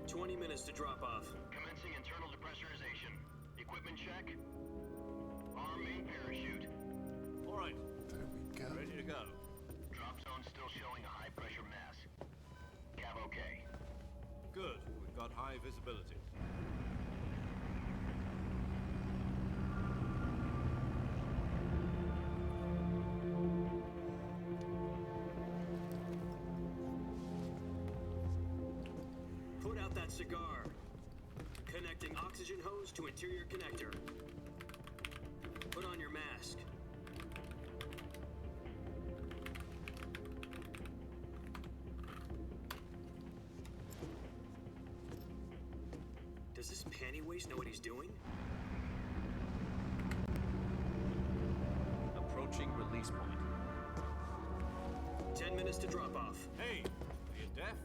20 minutes to drop off. Commencing internal depressurization. Equipment check. Arm main parachute. All right. There we go. Ready to go. Drop zone still showing a high pressure mass. Cav okay. Good. We've got high visibility. Put out that cigar. Connecting oxygen hose to interior connector. Put on your mask. Does this panty waste know what he's doing? Approaching release point. 10 minutes to drop off. Hey, are you deaf?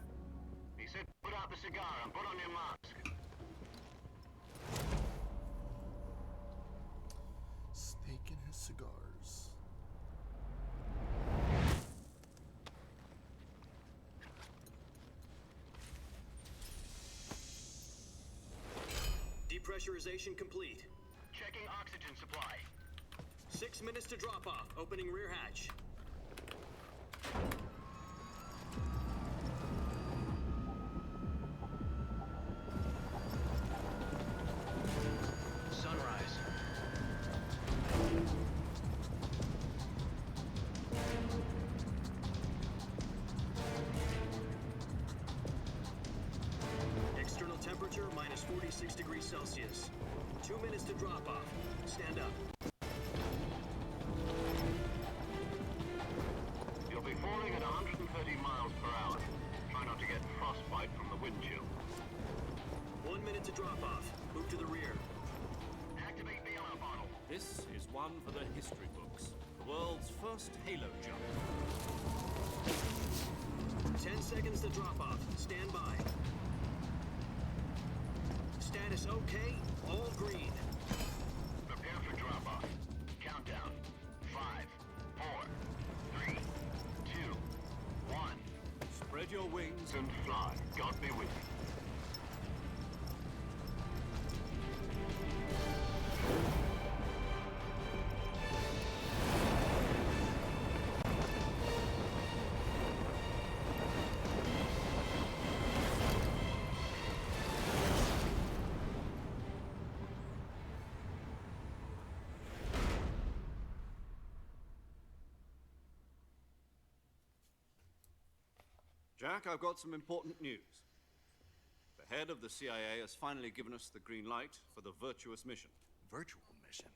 He said put out the cigar and put on your mask. Snake in his cigars. Depressurization complete. Checking oxygen supply. 6 minutes to drop off. Opening rear hatch. Sunrise. External temperature minus 46 degrees Celsius. 2 minutes to drop off. Stand up. You'll be falling at 130 miles per hour. Try not to get frostbite from the wind chill. 1 minute to drop off. Move to the rear. Activate the yellow bottle. This is one for the history books. The world's first halo jump. 10 seconds to drop off. Stand by. Status okay. All green. Prepare for drop off. Countdown. 5, 4, 3, 2, 1. Spread your wings And fly. God be with you. Jack, I've got some important news. The head of the CIA has finally given us the green light for the Virtuous mission. Virtual mission?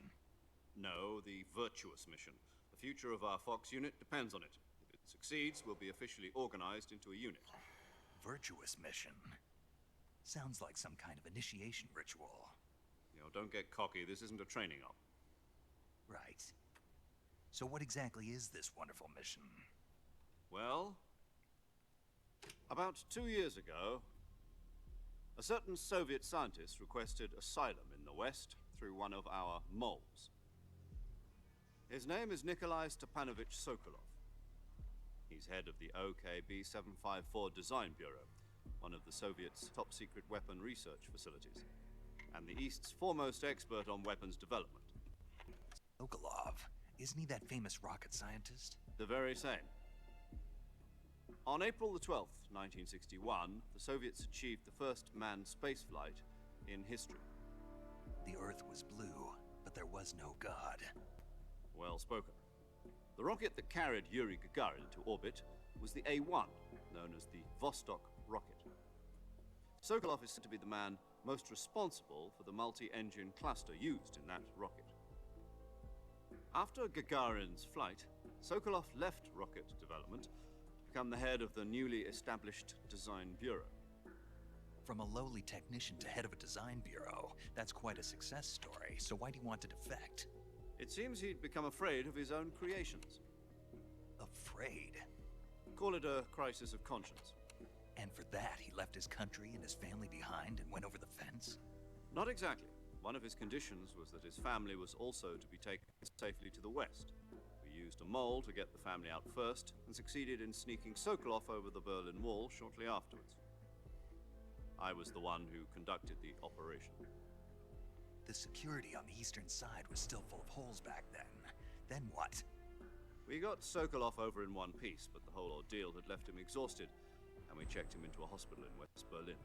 No, the Virtuous mission. The future of our Fox unit depends on it. If it succeeds, we'll be officially organized into a unit. Virtuous mission? Sounds like some kind of initiation ritual. You know, don't get cocky. This isn't a training op. Right. So what exactly is this wonderful mission? Well, about 2 years ago, a certain Soviet scientist requested asylum in the West through one of our moles. His name is Nikolai Stepanovich Sokolov. He's head of the OKB 754 Design Bureau, one of the Soviets' top-secret weapon research facilities, and the East's foremost expert on weapons development. Sokolov? Isn't he that famous rocket scientist? The very same. On April the 12th, 1961, the Soviets achieved the first manned spaceflight in history. The Earth was blue, but there was no God. Well spoken. The rocket that carried Yuri Gagarin into orbit was the A-1, known as the Vostok rocket. Sokolov is said to be the man most responsible for the multi-engine cluster used in that rocket. After Gagarin's flight, Sokolov left rocket development to become the head of the newly established Design Bureau. From a lowly technician to head of a design bureau, that's quite a success story, so why do you want to defect? It seems he'd become afraid of his own creations. Afraid? Call it a crisis of conscience. And for that, he left his country and his family behind and went over the fence? Not exactly. One of his conditions was that his family was also to be taken safely to the west. We used a mole to get the family out first, and succeeded in sneaking Sokolov over the Berlin Wall shortly afterwards. I was the one who conducted the operation. The security on the eastern side was still full of holes back then. Then what? We got Sokolov over in one piece, but the whole ordeal had left him exhausted, and we checked him into a hospital in West Berlin.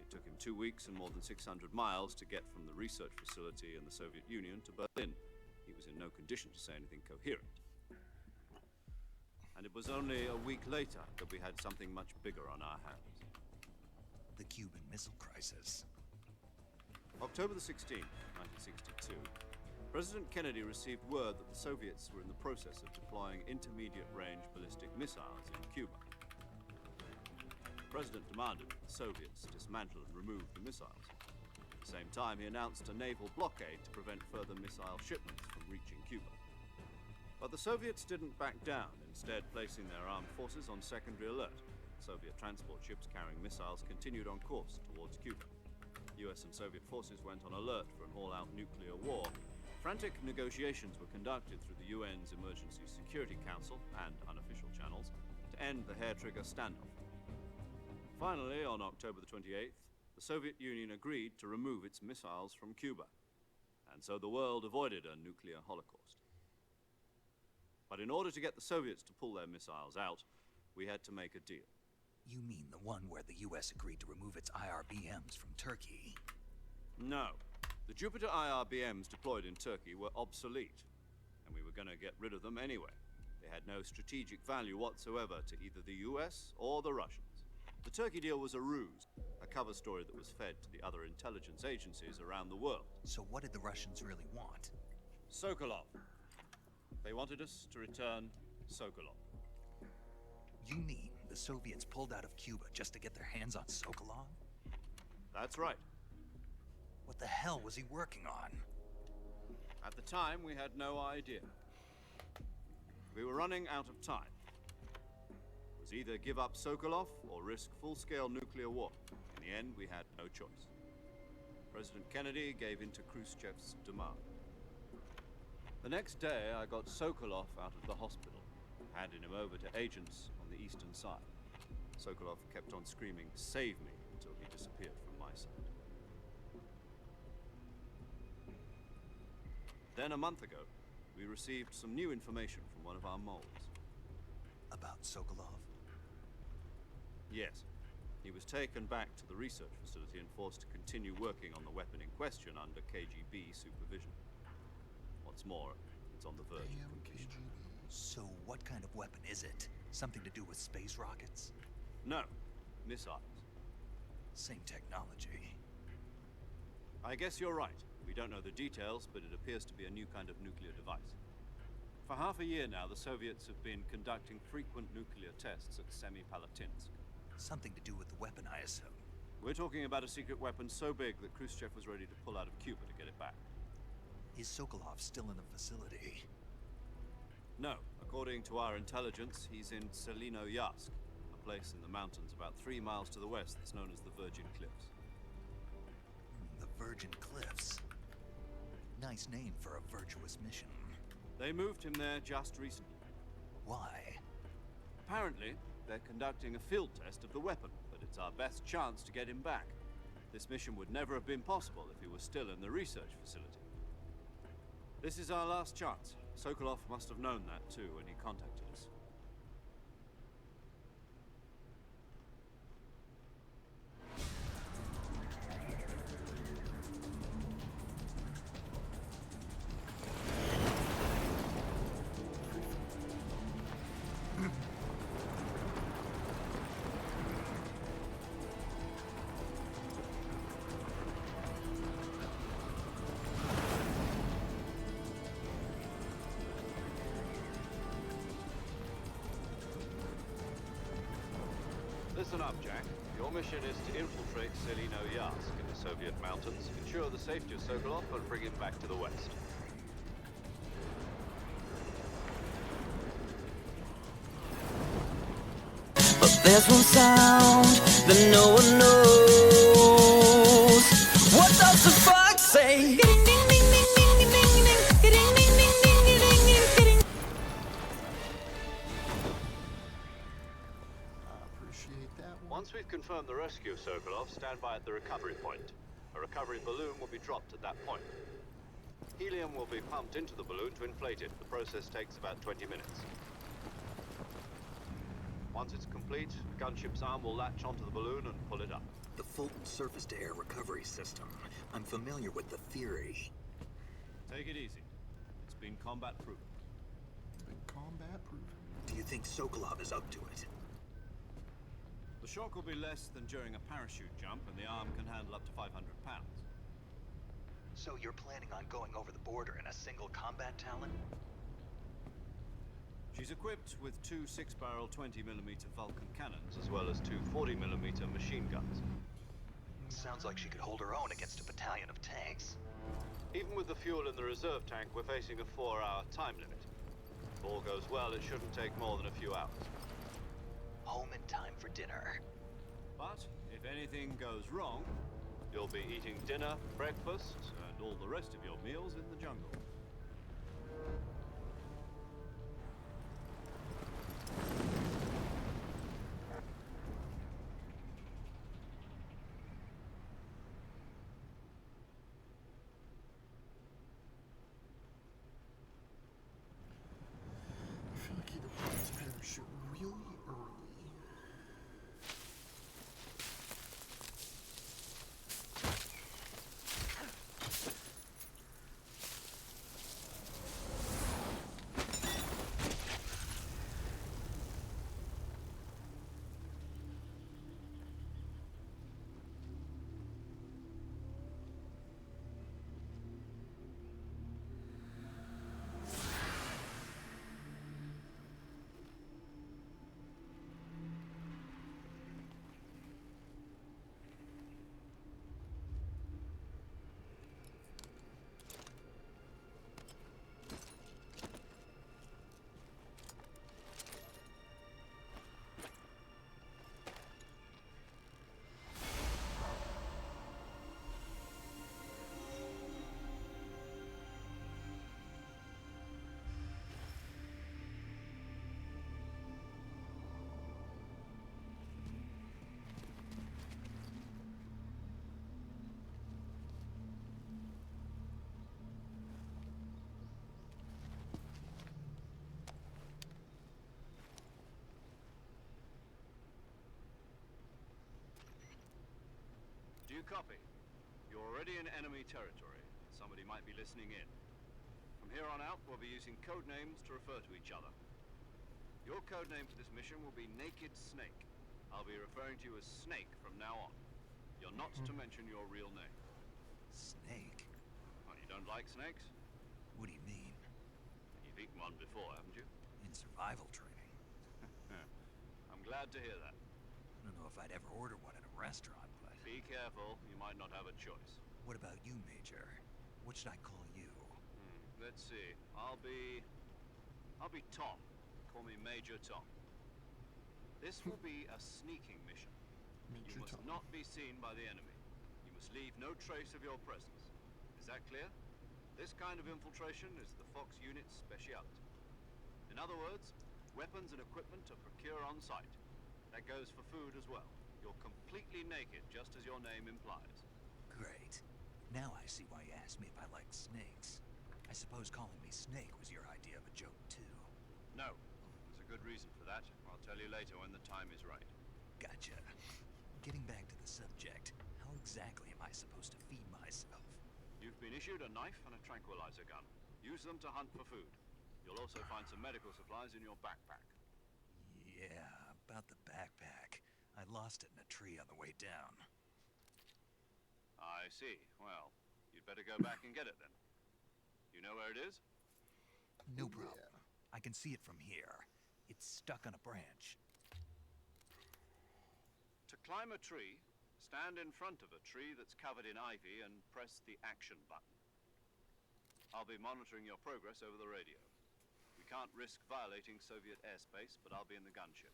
It took him 2 weeks and more than 600 miles to get from the research facility in the Soviet Union to Berlin. He was in no condition to say anything coherent. And it was only a week later that we had something much bigger on our hands. The Cuban Missile Crisis. October the 16th, 1962, President Kennedy received word that the Soviets were in the process of deploying intermediate-range ballistic missiles in Cuba. The President demanded that the Soviets dismantle and remove the missiles. At the same time, he announced a naval blockade to prevent further missile shipments from reaching Cuba. But the Soviets didn't back down, instead placing their armed forces on secondary alert. Soviet transport ships carrying missiles continued on course towards Cuba. US and Soviet forces went on alert for an all-out nuclear war. Frantic negotiations were conducted through the UN's Emergency Security Council and unofficial channels to end the hair-trigger standoff. Finally, on October the 28th, the Soviet Union agreed to remove its missiles from Cuba, and so the world avoided a nuclear holocaust. But in order to get the Soviets to pull their missiles out, we had to make a deal. You mean the one where the US agreed to remove its IRBMs from Turkey? No. The Jupiter IRBMs deployed in Turkey were obsolete, and we were going to get rid of them anyway. They had no strategic value whatsoever to either the US or the Russians. The Turkey deal was a ruse, a cover story that was fed to the other intelligence agencies around the world. So what did the Russians really want? Sokolov. They wanted us to return Sokolov. You mean the Soviets pulled out of Cuba just to get their hands on Sokolov? That's right. What the hell was he working on? At the time, we had no idea. We were running out of time. It was either give up Sokolov or risk full-scale nuclear war. In the end, we had no choice. President Kennedy gave in to Khrushchev's demand. The next day, I got Sokolov out of the hospital, handed him over to agents on the eastern side. Sokolov kept on screaming, "Save me," until he disappeared from my sight. Then a month ago, we received some new information from one of our moles. About Sokolov? Yes. He was taken back to the research facility and forced to continue working on the weapon in question under KGB supervision. What's more, it's on the verge of Damn completion. KGB. So what kind of weapon is it? Something to do with space rockets? No, missiles. Same technology. I guess you're right. We don't know the details, but it appears to be a new kind of nuclear device. For half a year now, the Soviets have been conducting frequent nuclear tests at Semipalatinsk. Something to do with the weapon, I assume. We're talking about a secret weapon so big that Khrushchev was ready to pull out of Cuba to get it back. Is Sokolov still in the facility? No, according to our intelligence, he's in Selino-Yarsk, a place in the mountains about 3 miles to the west that's known as the Virgin Cliffs. The Virgin Cliffs. Nice name for a virtuous mission. They moved him there just recently. Why? Apparently, they're conducting a field test of the weapon, but it's our best chance to get him back. This mission would never have been possible if he was still in the research facility. This is our last chance. Sokolov must have known that too when he contacted us. Listen up, Jack. Your mission is to infiltrate Selino-Yarsk in the Soviet mountains, ensure the safety of Sokolov, and bring him back to the west. But there's one sound that no one knows. What does the fox say? I appreciate that. that one? Once we've confirmed the rescue of Sokolov, stand by at the recovery point. A recovery balloon will be dropped at that point. Helium will be pumped into the balloon to inflate it. The process takes about 20 minutes. Once it's complete, the gunship's arm will latch onto the balloon and pull it up. The Fulton surface-to-air recovery system. I'm familiar with the theory. Take it easy. It's been combat-proven. Been combat proven. Do you think Sokolov is up to it? The shock will be less than during a parachute jump, and the arm can handle up to 500 pounds. So you're planning on going over the border in a single combat Talon? She's equipped with two 6-barrel 20mm Vulcan cannons, as well as two 40mm machine guns. Sounds like she could hold her own against a battalion of tanks. Even with the fuel in the reserve tank, we're facing a 4-hour time limit. If all goes well, it shouldn't take more than a few hours. Home in time for dinner. But if anything goes wrong, you'll be eating dinner, breakfast, and all the rest of your meals in the jungle. I feel like he deployed his parachute really early. Do you copy? You're already in enemy territory. Somebody might be listening in. From here on out, we'll be using code names to refer to each other. Your code name for this mission will be Naked Snake. I'll be referring to you as Snake from now on. You're not to mention your real name. Snake? Oh, you don't like snakes? What do you mean? You've eaten one before, haven't you? In survival training. I'm glad to hear that. I don't know if I'd ever order one at a restaurant, but... Be careful, you might not have a choice. What about you, Major? What should I call you? Let's see. I'll be Tom. Call me Major Tom. This will be a sneaking mission. Major You must Tom. not be seen by the enemy. You must leave no trace of your presence. Is that clear? This kind of infiltration is the Fox unit's speciality. In other words, weapons and equipment are procured on site. That goes for food as well. You're completely naked, just as your name implies. Great. Now I see why you asked me if I liked snakes. I suppose calling me Snake was your idea of a joke, too. No. There's a good reason for that. I'll tell you later when the time is right. Gotcha. Getting back to the subject, how exactly am I supposed to feed myself? You've been issued a knife and a tranquilizer gun. Use them to hunt for food. You'll also find some medical supplies in your backpack. Yeah, about the backpack. I lost it in a tree on the way down. I see. Well, you'd better go back and get it then. You know where it is? No problem. Yeah. I can see it from here. It's stuck on a branch. To climb a tree, stand in front of a tree that's covered in ivy and press the action button. I'll be monitoring your progress over the radio. We can't risk violating Soviet airspace, but I'll be in the gunship.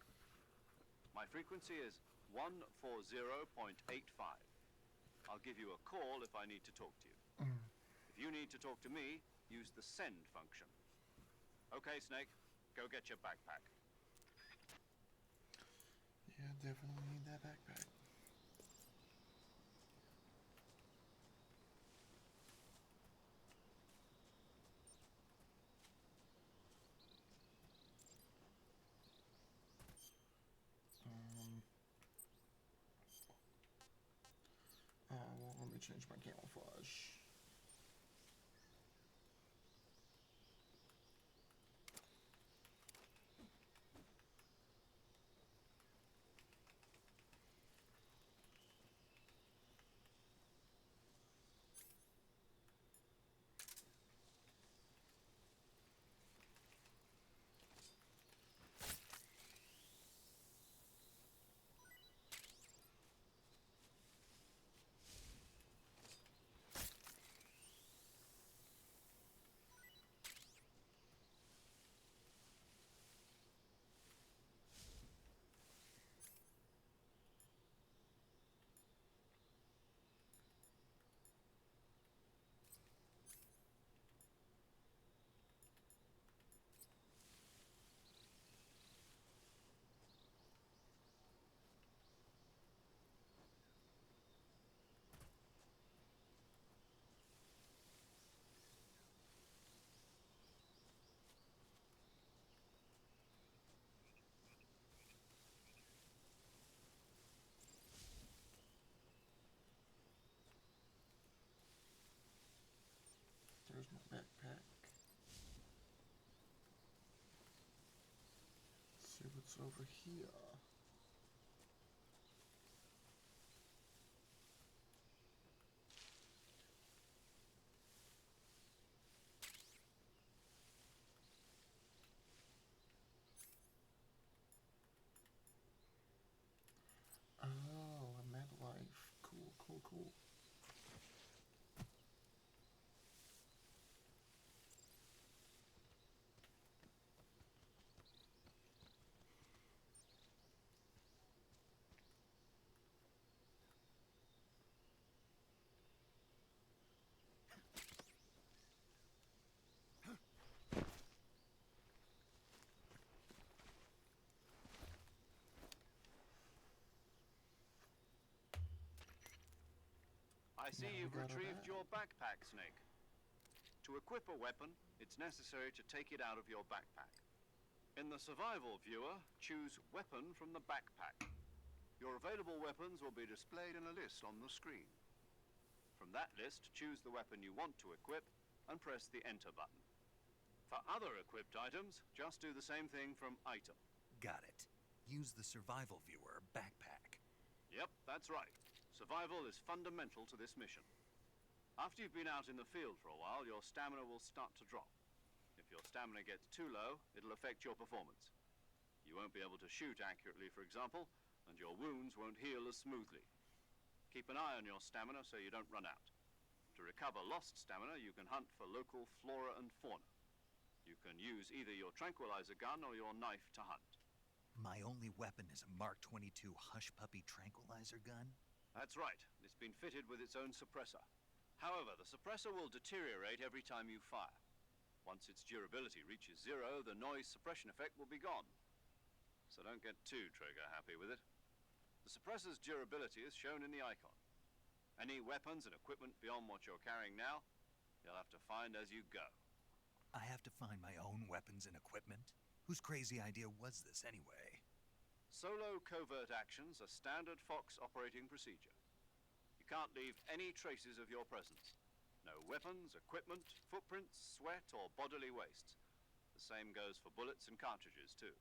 My frequency is 140.85. I'll give you a call if I need to talk to you. If you need to talk to me, use the send function. Okay, Snake, go get your backpack. Yeah, Definitely need that backpack. Well, let me change my camouflage. There's my backpack. Let's see what's over here. Oh, a med life. Cool, cool, cool. I see Now you've we got our retrieved bag. your backpack, Snake. To equip a weapon, it's necessary to take it out of your backpack. In the survival viewer, choose Weapon from the backpack. Your available weapons will be displayed in a list on the screen. From that list, choose the weapon you want to equip and press the Enter button. For other equipped items, just do the same thing from Item. Got it. Use the survival viewer backpack. Yep, that's right. Survival is fundamental to this mission. After you've been out in the field for a while, your stamina will start to drop. If your stamina gets too low, it'll affect your performance. You won't be able to shoot accurately, for example, and your wounds won't heal as smoothly. Keep an eye on your stamina so you don't run out. To recover lost stamina, you can hunt for local flora and fauna. You can use either your tranquilizer gun or your knife to hunt. My only weapon is a Mark 22 Hush Puppy tranquilizer gun? That's right. It's been fitted with its own suppressor. However, the suppressor will deteriorate every time you fire. Once its durability reaches 0, the noise suppression effect will be gone. So don't get too trigger-happy with it. The suppressor's durability is shown in the icon. Any weapons and equipment beyond what you're carrying now, you'll have to find as you go. I have to find my own weapons and equipment? Whose crazy idea was this anyway? Solo covert actions are standard Fox operating procedure. You can't leave any traces of your presence. No weapons, equipment, footprints, sweat, or bodily wastes. The same goes for bullets and cartridges, too.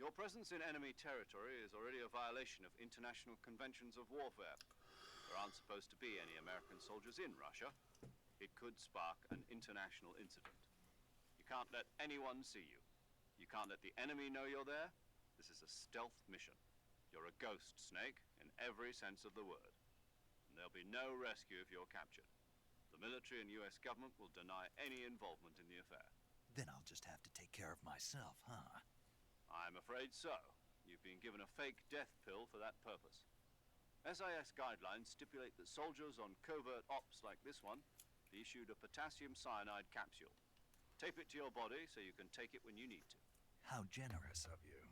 Your presence in enemy territory is already a violation of international conventions of warfare. There aren't supposed to be any American soldiers in Russia. It could spark an international incident. You can't let anyone see you. You can't let the enemy know you're there. This is a stealth mission. You're a ghost, Snake, in every sense of the word. And there'll be no rescue if you're captured. The military and US government will deny any involvement in the affair. Then I'll just have to take care of myself, huh? I'm afraid so. You've been given a fake death pill for that purpose. SIS guidelines stipulate that soldiers on covert ops like this one be issued a potassium cyanide capsule. Tape it to your body so you can take it when you need to. How generous of you.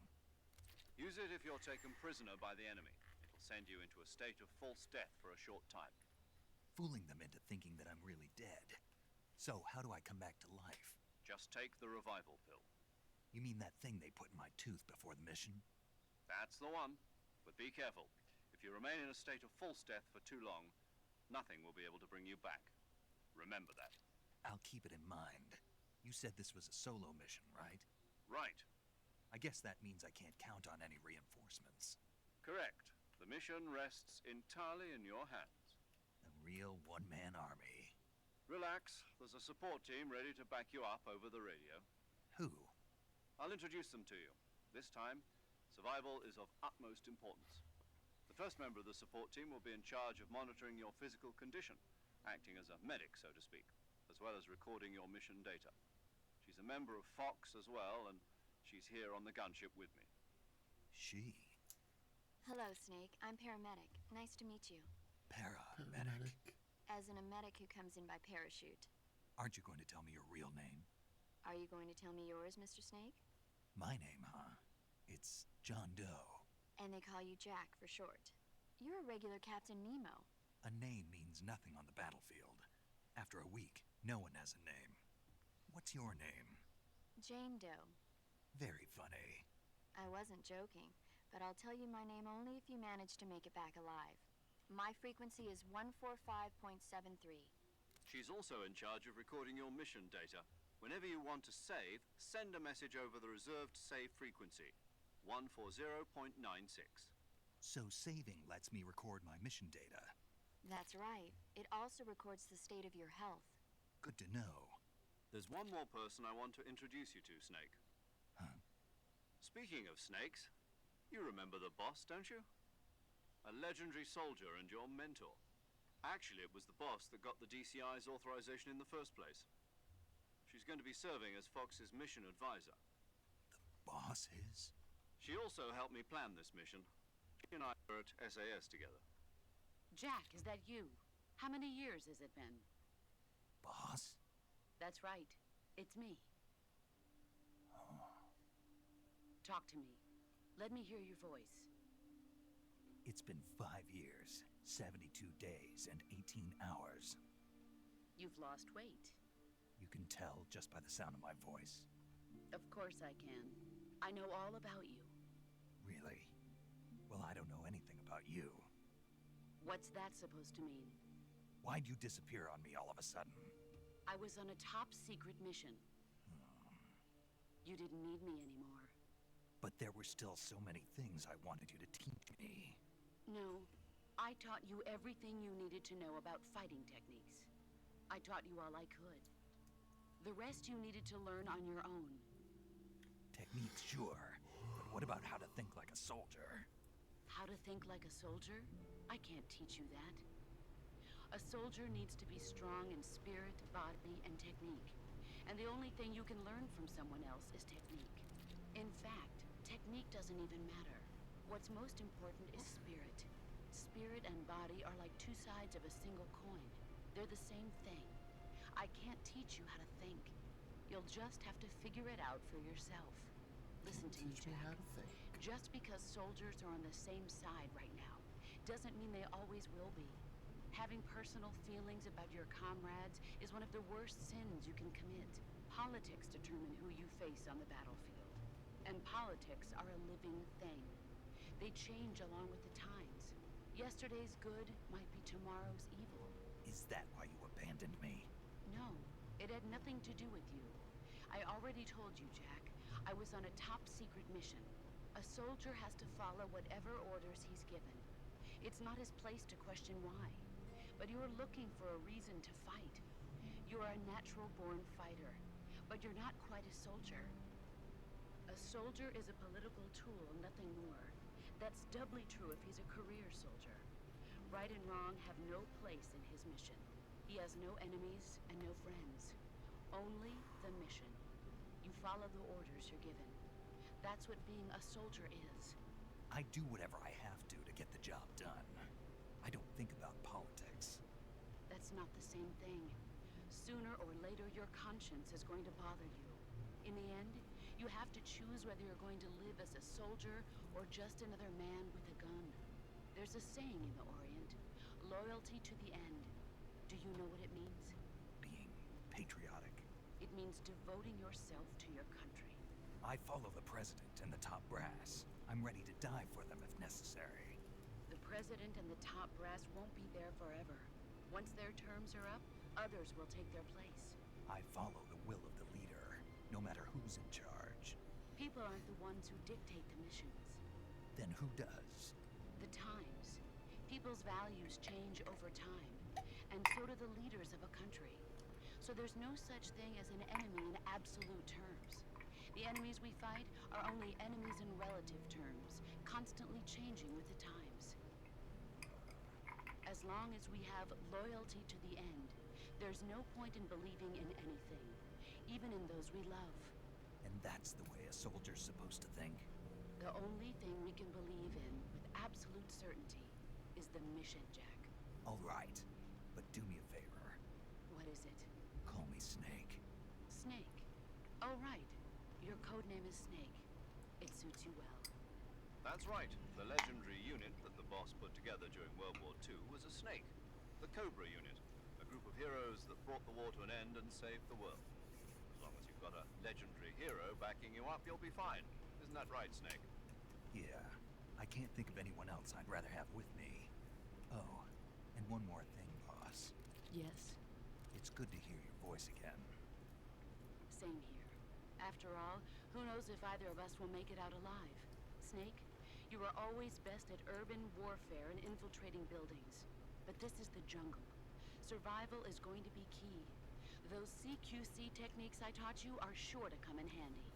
Use it if you're taken prisoner by the enemy. It'll send you into a state of false death for a short time. Fooling them into thinking that I'm really dead. So, how do I come back to life? Just take the revival pill. You mean that thing they put in my tooth before the mission? That's the one. But be careful. If you remain in a state of false death for too long, nothing will be able to bring you back. Remember that. I'll keep it in mind. You said this was a solo mission, right? Right. I guess that means I can't count on any reinforcements. Correct. The mission rests entirely in your hands. A real one-man army. Relax. There's a support team ready to back you up over the radio. Who? I'll introduce them to you. This time, survival is of utmost importance. The first member of the support team will be in charge of monitoring your physical condition, acting as a medic, so to speak, as well as recording your mission data. She's a member of Fox as well, and she's here on the gunship with me. She? Hello, Snake. I'm paramedic. Nice to meet you. Paramedic. As in a medic who comes in by parachute. Aren't you going to tell me your real name? Are you going to tell me yours, Mr. Snake? My name, huh? It's John Doe. And they call you Jack for short. You're a regular Captain Nemo. A name means nothing on the battlefield. After a week, no one has a name. What's your name? Jane Doe. Very funny. I wasn't joking, but I'll tell you my name only if you manage to make it back alive. My frequency is 145.73. She's also in charge of recording your mission data. Whenever you want to save, send a message over the reserved save frequency, 140.96. So saving lets me record my mission data. That's right. It also records the state of your health. Good to know. There's one more person I want to introduce you to, Snake. Huh? Speaking of snakes, you remember the boss, don't you? A legendary soldier and your mentor. Actually, it was the boss that got the DCI's authorization in the first place. She's going to be serving as Fox's mission advisor. The boss is? She also helped me plan this mission. She and I were at SAS together. Jack, is that you? How many years has it been? Boss? That's right. It's me. Talk to me. Let me hear your voice. It's been 5 years, 72 days, and 18 hours. You've lost weight. You can tell just by the sound of my voice. Of course I can. I know all about you. Really? Well, I don't know anything about you. What's that supposed to mean? Why'd you disappear on me all of a sudden? I was on a top-secret mission. You didn't need me anymore. But there were still so many things I wanted you to teach me. No, I taught you everything you needed to know about fighting techniques. I taught you all I could. The rest you needed to learn on your own. Techniques, sure. But what about how to think like a soldier? How to think like a soldier? I can't teach you that. A soldier needs to be strong in spirit, body, and technique. And the only thing you can learn from someone else is technique. In fact, technique doesn't even matter. What's most important is spirit. Spirit and body are like two sides of a single coin. They're the same thing. I can't teach you how to think. You'll just have to figure it out for yourself. Listen to me, Teach me how Jack. to think. Just because soldiers are on the same side right now doesn't mean they always will be. Having personal feelings about your comrades is one of the worst sins you can commit. Politics determine who you face on the battlefield. And politics are a living thing. They change along with the times. Yesterday's good might be tomorrow's evil. Is that why you abandoned me? No, it had nothing to do with you. I already told you, Jack. I was on a top-secret mission. A soldier has to follow whatever orders he's given. It's not his place to question why. But you're looking for a reason to fight. You're a natural-born fighter, but you're not quite a soldier. A soldier is a political tool, nothing more. That's doubly true if he's a career soldier. Right and wrong have no place in his mission. He has no enemies and no friends. Only the mission. You follow the orders you're given. That's what being a soldier is. I do whatever I have to get the job done. I don't think about politics. That's not the same thing. Sooner or later, your conscience is going to bother you. In the end, You have to choose whether you're going to live as a soldier or just another man with a gun. There's a saying in the Orient, loyalty to the end. Do you know what it means? Being patriotic. It means devoting yourself to your country. I follow the president and the top brass. I'm ready to die for them if necessary. The president and the top brass won't be there forever. Once their terms are up, others will take their place. I follow the will of the leader, no matter who's in charge. People aren't the ones who dictate the missions. Then who does? The times. People's values change over time, and so do the leaders of a country. So there's no such thing as an enemy in absolute terms. The enemies we fight are only enemies in relative terms, constantly changing with the times. As long as we have loyalty to the end, there's no point in believing in anything, even in those we love. And that's the way a soldier's supposed to think? The only thing we can believe in with absolute certainty is the mission, Jack. All right, but do me a favor. What is it? Call me Snake. Snake. Oh, right. Your code name is Snake. It suits you well. That's right. The legendary unit that the boss put together during World War II was a Snake. The Cobra unit. A group of heroes that brought the war to an end and saved the world. As long as you've got a legendary hero backing you up, you'll be fine. Isn't that right, Snake? Yeah, I can't think of anyone else I'd rather have with me. Oh, and one more thing, boss. Yes? It's good to hear your voice again. Same here. After all, who knows if either of us will make it out alive? Snake, you were always best at urban warfare and infiltrating buildings. But this is the jungle. Survival is going to be key. Those CQC techniques I taught you are sure to come in handy.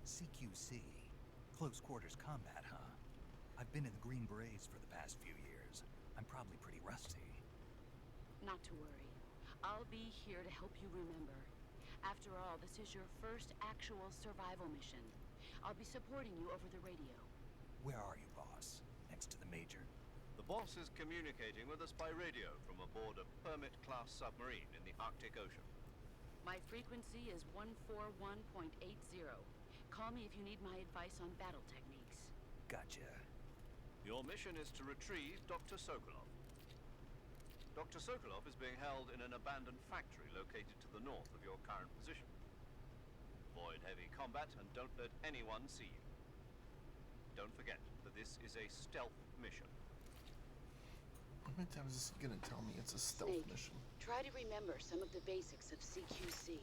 CQC? Close quarters combat, huh? I've been in the Green Berets for the past few years. I'm probably pretty rusty. Not to worry. I'll be here to help you remember. After all, this is your first actual survival mission. I'll be supporting you over the radio. Where are you, boss? Next to the Major? The boss is communicating with us by radio from aboard a Permit-class submarine in the Arctic Ocean. My frequency is 141.80. Call me if you need my advice on battle techniques. Gotcha. Your mission is to retrieve Dr. Sokolov. Dr. Sokolov is being held in an abandoned factory located to the north of your current position. Avoid heavy combat and don't let anyone see you. Don't forget that this is a stealth mission. How many times is he gonna tell me it's a stealth Snake, mission? try to remember some of the basics of CQC.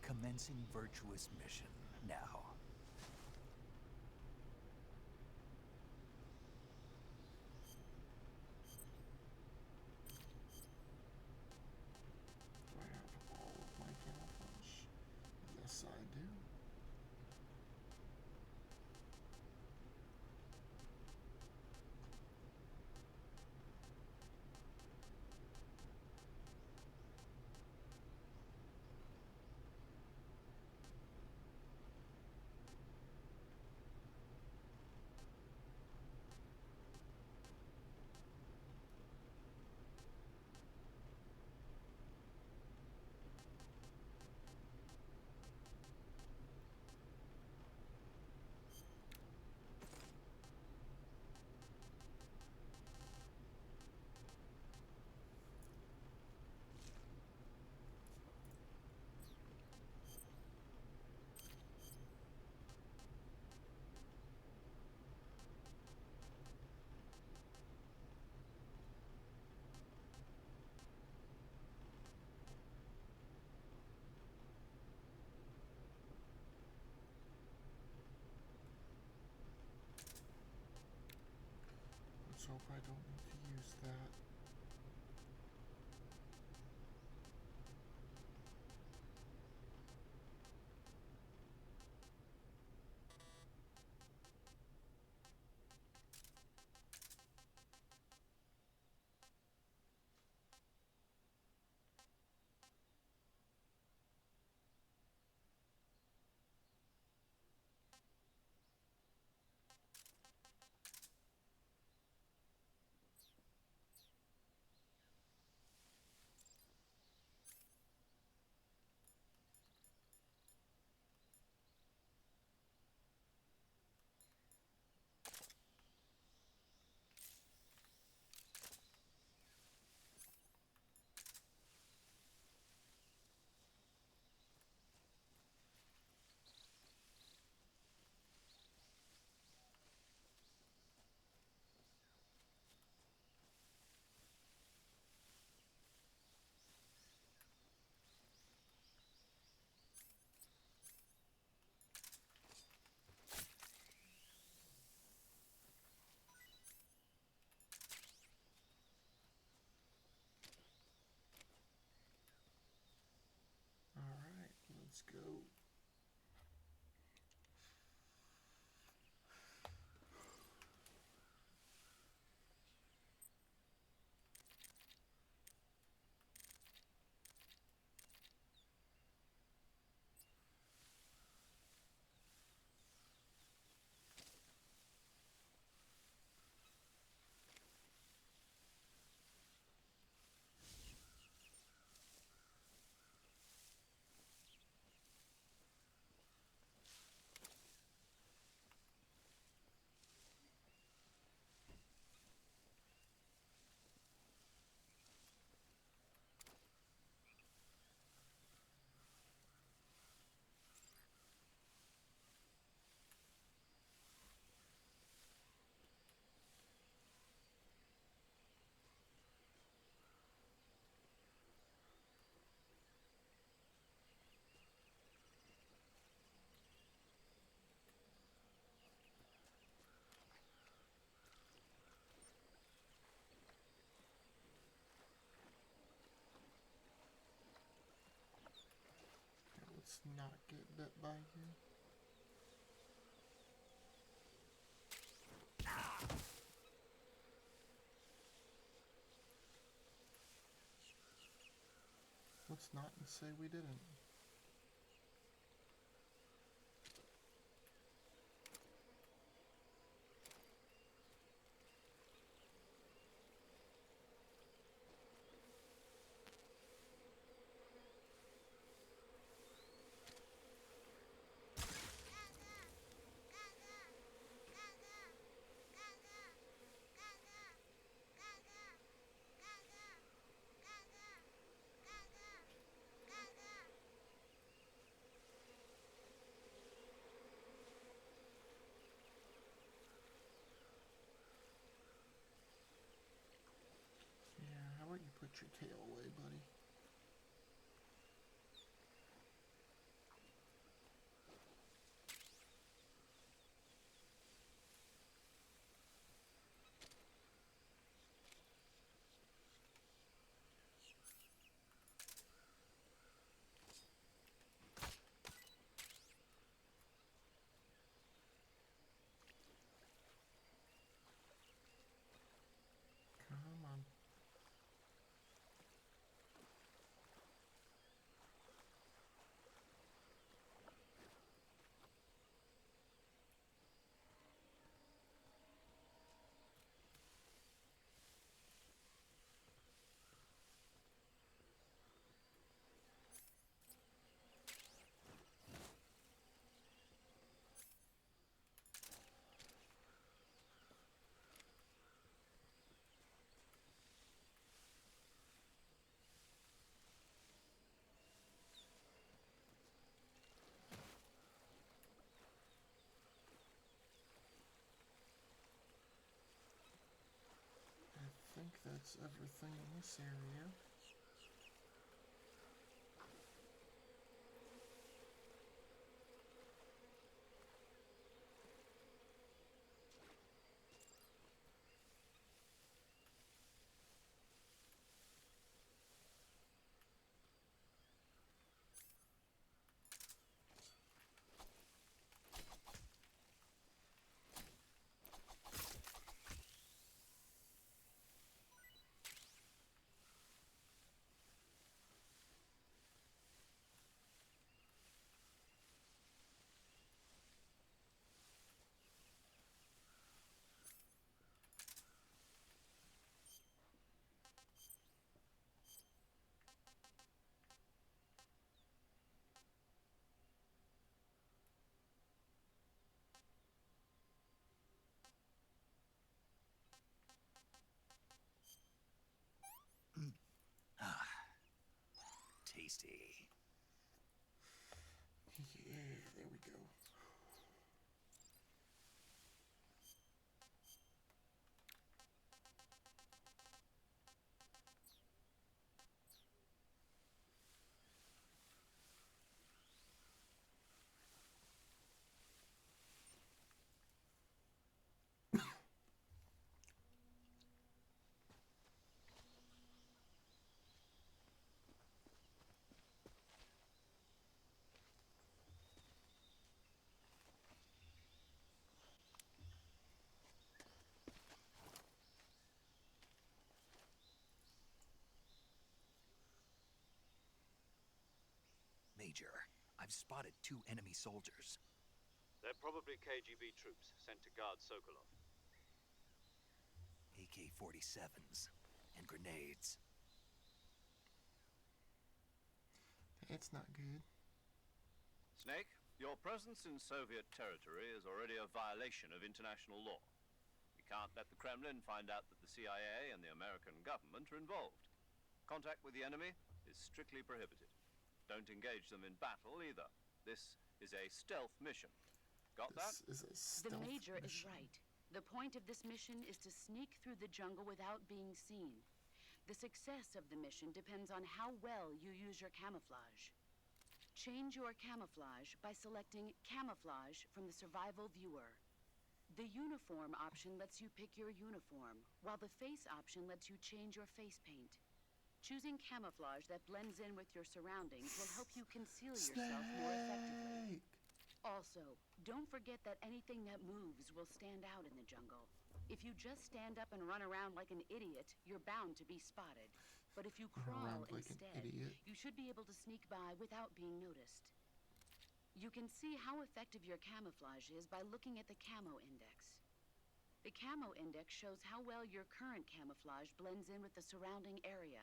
Commencing virtuous mission now. Do I have all of my camouflage? Yes, I do. Let's hope I don't need to use that. not get bit by you. Let's not say we didn't. Yeah, how about you put your tail away, buddy? Come on. I think that's everything in this area. Tasty. Yeah, there we go. Major, I've spotted 2 enemy soldiers. They're probably KGB troops sent to guard Sokolov. AK-47s and grenades. That's not good. Snake, your presence in Soviet territory is already a violation of international law. We can't let the Kremlin find out that the CIA and the American government are involved. Contact with the enemy is strictly prohibited. Don't engage them in battle either. This is a stealth mission. Got that? This is a stealth The Major is mission. right. The point of this mission is to sneak through the jungle without being seen. The success of the mission depends on how well you use your camouflage. Change your camouflage by selecting Camouflage from the Survival Viewer. The Uniform option lets you pick your uniform, while the Face option lets you change your face paint. Choosing camouflage that blends in with your surroundings will help you conceal yourself more effectively. Also, don't forget that anything that moves will stand out in the jungle. If you just stand up and run around like an idiot, you're bound to be spotted. But if you crawl like instead, an idiot. you should be able to sneak by without being noticed. You can see how effective your camouflage is by looking at the camo index. The camo index shows how well your current camouflage blends in with the surrounding area.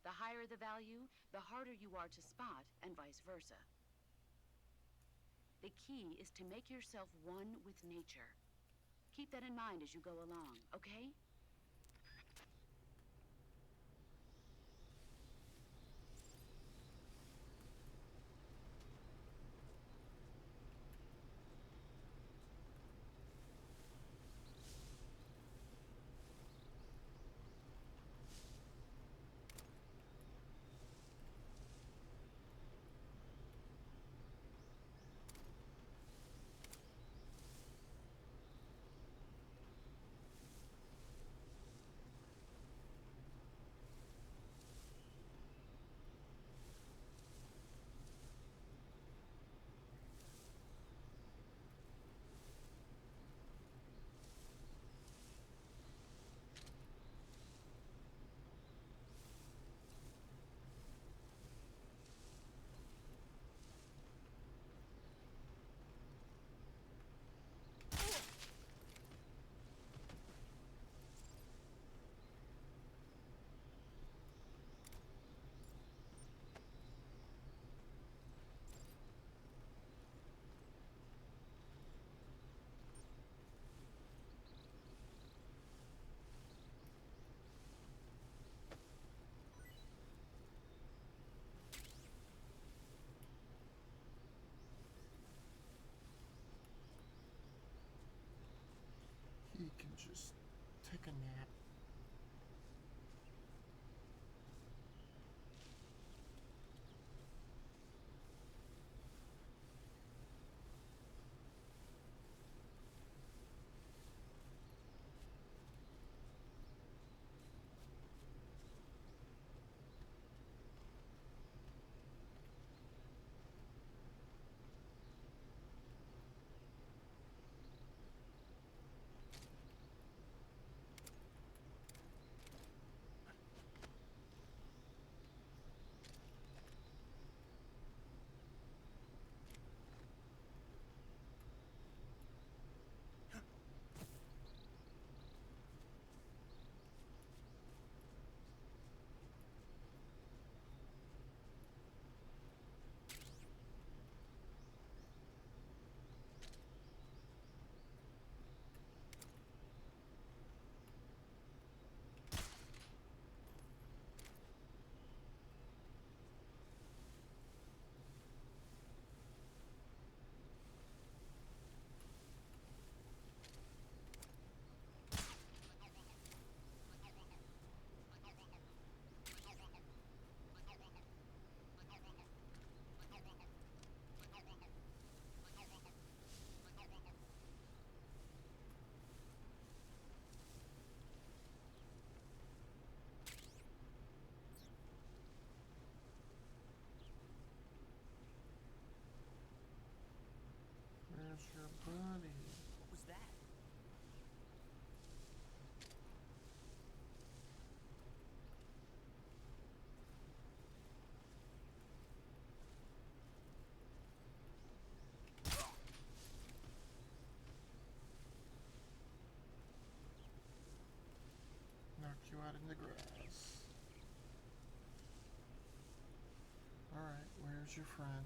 The higher the value, the harder you are to spot, and vice versa. The key is to make yourself one with nature. Keep that in mind as you go along, okay? He can just take a nap. Where's your buddy? What was that? Knock you out in the grass. Alright, where's your friend?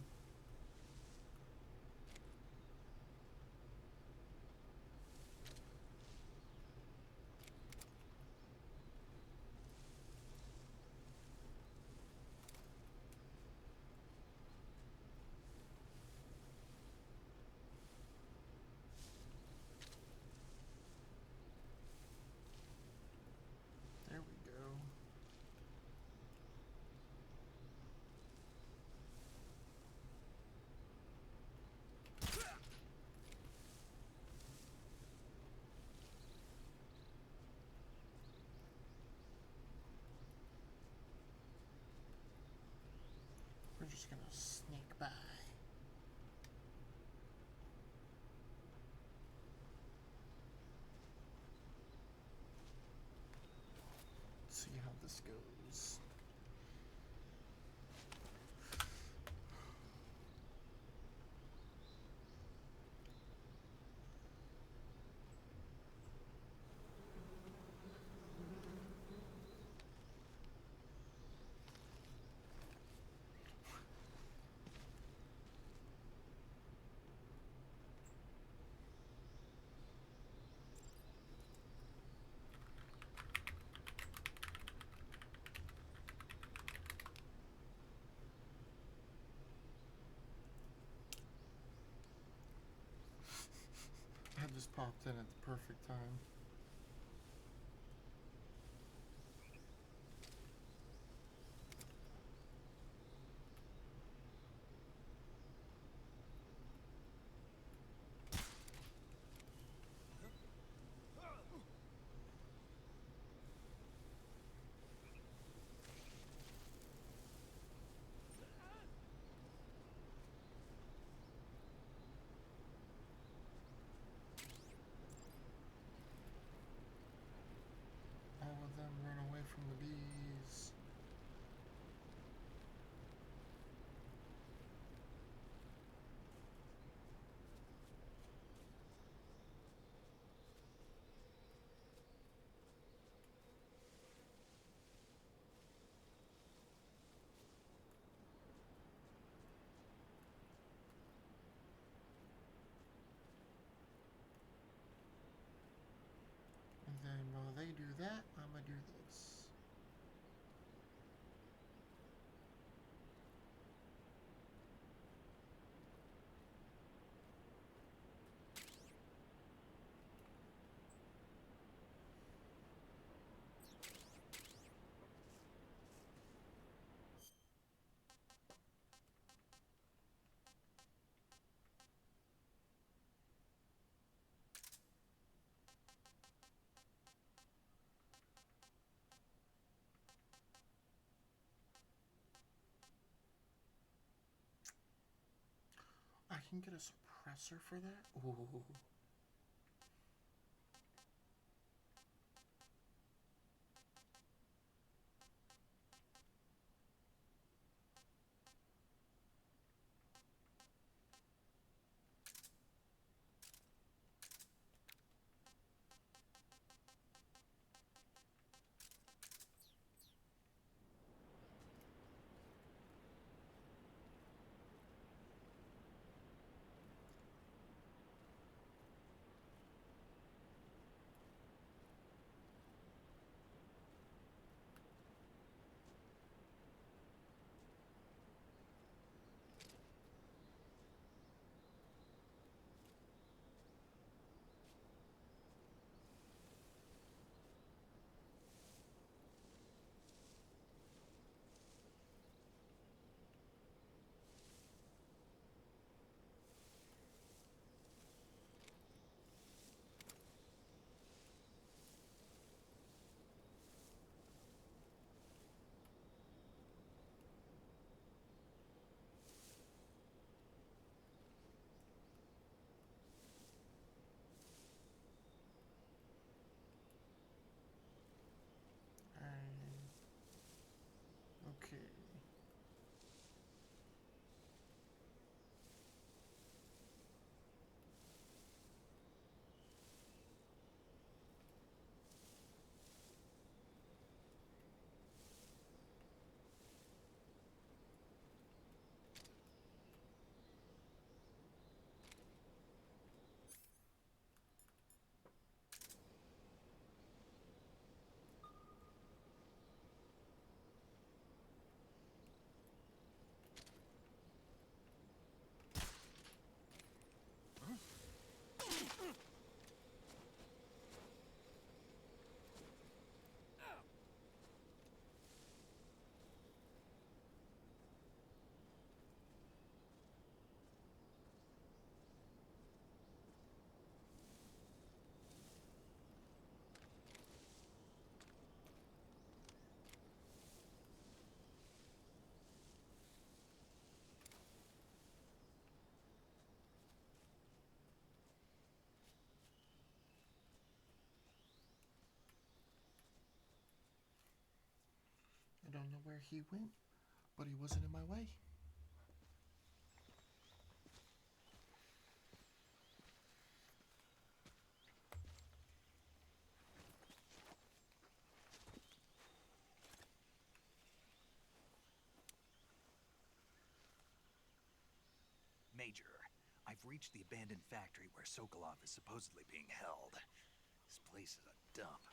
There we go. popped in at the perfect time. All of them run away from the bees. And then while they do that, I'm gonna do this. I can get a suppressor for that? Ooh. Okay. I don't know where he went, but he wasn't in my way. Major, I've reached the abandoned factory where Sokolov is supposedly being held. This place is a dump.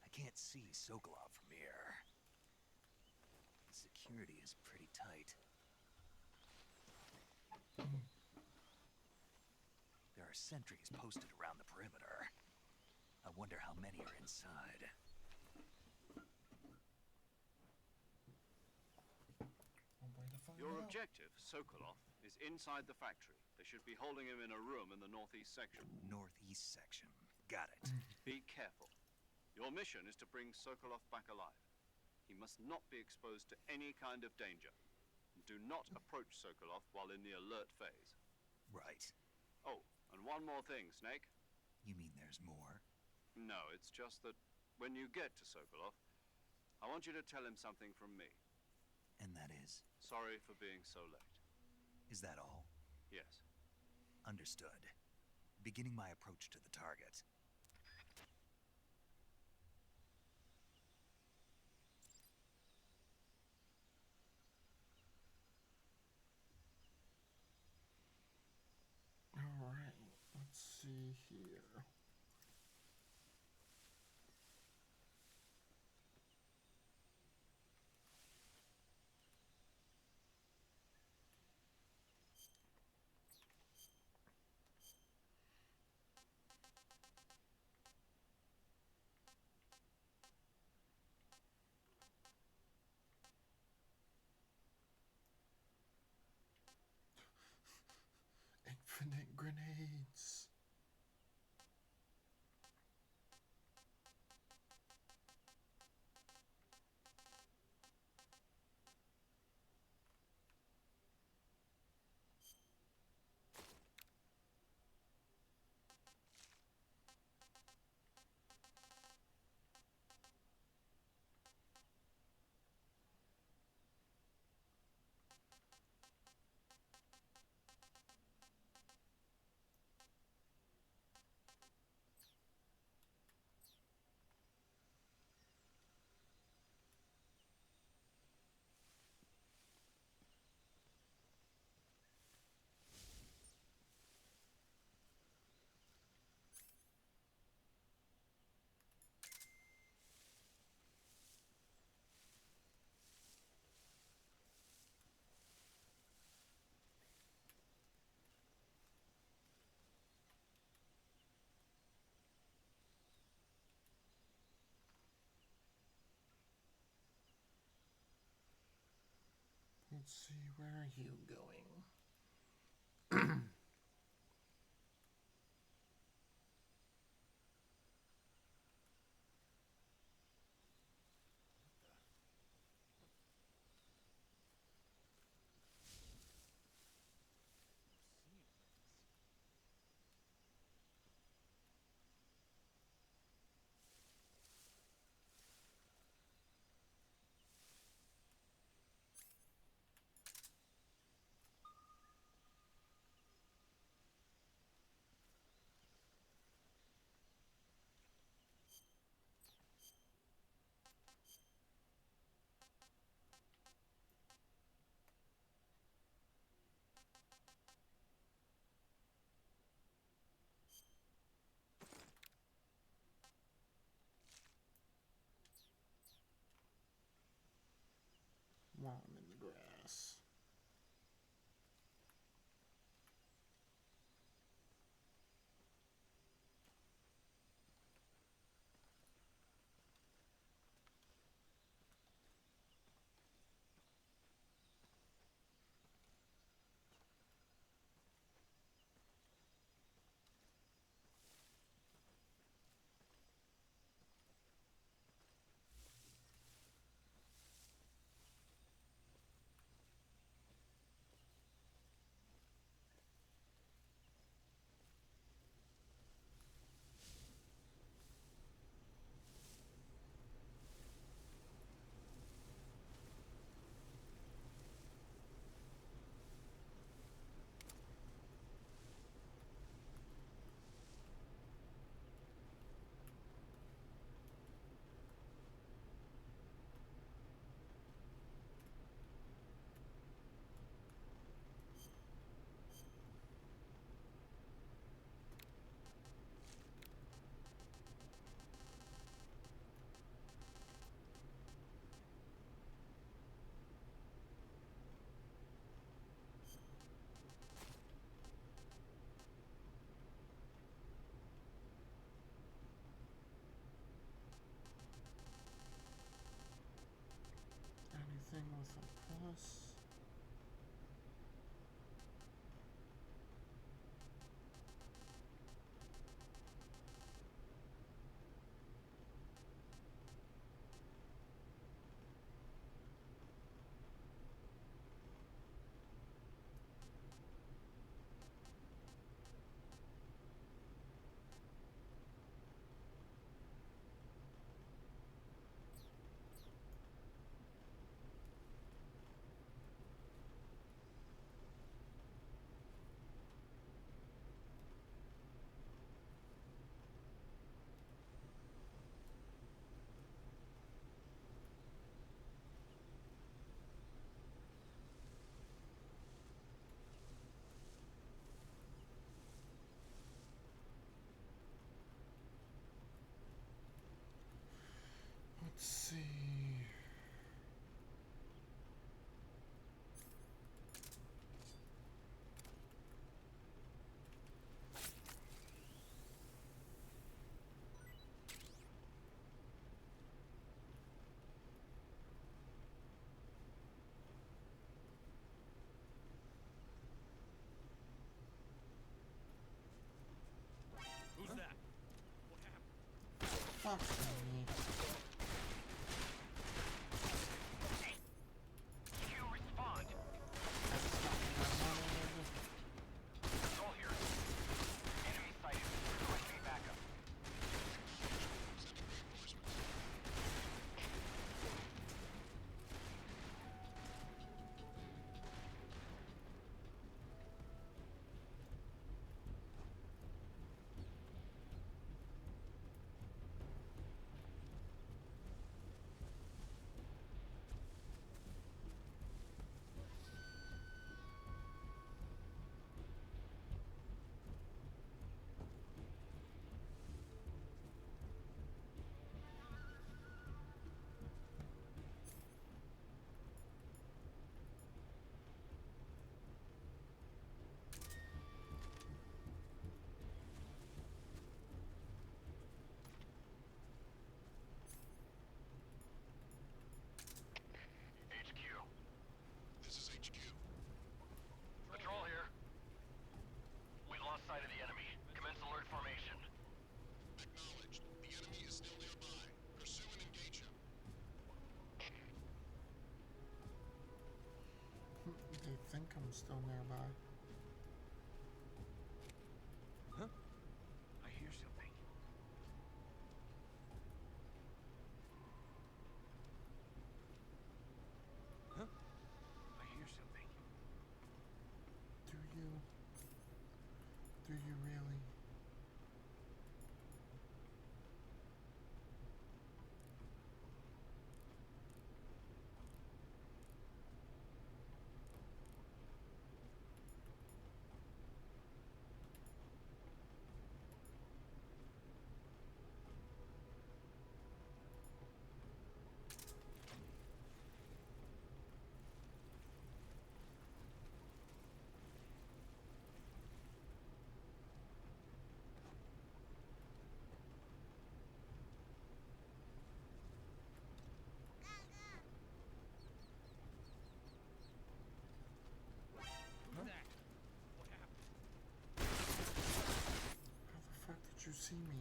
I can't see Sokolov from here. The security is pretty tight. There are sentries posted around the perimeter. I wonder how many are inside. One way to find Your out. objective, Sokolov, is inside the factory. They should be holding him in a room in the northeast section. Northeast section. Got it. Be careful. Your mission is to bring Sokolov back alive. He must not be exposed to any kind of danger. Do not approach Sokolov while in the alert phase. Right. Oh, and one more thing, Snake. You mean there's more? No, it's just that when you get to Sokolov, I want you to tell him something from me. And that is? Sorry for being so late. Is that all? Yes. Understood. Beginning my approach to the target. Alright, let's see here. Infinite grenades. Let's see, where are you going? with a plus. Let's see. Who's that? What happened? Fuck me. You respond. That's not what I wanted. Control here. Enemy sighted. Requesting backup. HQ. This is HQ. Patrol here. We lost sight of the enemy. Commence alert formation. Acknowledged. The enemy is still nearby. Pursue and engage him. They think I'm still nearby. Huh? I hear something. Huh? I hear something. Do you? Do you really? Who's that? What happened? How the fuck did you see me?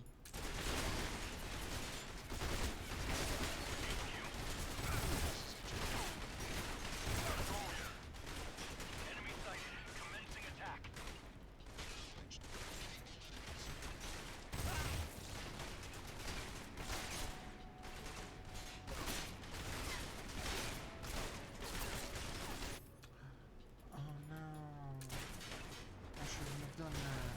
Enemy sighted. Commencing attack. Oh no. I shouldn't have done that.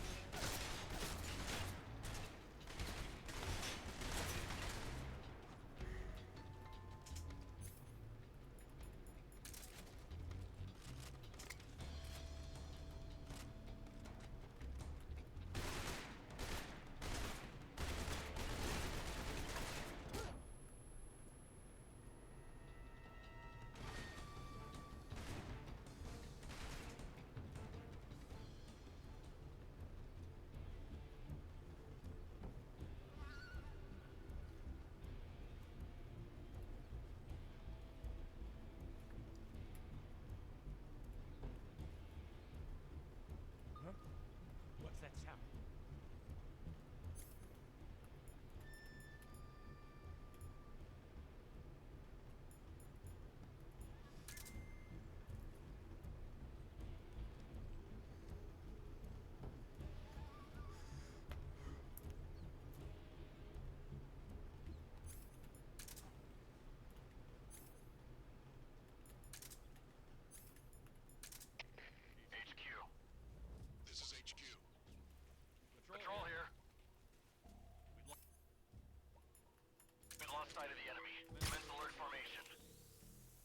that's happening? HQ. This is HQ. Patrol here. We lost sight of the enemy. Commence alert formation.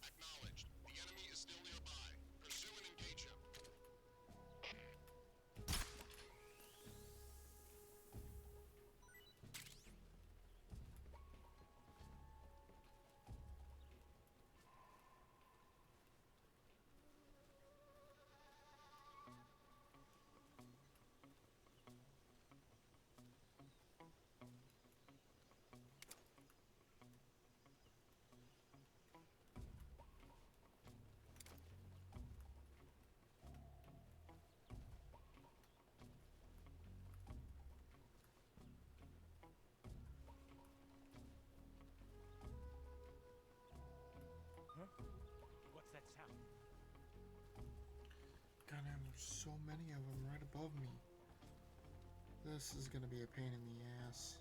Acknowledged. The enemy is still nearby. Pursue and engage him. What's that sound? Goddamn, there's so many of them right above me. This is gonna be a pain in the ass.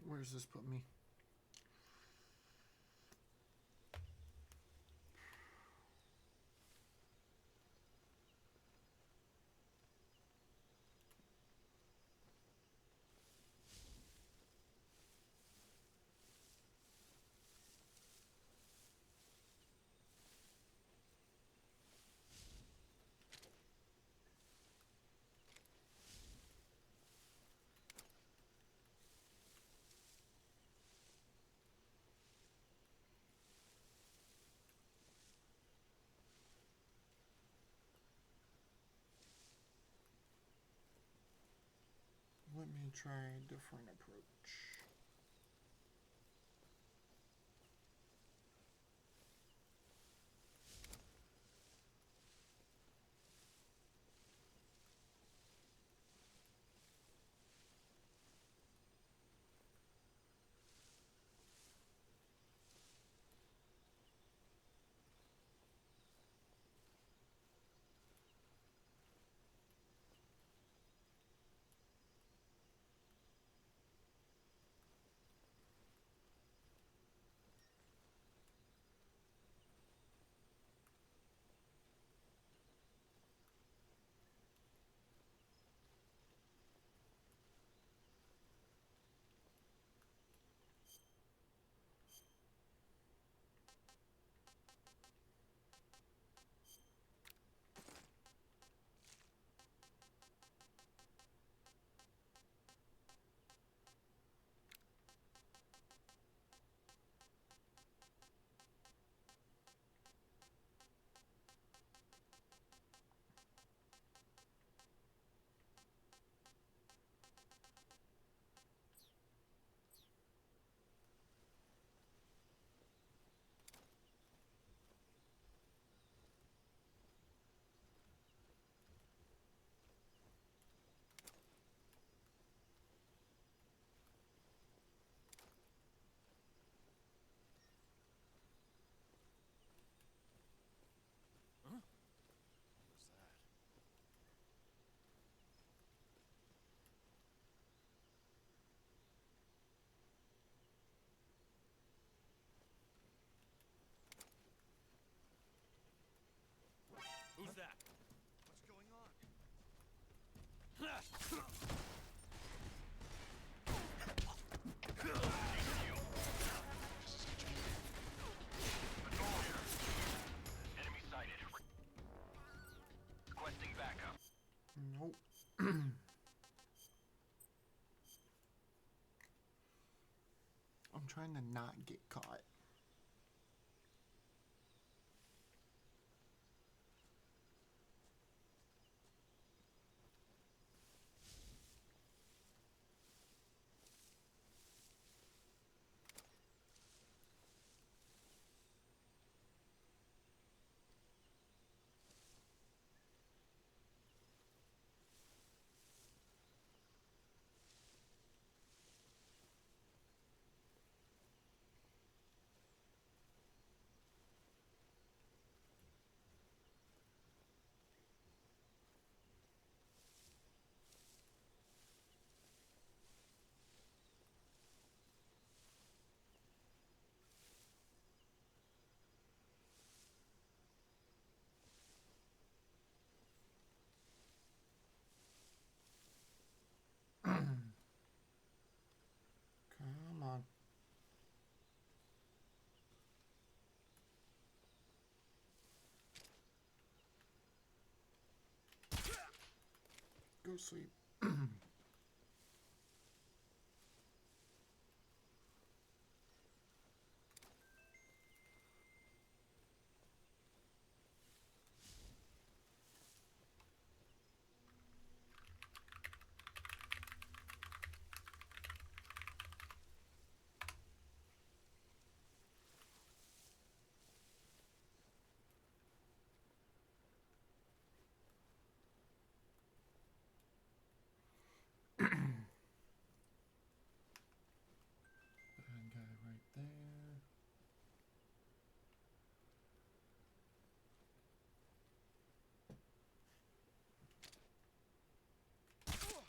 Where does this put me? Let me try a different approach. Who's that? What's going on? HQ. This is HQ. I'm trying to not get caught. Come on. Go sleep. Bad guy right there.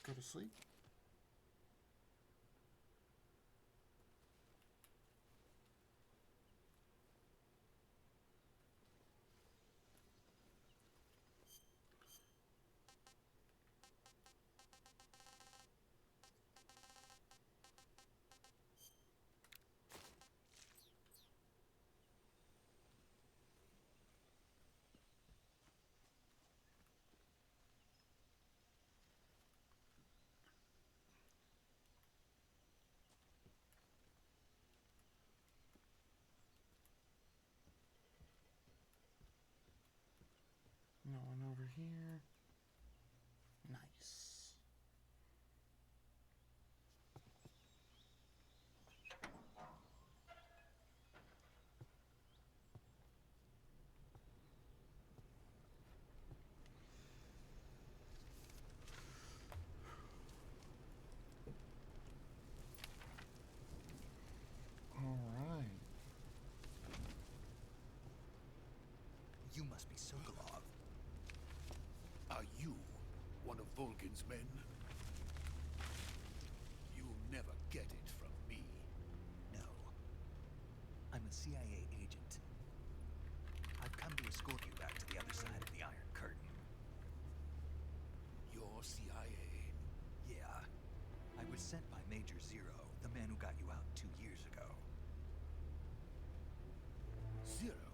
Go to sleep. No one over here. Nice. All right. You must be Sokolov. Are you one of Volgin's men? You'll never get it from me. No. I'm a CIA agent. I've come to escort you back to the other side of the Iron Curtain. You're CIA? Yeah. I was sent by Major Zero, the man who got you out 2 years ago. Zero?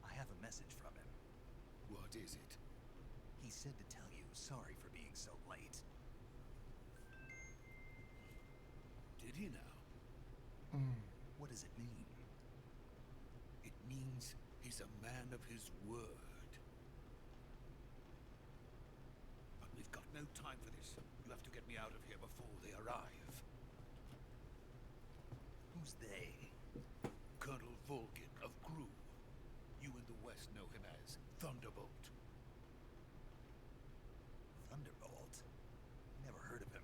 I have a message from him. What is it? He said to tell you sorry for being so late. Did he now? What does it mean? It means he's a man of his word. But we've got no time for this. You have to get me out of here before they arrive. Who's they? Colonel Volgin of Gru. You in the West know him as Thunderbolt. Thunderbolt? Never heard of him.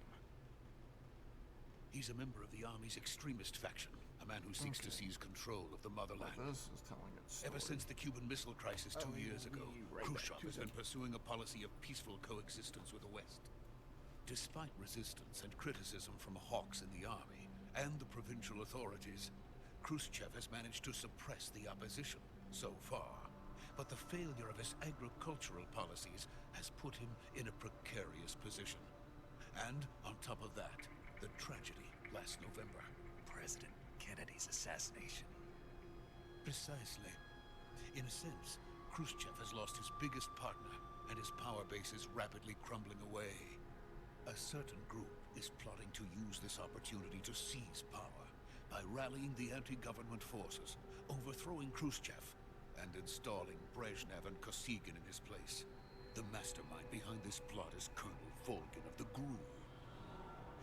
He's a member of the Army's extremist faction, a man who seeks to seize control of the motherland. This is telling its story. Ever since the Cuban Missile Crisis 2 years ago, Khrushchev has been pursuing a policy of peaceful coexistence with the West. Despite resistance and criticism from hawks in the army and the provincial authorities, Khrushchev has managed to suppress the opposition so far. But the failure of his agricultural policies has put him in a precarious position. And on top of that, the tragedy last November. President Kennedy's assassination. Precisely. In a sense, Khrushchev has lost his biggest partner, and his power base is rapidly crumbling away. A certain group is plotting to use this opportunity to seize power by rallying the anti-government forces, overthrowing Khrushchev, and installing Brezhnev and Kosygin in his place. The mastermind behind this plot is Colonel Volgin of the GRU.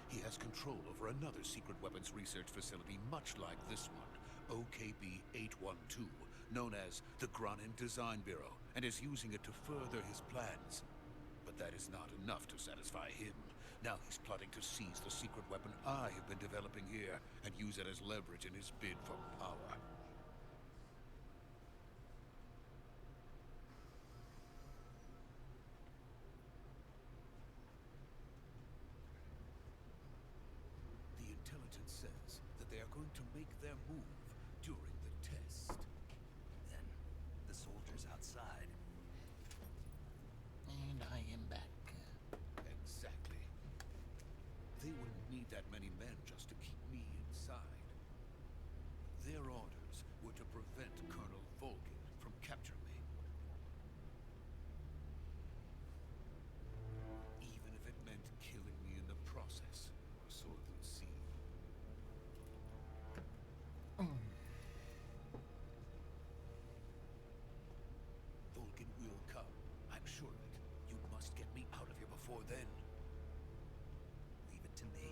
He has control over another secret weapons research facility much like this one, OKB-812, known as the Granin Design Bureau, and is using it to further his plans. But that is not enough to satisfy him. Now he's plotting to seize the secret weapon I have been developing here and use it as leverage in his bid for power. The intelligence says that they are going to make their move during the test. Then, the soldiers outside. And I am back. Exactly. They wouldn't need that many men just to keep me inside. Their orders were to prevent Colonel Volgin from capturing me. Even if it meant killing me in the process, or so it would seem. Volgin will come. I'm sure of it. You must get me out of here before then. Leave it to me.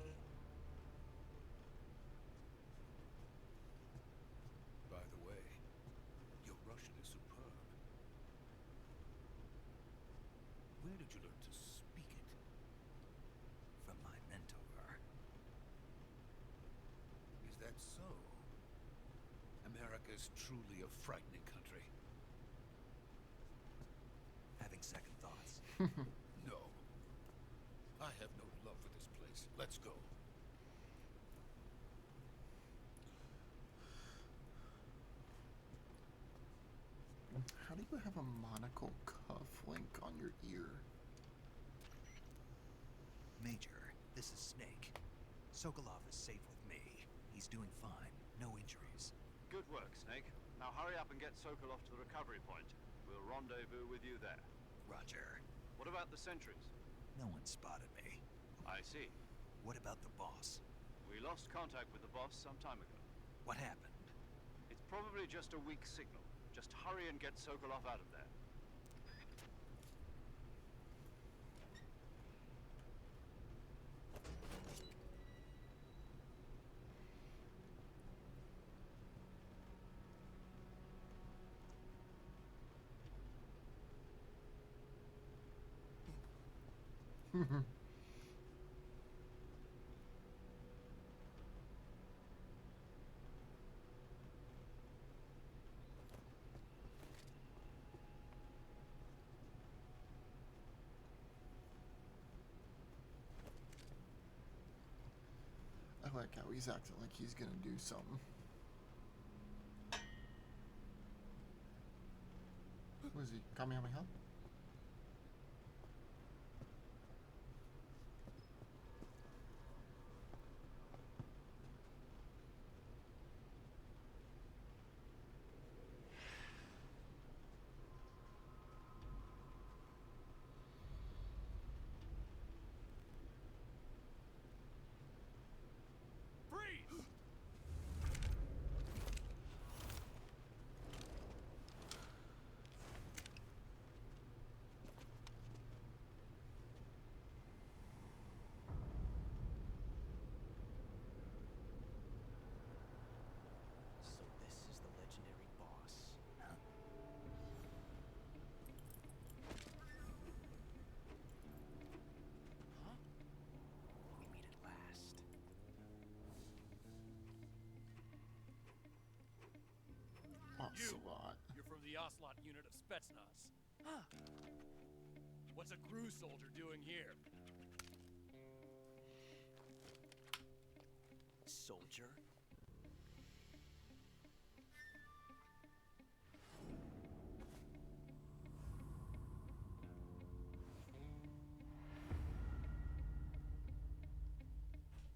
By the way, your Russian is superb. Where did you learn to speak it? From my mentor. Is that so? America is truly a frightening country. Having second thoughts. No. I have no love for this place. Let's go. How do you have a monocle cuff link on your ear? Major, this is Snake. Sokolov is safe with me. He's doing fine. No injuries. Good work, Snake. Now hurry up and get Sokolov to the recovery point. We'll rendezvous with you there. Roger. What about the sentries? No one spotted me. I see. What about the boss? We lost contact with the boss some time ago. What happened? It's probably just a weak signal. Just hurry and get Sokolov out of there. I like how he's acting like he's gonna do something. What is he? Kamehameha? So this is the legendary boss. Huh? We meet at last. Ocelot. You're from the Ocelot unit of Spetsnaz. Huh. What's a GRU soldier doing here? Soldier?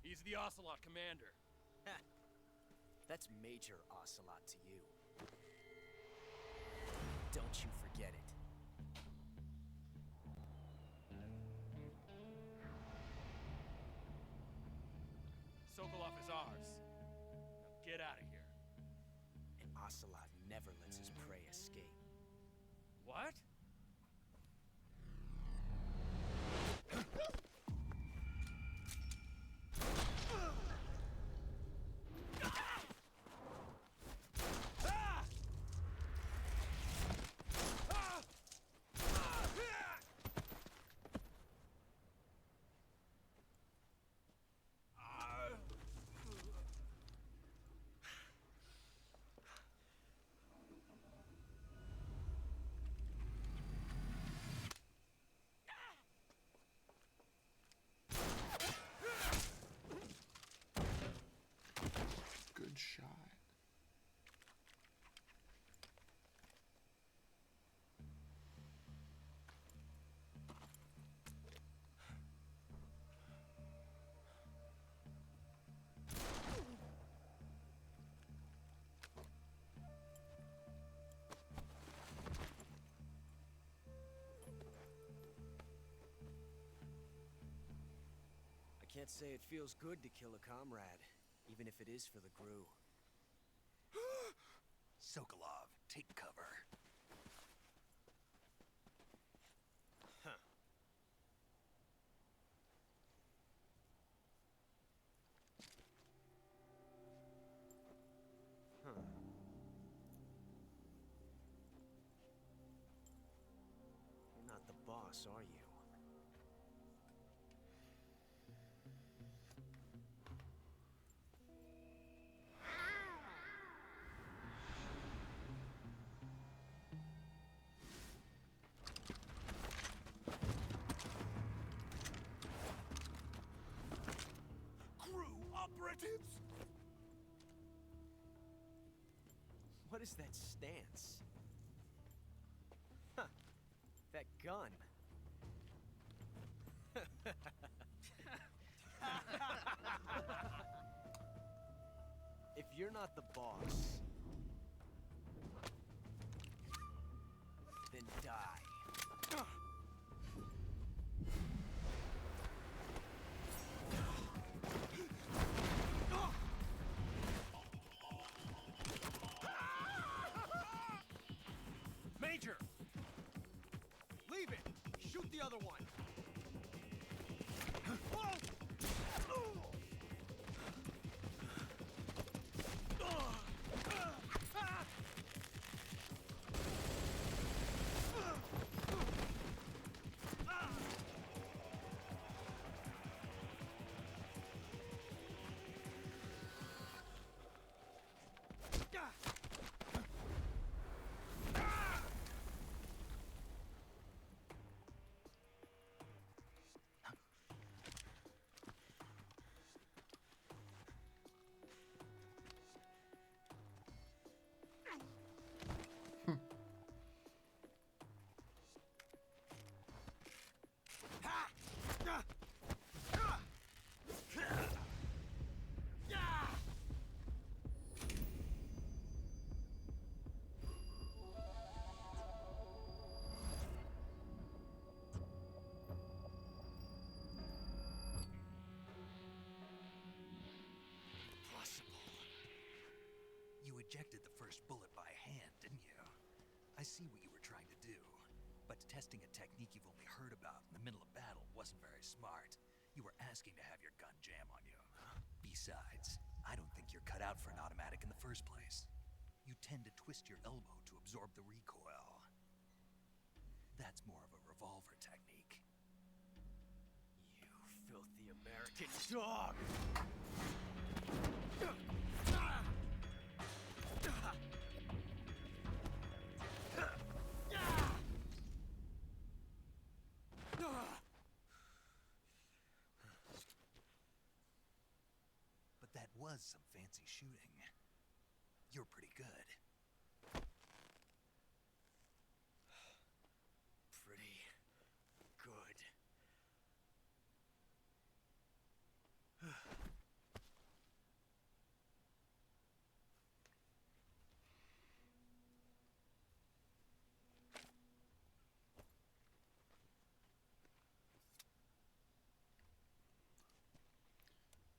He's the Ocelot commander. That's Major Ocelot to you. Don't you forget it. Sokolov is ours. Now get out of here. And Ocelot never lets his prey escape. What? Good shot. I can't say it feels good to kill a comrade, even if it is for the Gru. Sokolov, take cover. Huh. Huh. You're not the boss, are you? Crew operatives! What is that stance? Huh. That gun. If you're not the boss, then die. Major! Leave it! Shoot the other one! You ejected the first bullet by hand, didn't you? I see what you were trying to do. But testing a technique you've only heard about in the middle of battle wasn't very smart. You were asking to have your gun jam on you. Besides, I don't think you're cut out for an automatic in the first place. You tend to twist your elbow to absorb the recoil. That's more of a revolver technique. You filthy American dog! But that was some fancy shooting. You're pretty good. Pretty good.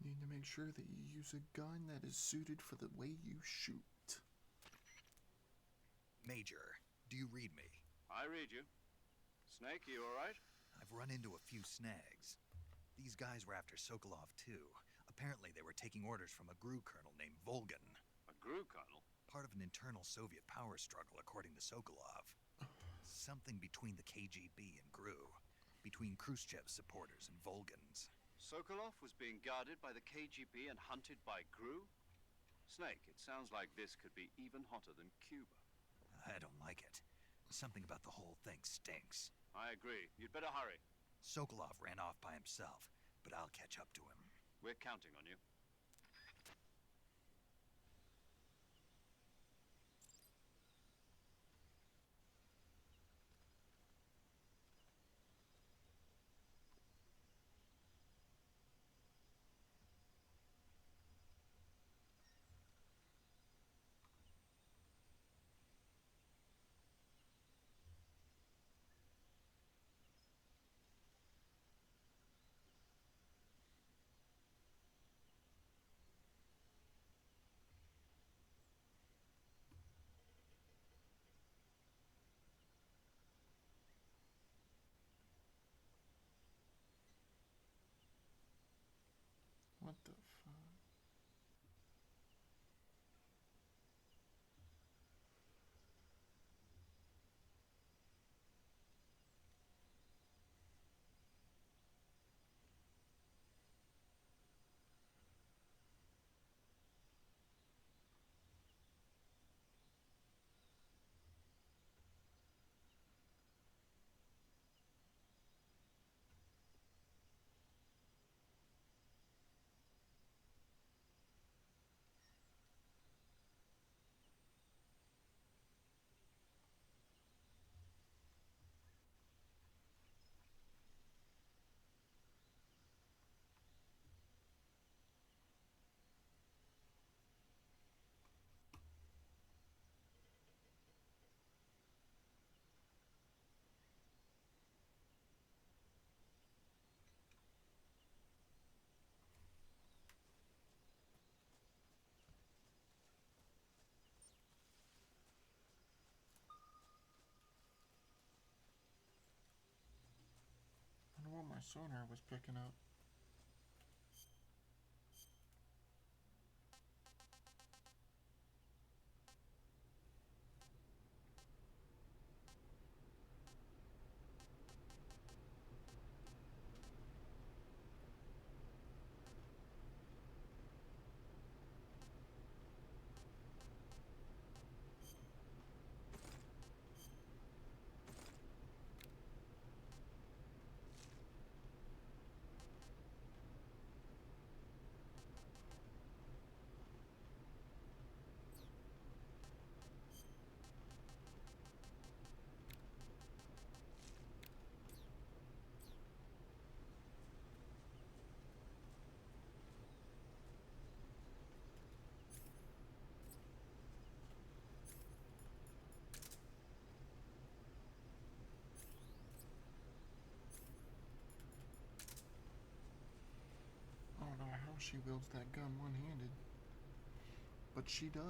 Need to make make sure that you use a gun that is suited for the way you shoot. Major, do you read me? I read you. Snake, you alright? I've run into a few snags. These guys were after Sokolov too. Apparently they were taking orders from a GRU colonel named Volgan. A GRU colonel? Part of an internal Soviet power struggle, according to Sokolov. Something between the KGB and GRU. Between Khrushchev's supporters and Volgan's. Sokolov was being guarded by the KGB and hunted by GRU? Snake, it sounds like this could be even hotter than Cuba. I don't like it. Something about the whole thing stinks. I agree. You'd better hurry. Sokolov ran off by himself, but I'll catch up to him. We're counting on you. What the fuck? I wonder what my sonar was picking up. I don't know how she wields that gun one-handed, but she does.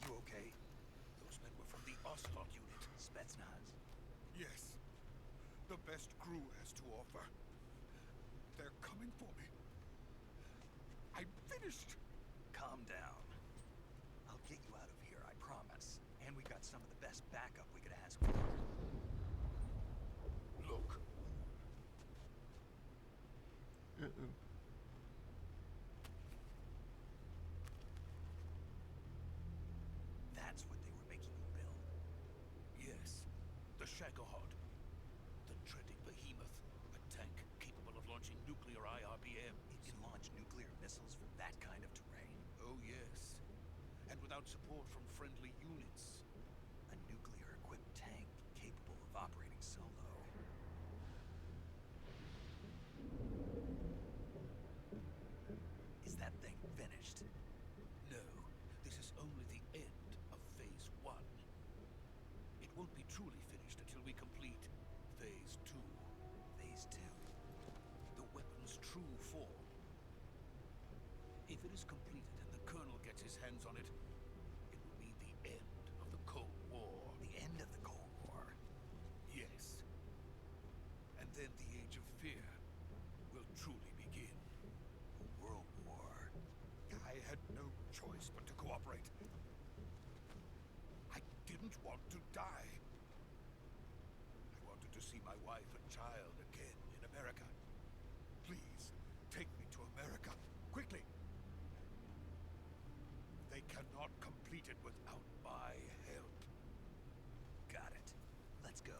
You okay? Those men were from the Ocelot unit. Spetsnaz. Yes. The best GRU has to offer. They're coming for me. I'm finished. Calm down. I'll get you out of here, I promise. And we got some of the best backup we could ask for. Look. Uh-oh. That's what they were making you build. Yes. The Shagohod. The dreaded behemoth. A tank capable of launching nuclear IRBM. It can launch nuclear missiles from that kind of terrain. Oh, yes. And without support from friendly units. A nuclear-equipped tank capable of operating solo. Is that thing finished? No, this is only the end of Phase 1. It won't truly finished until we complete Phase 2. Phase 2. The weapon's true form. If it is completed and the Colonel gets his hands on it, it will be the end of the Cold War. The end of the Cold War? Yes. And then the Age of Fear will truly begin. A world war. I had no choice but to cooperate. I didn't want to die. I wanted to see my wife and child again in America. Please, take me to America, quickly. They cannot complete it without my help. Got it. Let's go.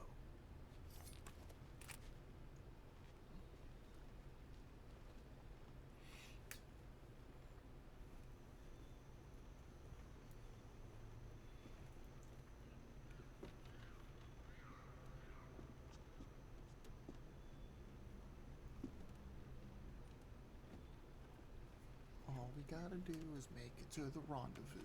All we gotta do is make it to the rendezvous.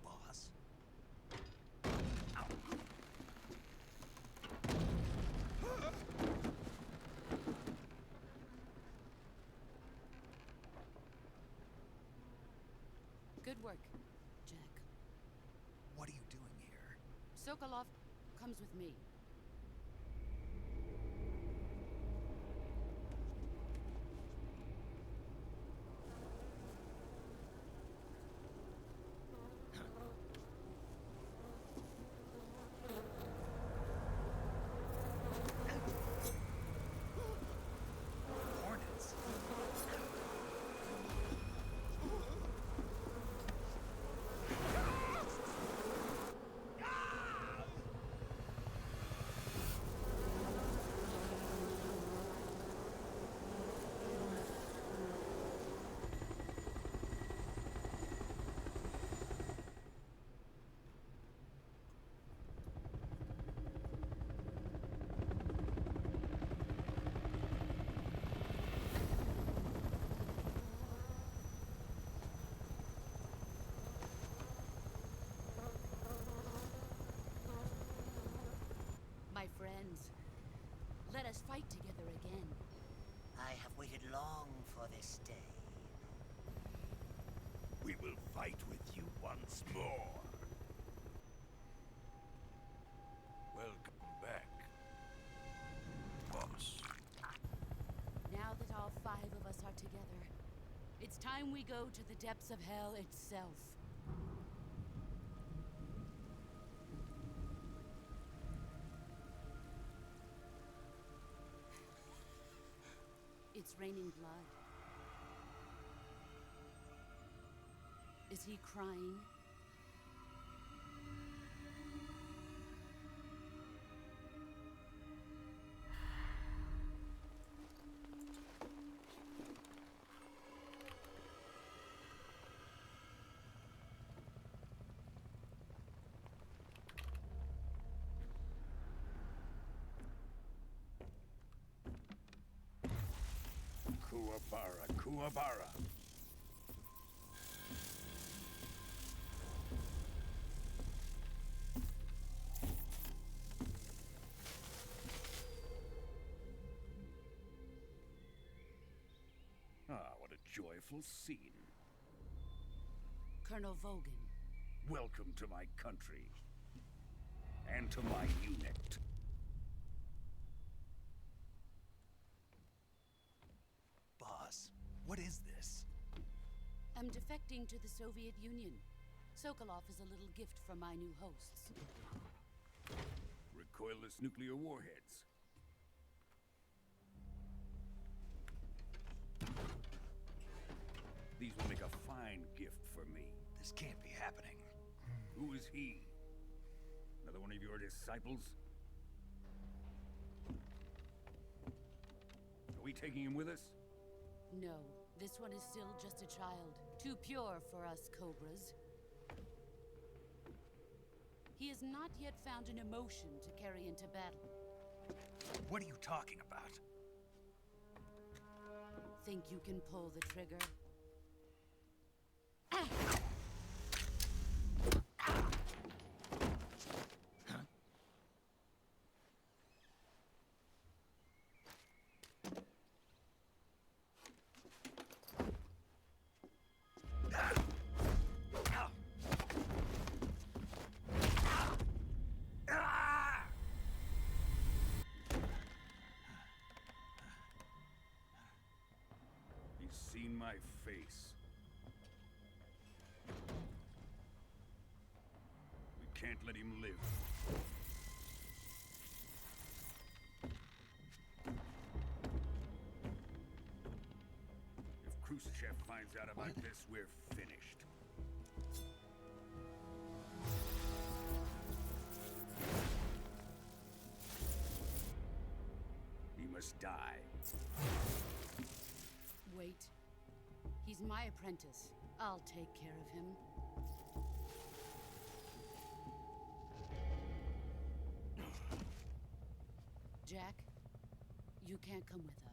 Boss. Good work, Jack. What are you doing here? Sokolov comes with me. Hornets. My friends, let us fight together again. I have waited long for this day. We will fight with you once more. Welcome back, boss. Now that all 5 of us are together, it's time we go to the depths of hell itself. It's raining blood. Is he crying? Kuwabara, Kuwabara. Ah, what a joyful scene. Colonel Vogan. Welcome to my country. And to my unit. Boss, what is this? I'm defecting to the Soviet Union. Sokolov is a little gift from my new hosts. Recoilless nuclear warheads. These will make a fine gift for me. This can't be happening. Who is he? Another one of your disciples? Are we taking him with us? No, this one is still just a child. Too pure for us Cobras. He has not yet found an emotion to carry into battle. What are you talking about? Think you can pull the trigger? He's seen my face. We can't let him live. If Khrushchev finds out about this, we're finished. He must die. Wait. He's my apprentice. I'll take care of him. Jack, you can't come with us.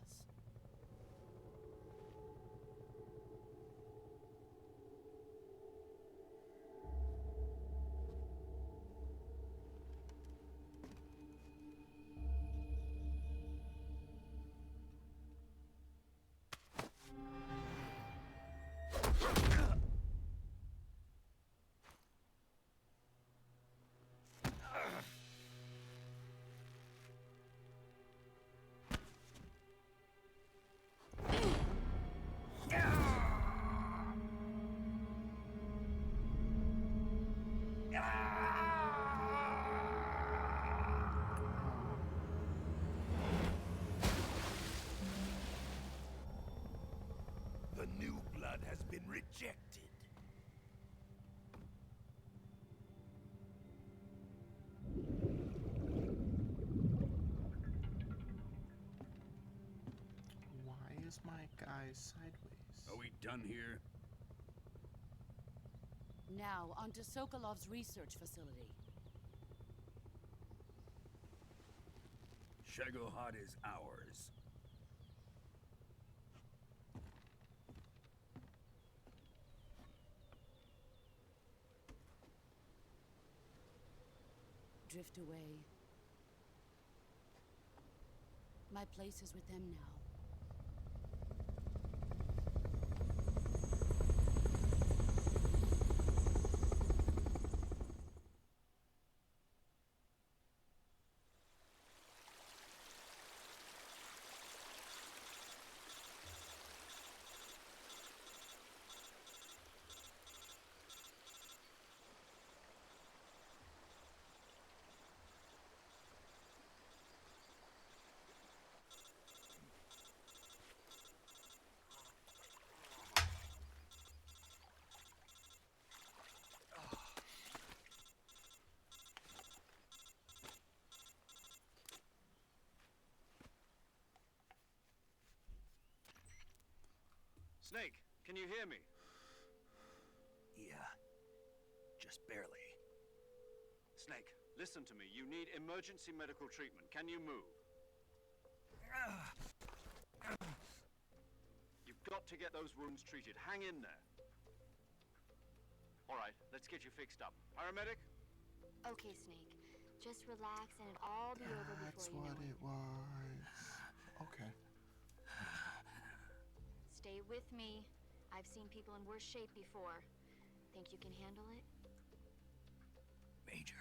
The new blood has been rejected. Why is my guy sideways? Are we done here? Now, onto Sokolov's research facility. Shagohod is ours. Drift away. My place is with them now. Snake, can you hear me? Yeah. Just barely. Snake, listen to me. You need emergency medical treatment. Can you move? You've got to get those wounds treated. Hang in there. All right, let's get you fixed up. Paramedic? Okay, Snake. Just relax and it'll all be over That's before what you know it was. Okay. Stay with me. I've seen people in worse shape before. Think you can handle it? Major.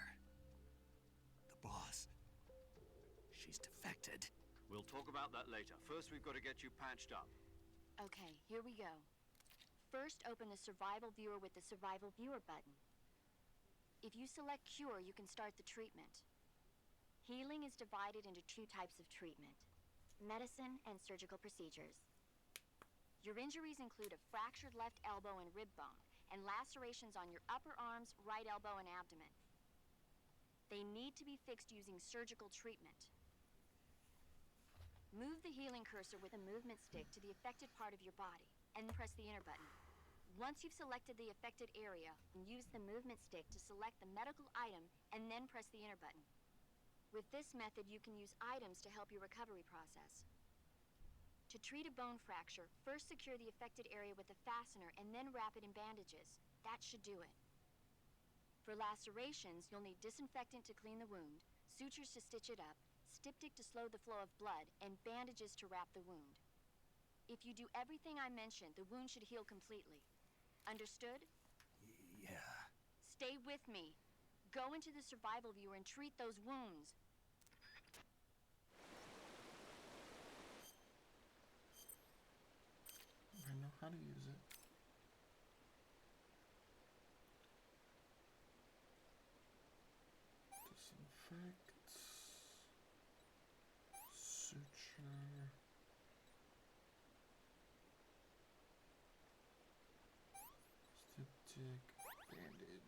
The boss. She's defected. We'll talk about that later. First, we've got to get you patched up. Okay, here we go. First, open the Survival Viewer with the Survival Viewer button. If you select Cure, you can start the treatment. Healing is divided into two types of treatment: medicine and surgical procedures. Your injuries include a fractured left elbow and rib bone, and lacerations on your upper arms, right elbow, and abdomen. They need to be fixed using surgical treatment. Move the healing cursor with a movement stick to the affected part of your body, and press the enter button. Once you've selected the affected area, use the movement stick to select the medical item, and then press the enter button. With this method, you can use items to help your recovery process. To treat a bone fracture, first secure the affected area with a fastener and then wrap it in bandages. That should do it. For lacerations, you'll need disinfectant to clean the wound, sutures to stitch it up, styptic to slow the flow of blood, and bandages to wrap the wound. If you do everything I mentioned, the wound should heal completely. Understood? Yeah. Stay with me. Go into the survival viewer and treat those wounds. I know how to use it. Disinfect. Suture. Styptic. Bandage.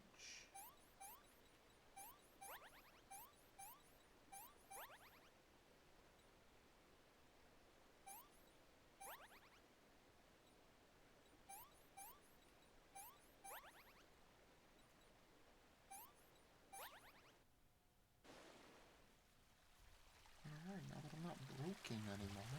Alright, now that I'm not broken anymore.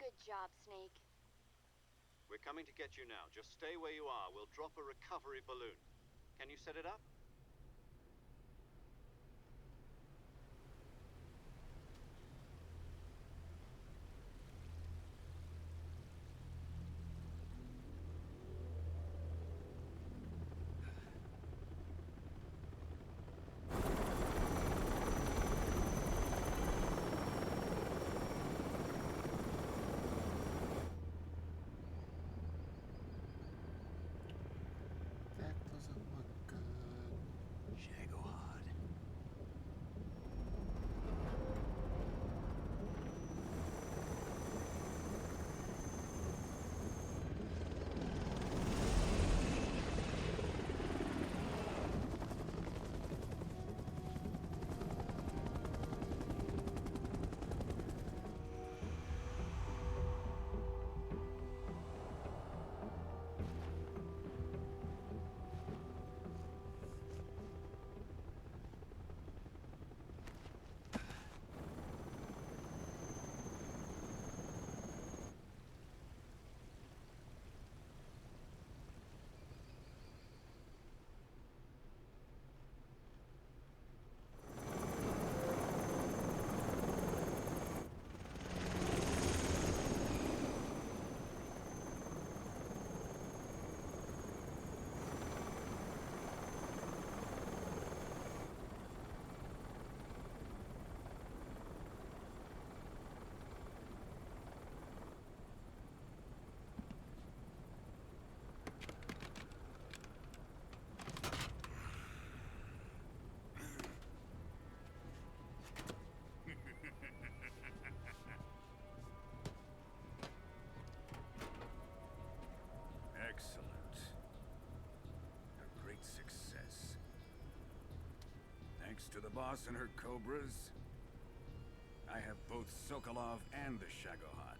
Good job, Snake. We're coming to get you now. Just stay where you are. We'll drop a recovery balloon. Can you set it up? That doesn't look good. Shagohod. Excellent. A great success. Thanks to the boss and her cobras, I have both Sokolov and the Shagohod.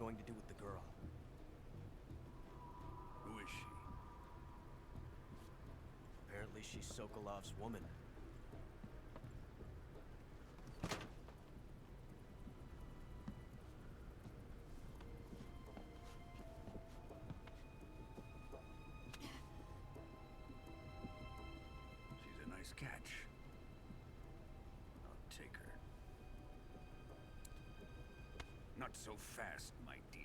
going to do with the girl? Who is she? Apparently she's Sokolov's woman. She's a nice catch. I'll take her. Not so fast, my dear.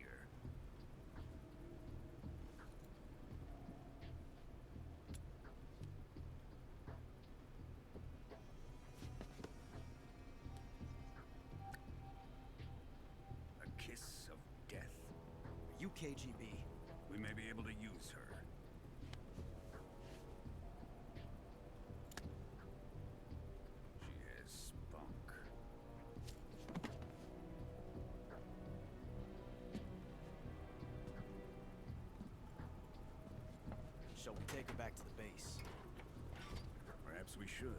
A kiss of death. Are you KGB? We may be able to use her. She has spunk. Shall we take her back to the base? Perhaps we should.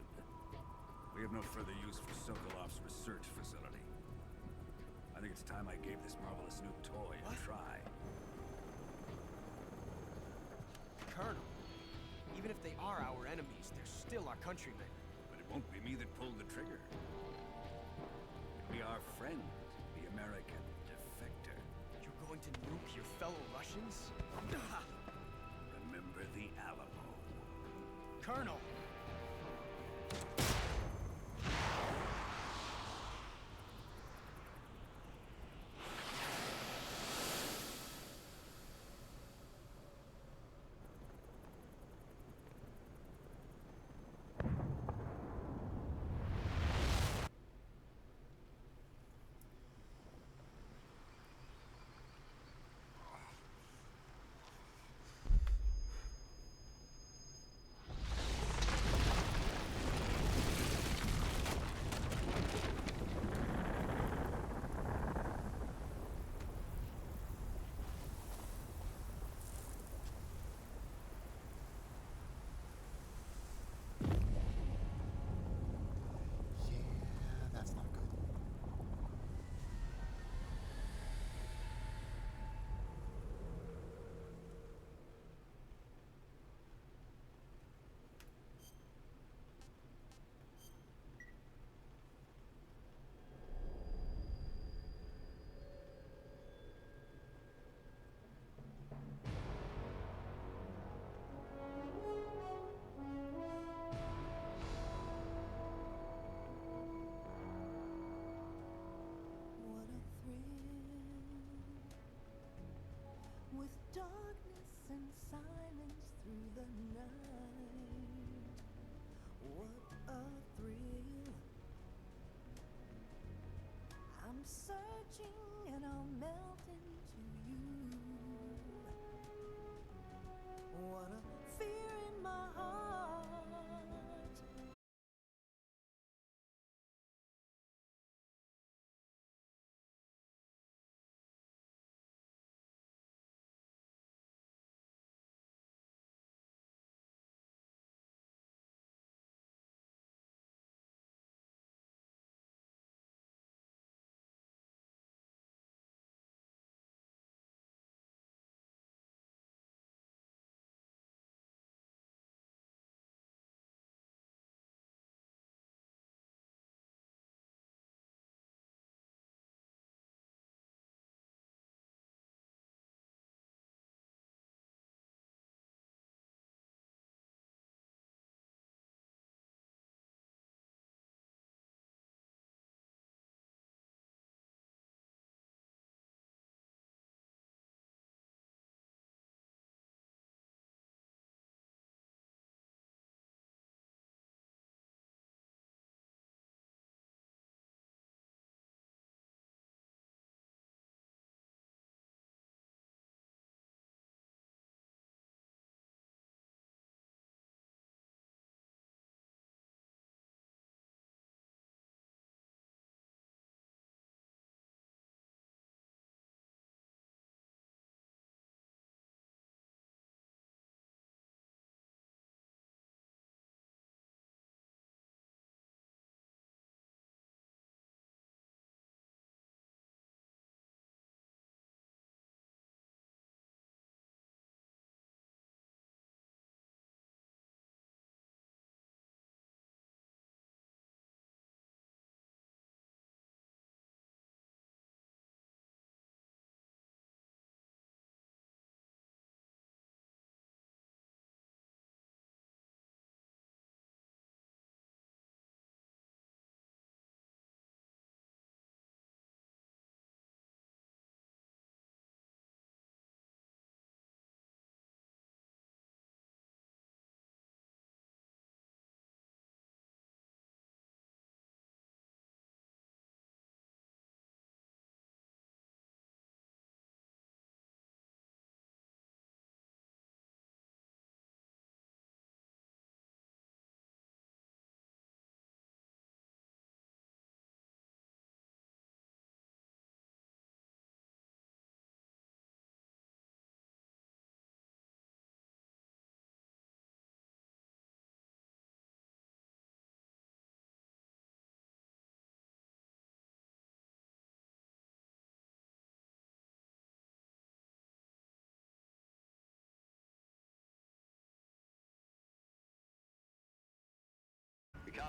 We have no further use for Sokolov's research facility. I think it's time I gave this marvelous new toy a try. Colonel, even if they are our enemies, they're still our countrymen. But it won't be me that pulled the trigger. It'll be our friend, the American defector. You're going to nuke your fellow Russians? Remember the Alamo. Colonel! Yeah, that's not good. What a thrill, with darkness and silence through the night. What a thrill. I'm searching and I'll melt into you. What a fear in my heart.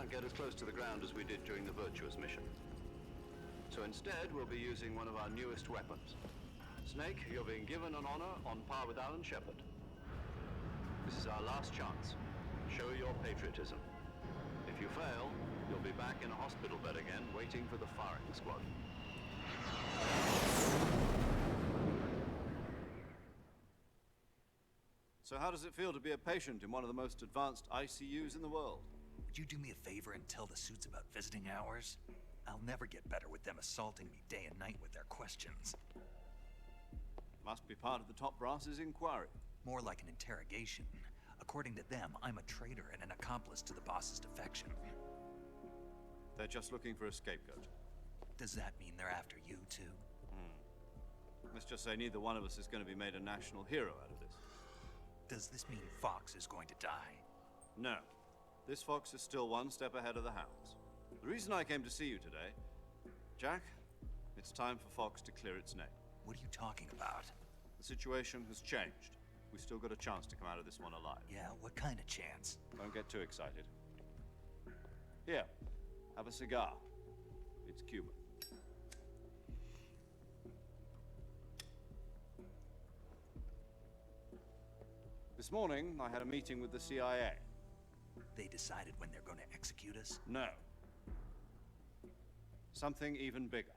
can't get as close to the ground as we did during the Virtuous mission. So instead, we'll be using one of our newest weapons. Snake, you're being given an honor on par with Alan Shepard. This is our last chance. Show your patriotism. If you fail, you'll be back in a hospital bed again, waiting for the firing squad. So how does it feel to be a patient in one of the most advanced ICUs in the world? Would you do me a favor and tell the suits about visiting hours? I'll never get better with them assaulting me day and night with their questions. Must be part of the top brass's inquiry. More like an interrogation. According to them, I'm a traitor and an accomplice to the boss's defection. They're just looking for a scapegoat. Does that mean they're after you, too? Let's just say neither one of us is going to be made a national hero out of this. Does this mean Fox is going to die? No. This Fox is still one step ahead of the Hounds. The reason I came to see you today, Jack, it's time for Fox to clear its name. What are you talking about? The situation has changed. We've still got a chance to come out of this one alive. Yeah, what kind of chance? Don't get too excited. Here, have a cigar. It's Cuban. This morning, I had a meeting with the CIA. They decided when they're going to execute us? No. Something even bigger.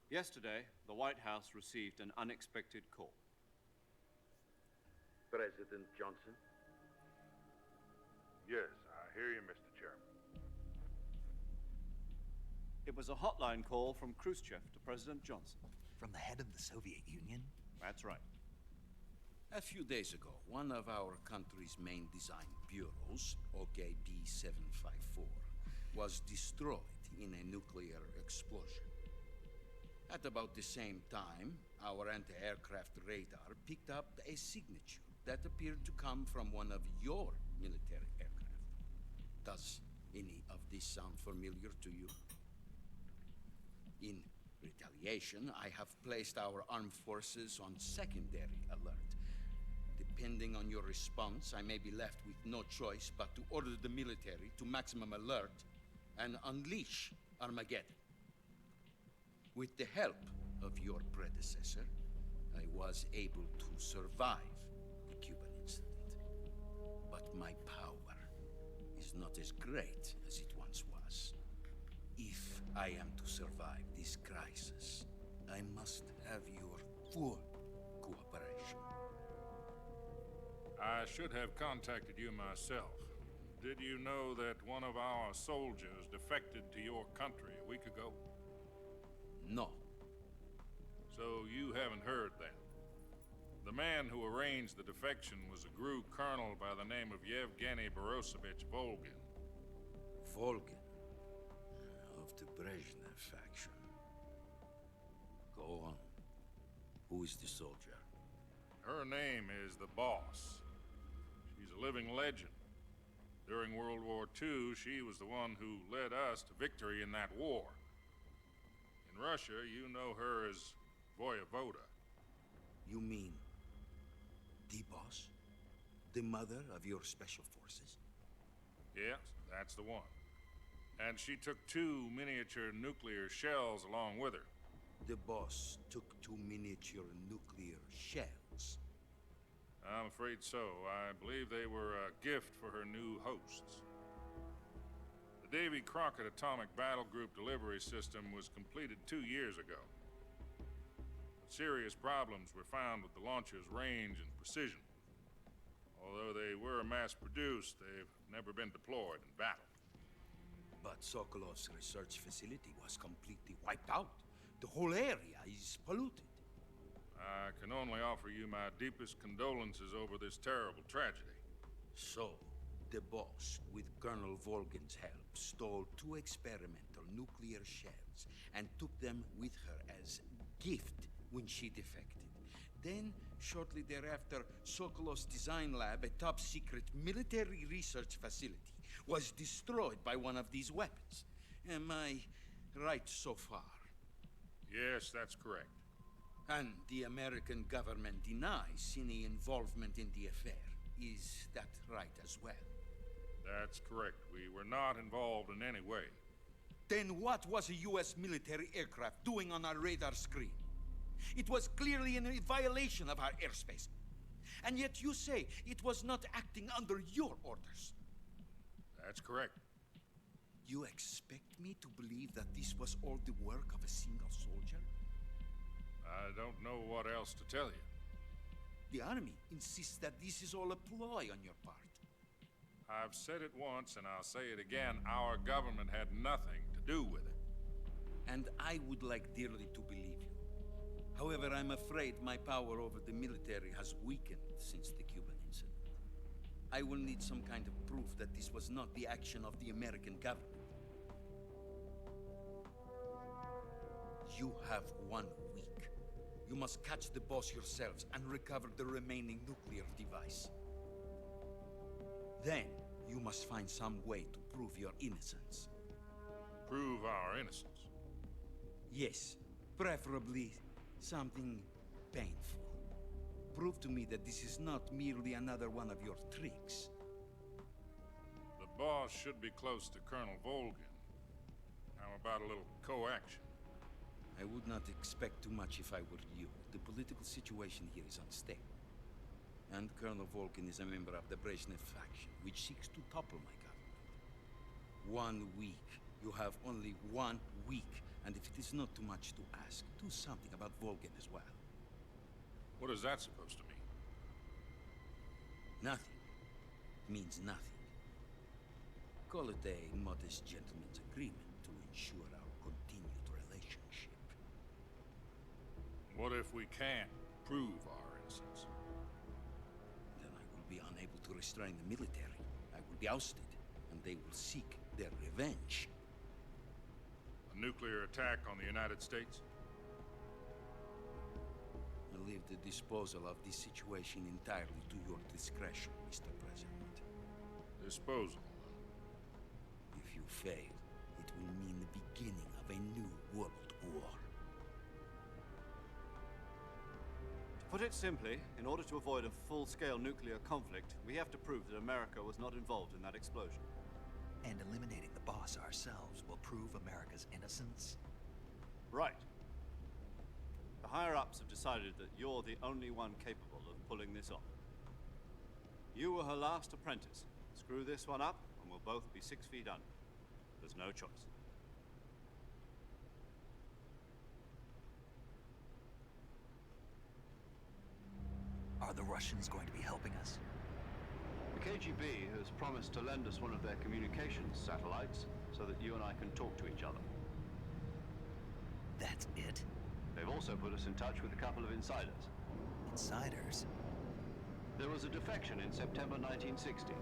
Yesterday, the White House received an unexpected call. President Johnson? Yes, I hear you, Mr. Chairman. It was a hotline call from Khrushchev to President Johnson. From the head of the Soviet Union? That's right. A few days ago, one of our country's main design bureaus, OKB 754, was destroyed in a nuclear explosion. At about the same time, our anti-aircraft radar picked up a signature that appeared to come from one of your military aircraft. Does any of this sound familiar to you? In retaliation, I have placed our armed forces on secondary alert. Depending on your response, I may be left with no choice but to order the military to maximum alert and unleash Armageddon. With the help of your predecessor, I was able to survive the Cuban incident. But my power is not as great as it once was. If I am to survive this crisis, I must have your full cooperation. I should have contacted you myself. Did you know that one of our soldiers defected to your country a week ago? No. So you haven't heard then. The man who arranged the defection was a GRU colonel by the name of Yevgeny Borosovich Volgin. Volgin? Of the Brezhnev faction. Go on. Who is the soldier? Her name is the Boss. She's a living legend. During World War II, she was the one who led us to victory in that war. In Russia, you know her as Voyevoda. You mean the Boss? The mother of your special forces? Yes, that's the one. And she took 2 miniature nuclear shells along with her. The Boss took 2 miniature nuclear shells? I'm afraid so. I believe they were a gift for her new hosts. The Davy Crockett Atomic Battle Group delivery system was completed 2 years ago. But serious problems were found with the launcher's range and precision. Although they were mass-produced, they've never been deployed in battle. But Sokolov's research facility was completely wiped out. The whole area is polluted. I can only offer you my deepest condolences over this terrible tragedy. So, the Boss, with Colonel Volgin's help, stole 2 experimental nuclear shells and took them with her as gift when she defected. Then, shortly thereafter, Sokolov's design lab, a top-secret military research facility, was destroyed by one of these weapons. Am I right so far? Yes, that's correct. And the American government denies any involvement in the affair. Is that right as well? That's correct. We were not involved in any way. Then what was a U.S. military aircraft doing on our radar screen? It was clearly in a violation of our airspace. And yet you say it was not acting under your orders. That's correct. You expect me to believe that this was all the work of a single soldier? I don't know what else to tell you. The army insists that this is all a ploy on your part. I've said it once and I'll say it again. Our government had nothing to do with it. And I would like dearly to believe you. However, I'm afraid my power over the military has weakened since the Cuban incident. I will need some kind of proof that this was not the action of the American government. You have 1 week. You must catch the boss yourselves and recover the remaining nuclear device. Then, you must find some way to prove your innocence. Prove our innocence? Yes, preferably something painful. Prove to me that this is not merely another one of your tricks. The boss should be close to Colonel Volgin. How about a little co-action? I would not expect too much if I were you. The political situation here is unstable. And Colonel Volgin is a member of the Brezhnev faction, which seeks to topple my government. 1 week. You have only 1 week. And if it is not too much to ask, do something about Volgin as well. What is that supposed to mean? Nothing. Means nothing. Call it a modest gentleman's agreement to ensure our continued relationship. What if we can't prove our innocence? Then I will be unable to restrain the military. I will be ousted, and they will seek their revenge. A nuclear attack on the United States? I leave the disposal of this situation entirely to your discretion, Mr. President. Disposal? If you fail, it will mean the beginning of a new world war. To put it simply, in order to avoid a full-scale nuclear conflict, we have to prove that America was not involved in that explosion. And eliminating the boss ourselves will prove America's innocence? Right. The higher-ups have decided that you're the only one capable of pulling this off. You were her last apprentice. Screw this one up, and we'll both be 6 feet under. There's no choice. Are the Russians going to be helping us? The KGB has promised to lend us one of their communications satellites so that you and I can talk to each other. That's it? They've also put us in touch with a couple of insiders. Insiders? There was a defection in September 1960.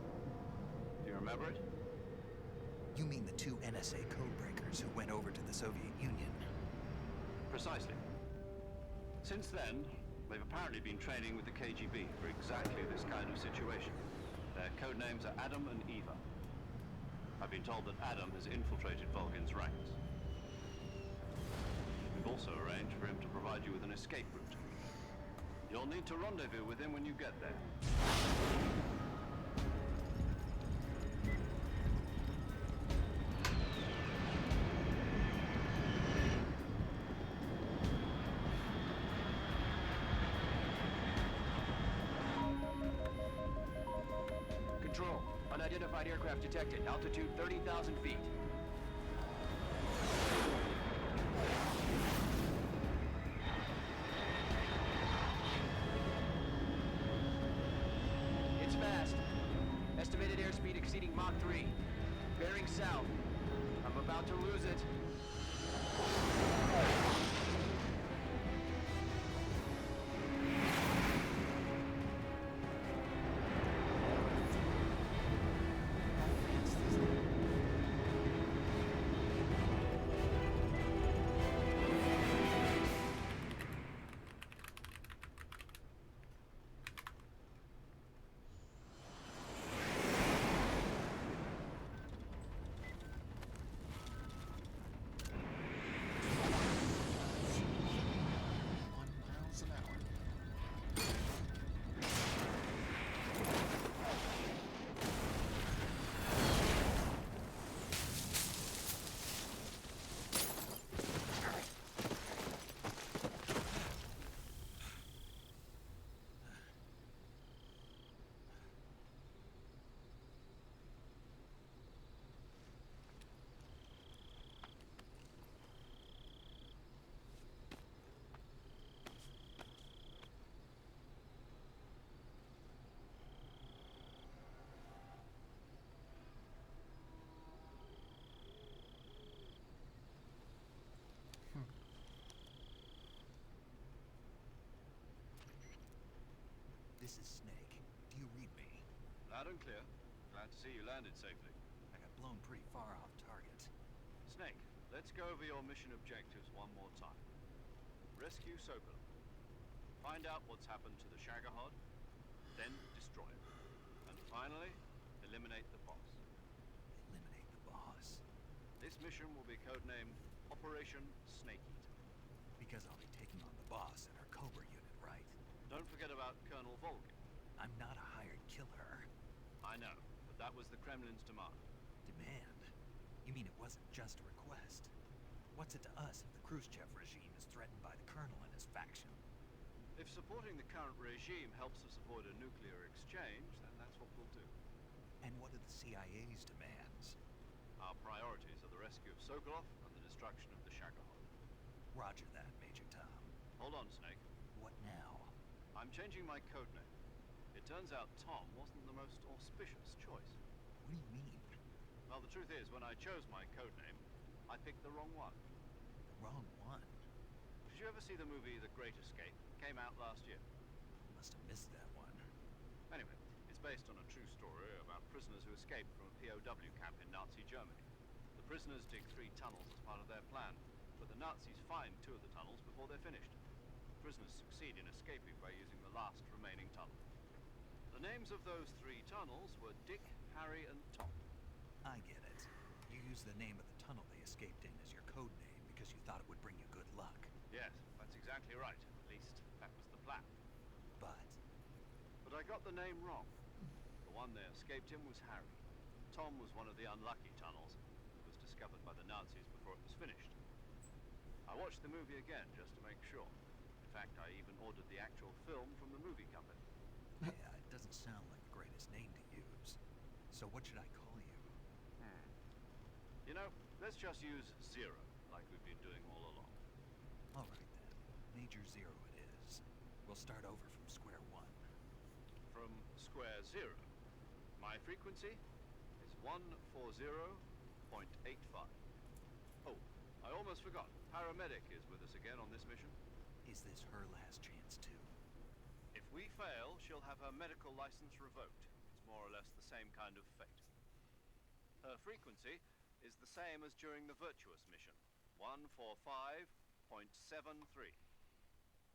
Do you remember it? You mean the 2 NSA codebreakers who went over to the Soviet Union? Precisely. Since then, they've apparently been training with the KGB for exactly this kind of situation. Their code names are Adam and Eva. I've been told that Adam has infiltrated Volgin's ranks. We've also arranged for him to provide you with an escape route. You'll need to rendezvous with him when you get there. Control. Unidentified aircraft detected. Altitude 30,000 feet. It's fast. Estimated airspeed exceeding Mach 3. Bearing south. I'm about to lose it. This is Snake. Do you read me? Loud and clear. Glad to see you landed safely. I got blown pretty far off target. Snake, let's go over your mission objectives one more time. Rescue Sokolov. Find out what's happened to the Shagohod, then destroy it. And finally, eliminate the boss. Eliminate the boss? This mission will be codenamed Operation Snake Eater. Because I'll be taking on the boss and her Cobra unit, right? Don't forget about Colonel Volgin. I'm not a hired killer. I know, but that was the Kremlin's demand. Demand? You mean it wasn't just a request? What's it to us if the Khrushchev regime is threatened by the Colonel and his faction? If supporting the current regime helps us avoid a nuclear exchange, then that's what we'll do. And what are the CIA's demands? Our priorities are the rescue of Sokolov and the destruction of the Shagohod. Roger that, Major Tom. Hold on, Snake. What now? I'm changing my codename. It turns out Tom wasn't the most auspicious choice. What do you mean? Well, the truth is, when I chose my codename, I picked the wrong one. The wrong one? Did you ever see the movie The Great Escape? Came out last year. Must have missed that one. Anyway, it's based on a true story about prisoners who escaped from a POW camp in Nazi Germany. The prisoners dig 3 tunnels as part of their plan, but the Nazis find 2 of the tunnels before they're finished. The prisoners succeed in escaping by using the last remaining tunnel. The names of those 3 tunnels were Dick, Harry, and Tom. I get it. You used the name of the tunnel they escaped in as your code name because you thought it would bring you good luck. Yes, that's exactly right. At least, that was the plan. But I got the name wrong. The one they escaped in was Harry. Tom was one of the unlucky tunnels. It was discovered by the Nazis before it was finished. I watched the movie again just to make sure. In fact, I even ordered the actual film from the movie company. Yeah, it doesn't sound like the greatest name to use. So what should I call you? You know, let's just use Zero, like we've been doing all along. All right then. Major Zero it is. We'll start over from square one. From square zero. My frequency is 140.85. Oh, I almost forgot. Paramedic is with us again on this mission. Is this her last chance too? If we fail, she'll have her medical license revoked. It's more or less the same kind of fate. Her frequency is the same as during the Virtuous mission, 145.73.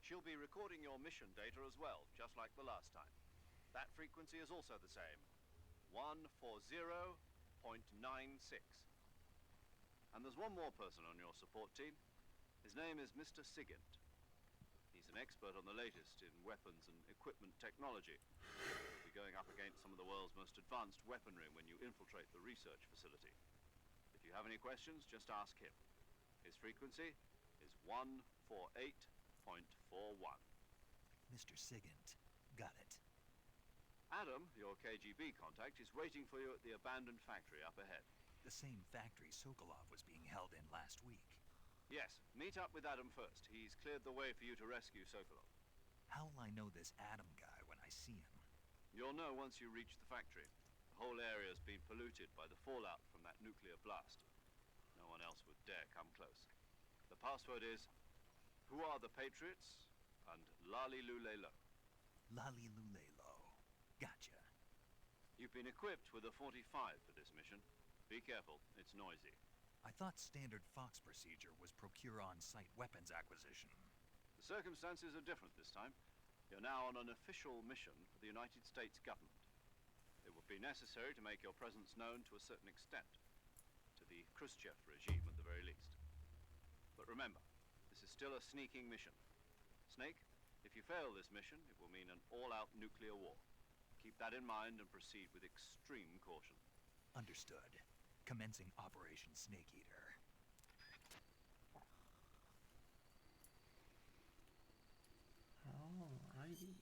She'll be recording your mission data as well, just like the last time. That frequency is also the same, 140.96. And there's one more person on your support team. His name is Mr. Sigint. He's an expert on the latest in weapons and equipment technology. You'll be going up against some of the world's most advanced weaponry when you infiltrate the research facility. If you have any questions, just ask him. His frequency is 148.41. Mr. Sigint. Got it. Adam, your KGB contact, is waiting for you at the abandoned factory up ahead. The same factory Sokolov was being held in last week. Yes, meet up with Adam first. He's cleared the way for you to rescue Sokolov. How will I know this Adam guy when I see him? You'll know once you reach the factory. The whole area's been polluted by the fallout from that nuclear blast. No one else would dare come close. The password is, "Who are the Patriots?" and Lali Lule Lo. Lali Lule Lo. Gotcha. You've been equipped with a 45 for this mission. Be careful, it's noisy. I thought standard Fox procedure was procure on-site weapons acquisition. The circumstances are different this time. You're now on an official mission for the United States government. It will be necessary to make your presence known to a certain extent. To the Khrushchev regime at the very least. But remember, this is still a sneaking mission. Snake, if you fail this mission, it will mean an all-out nuclear war. Keep that in mind and proceed with extreme caution. Understood. Commencing Operation Snake Eater. Alrighty.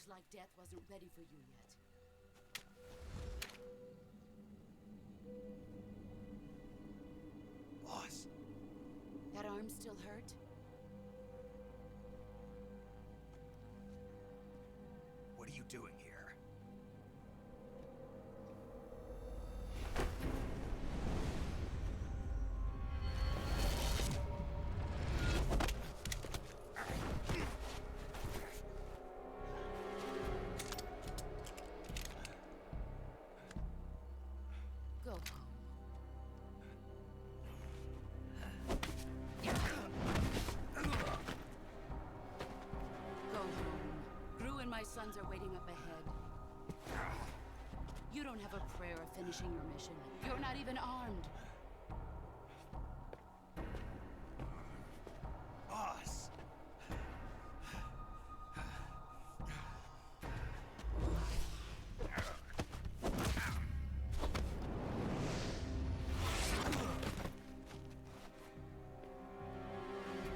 like death wasn't ready for you yet. Boss. That arm still hurt? What are you doing here? Go home. Go home. Gru and my sons are waiting up ahead. You don't have a prayer of finishing your mission. You're not even armed. Boss!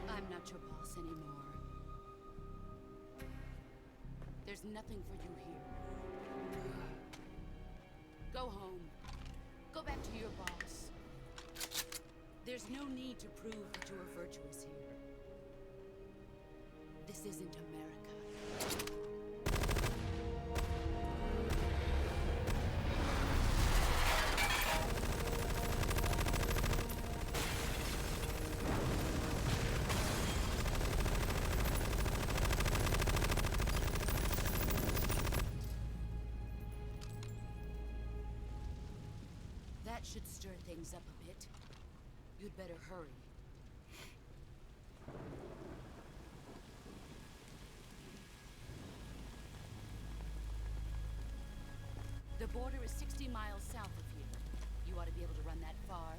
I'm not your boss anymore. There's nothing for you here. Go home. Go back to your boss. There's no need to prove that you are virtuous here. This isn't America. That should stir things up a bit. You'd better hurry. The border is 60 miles south of here. You ought to be able to run that far.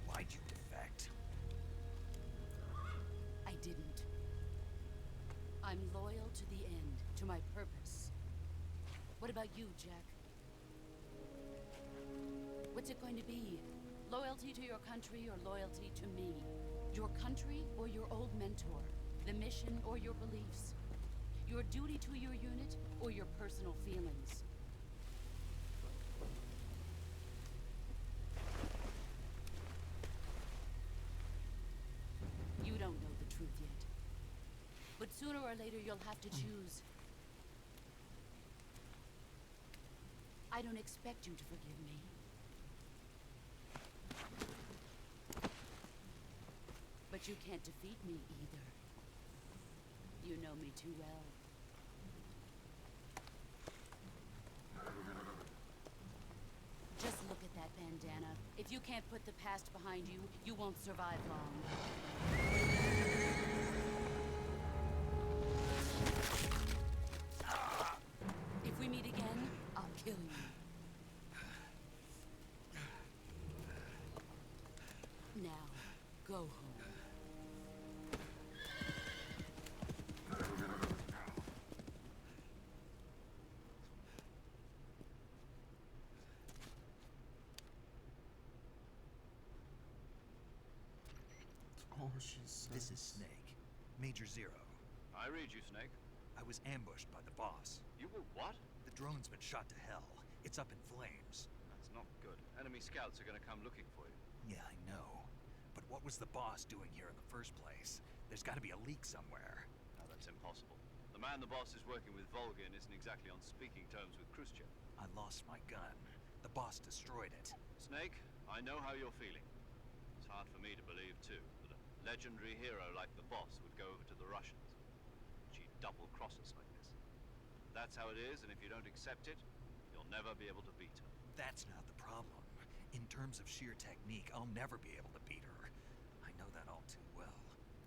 Why'd you defect? I didn't. I'm loyal to the end, to my purpose. What about you, Jack? What's it going to be? Loyalty to your country or loyalty to me? Your country or your old mentor? The mission or your beliefs? Your duty to your unit or your personal feelings? You don't know the truth yet. But sooner or later you'll have to choose. I don't expect you to forgive me. But you can't defeat me either. You know me too well. Just look at that bandana. If you can't put the past behind you, you won't survive long. If we meet again, I'll kill you. Now, go home. Oh, she says. This is Snake. Major Zero. I read you, Snake. I was ambushed by the boss. You were what? The drone's been shot to hell. It's up in flames. That's not good. Enemy scouts are gonna come looking for you. Yeah, I know. But what was the boss doing here in the first place? There's gotta be a leak somewhere. No, that's impossible. The man the boss is working with, Volgin, isn't exactly on speaking terms with Khrushchev. I lost my gun. The boss destroyed it. Snake, I know how you're feeling. It's hard for me to believe, too, that a legendary hero like the boss would go over to the Russians. She'd double-cross us like this. That's how it is, and if you don't accept it, you'll never be able to beat her. That's not the problem. In terms of sheer technique, I'll never be able to beat her. I know that all too well.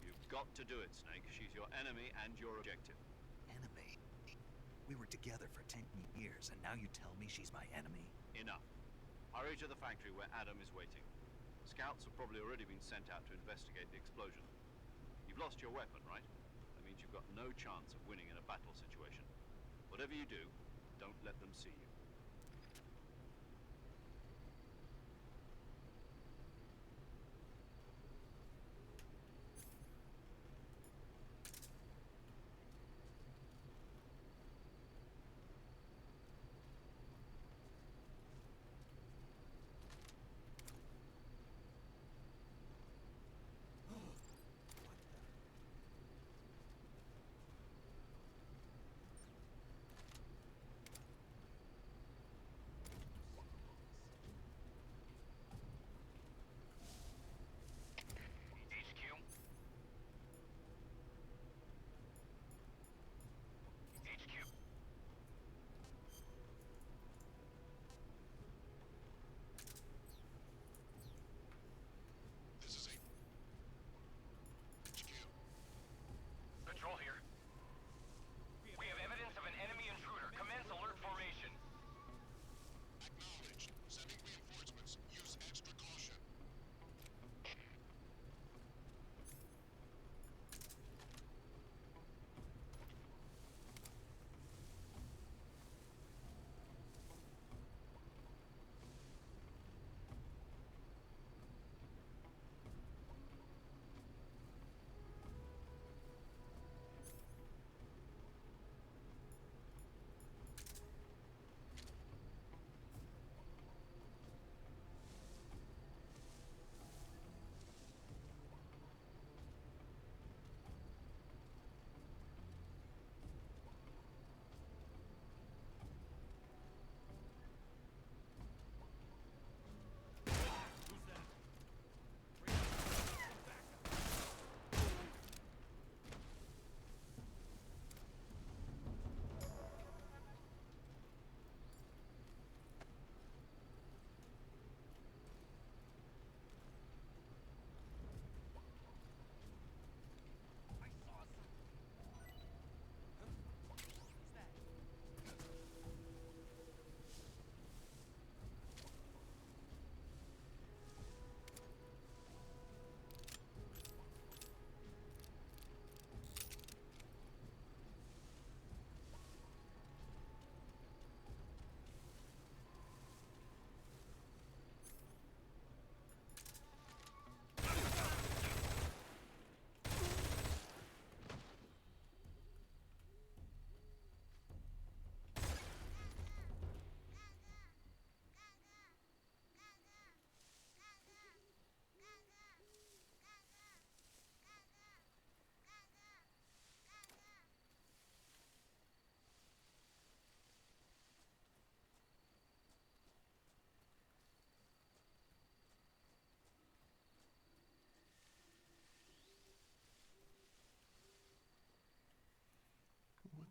You've got to do it, Snake. She's your enemy and your objective. Enemy? We were together for 10 years, and now you tell me she's my enemy? Enough. Hurry to the factory where Adam is waiting. Scouts have probably already been sent out to investigate the explosion. You've lost your weapon, right? That means you've got no chance of winning in a battle situation. Whatever you do, don't let them see you.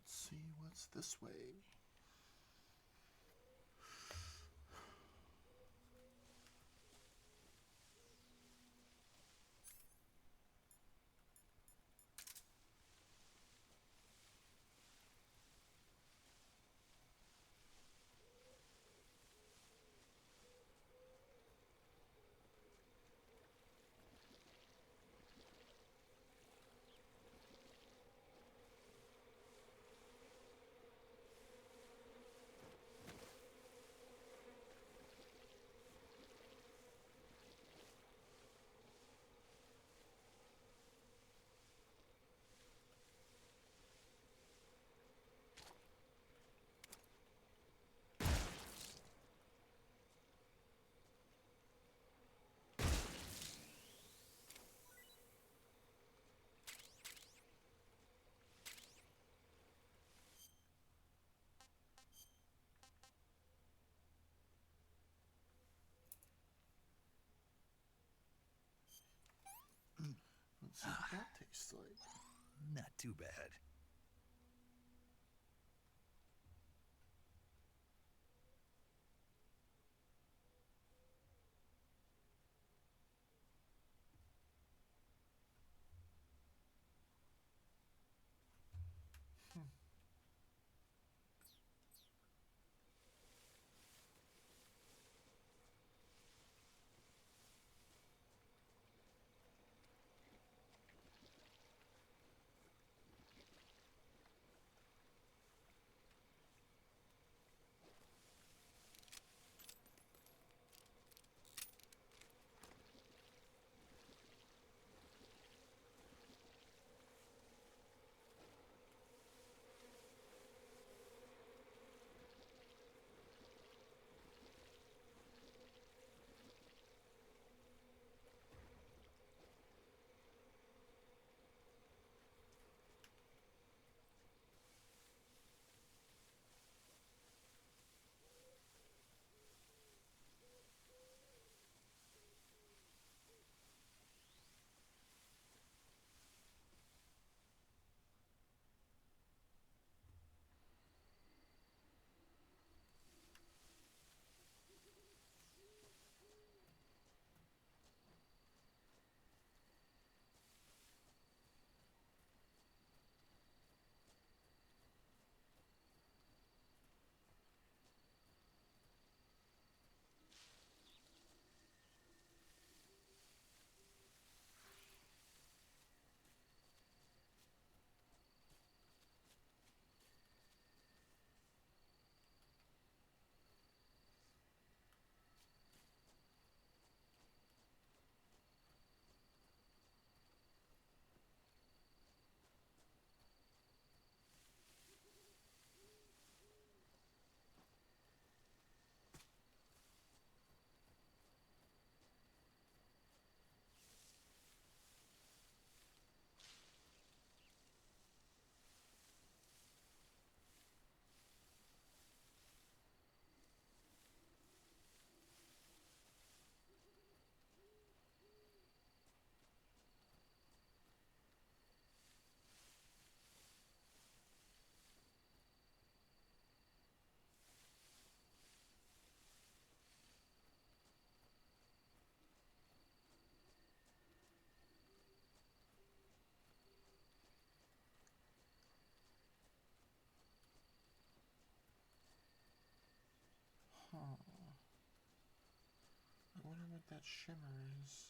Let's see what's this way. Let's see what that tastes like. Not too bad. Huh. I wonder what that shimmer is.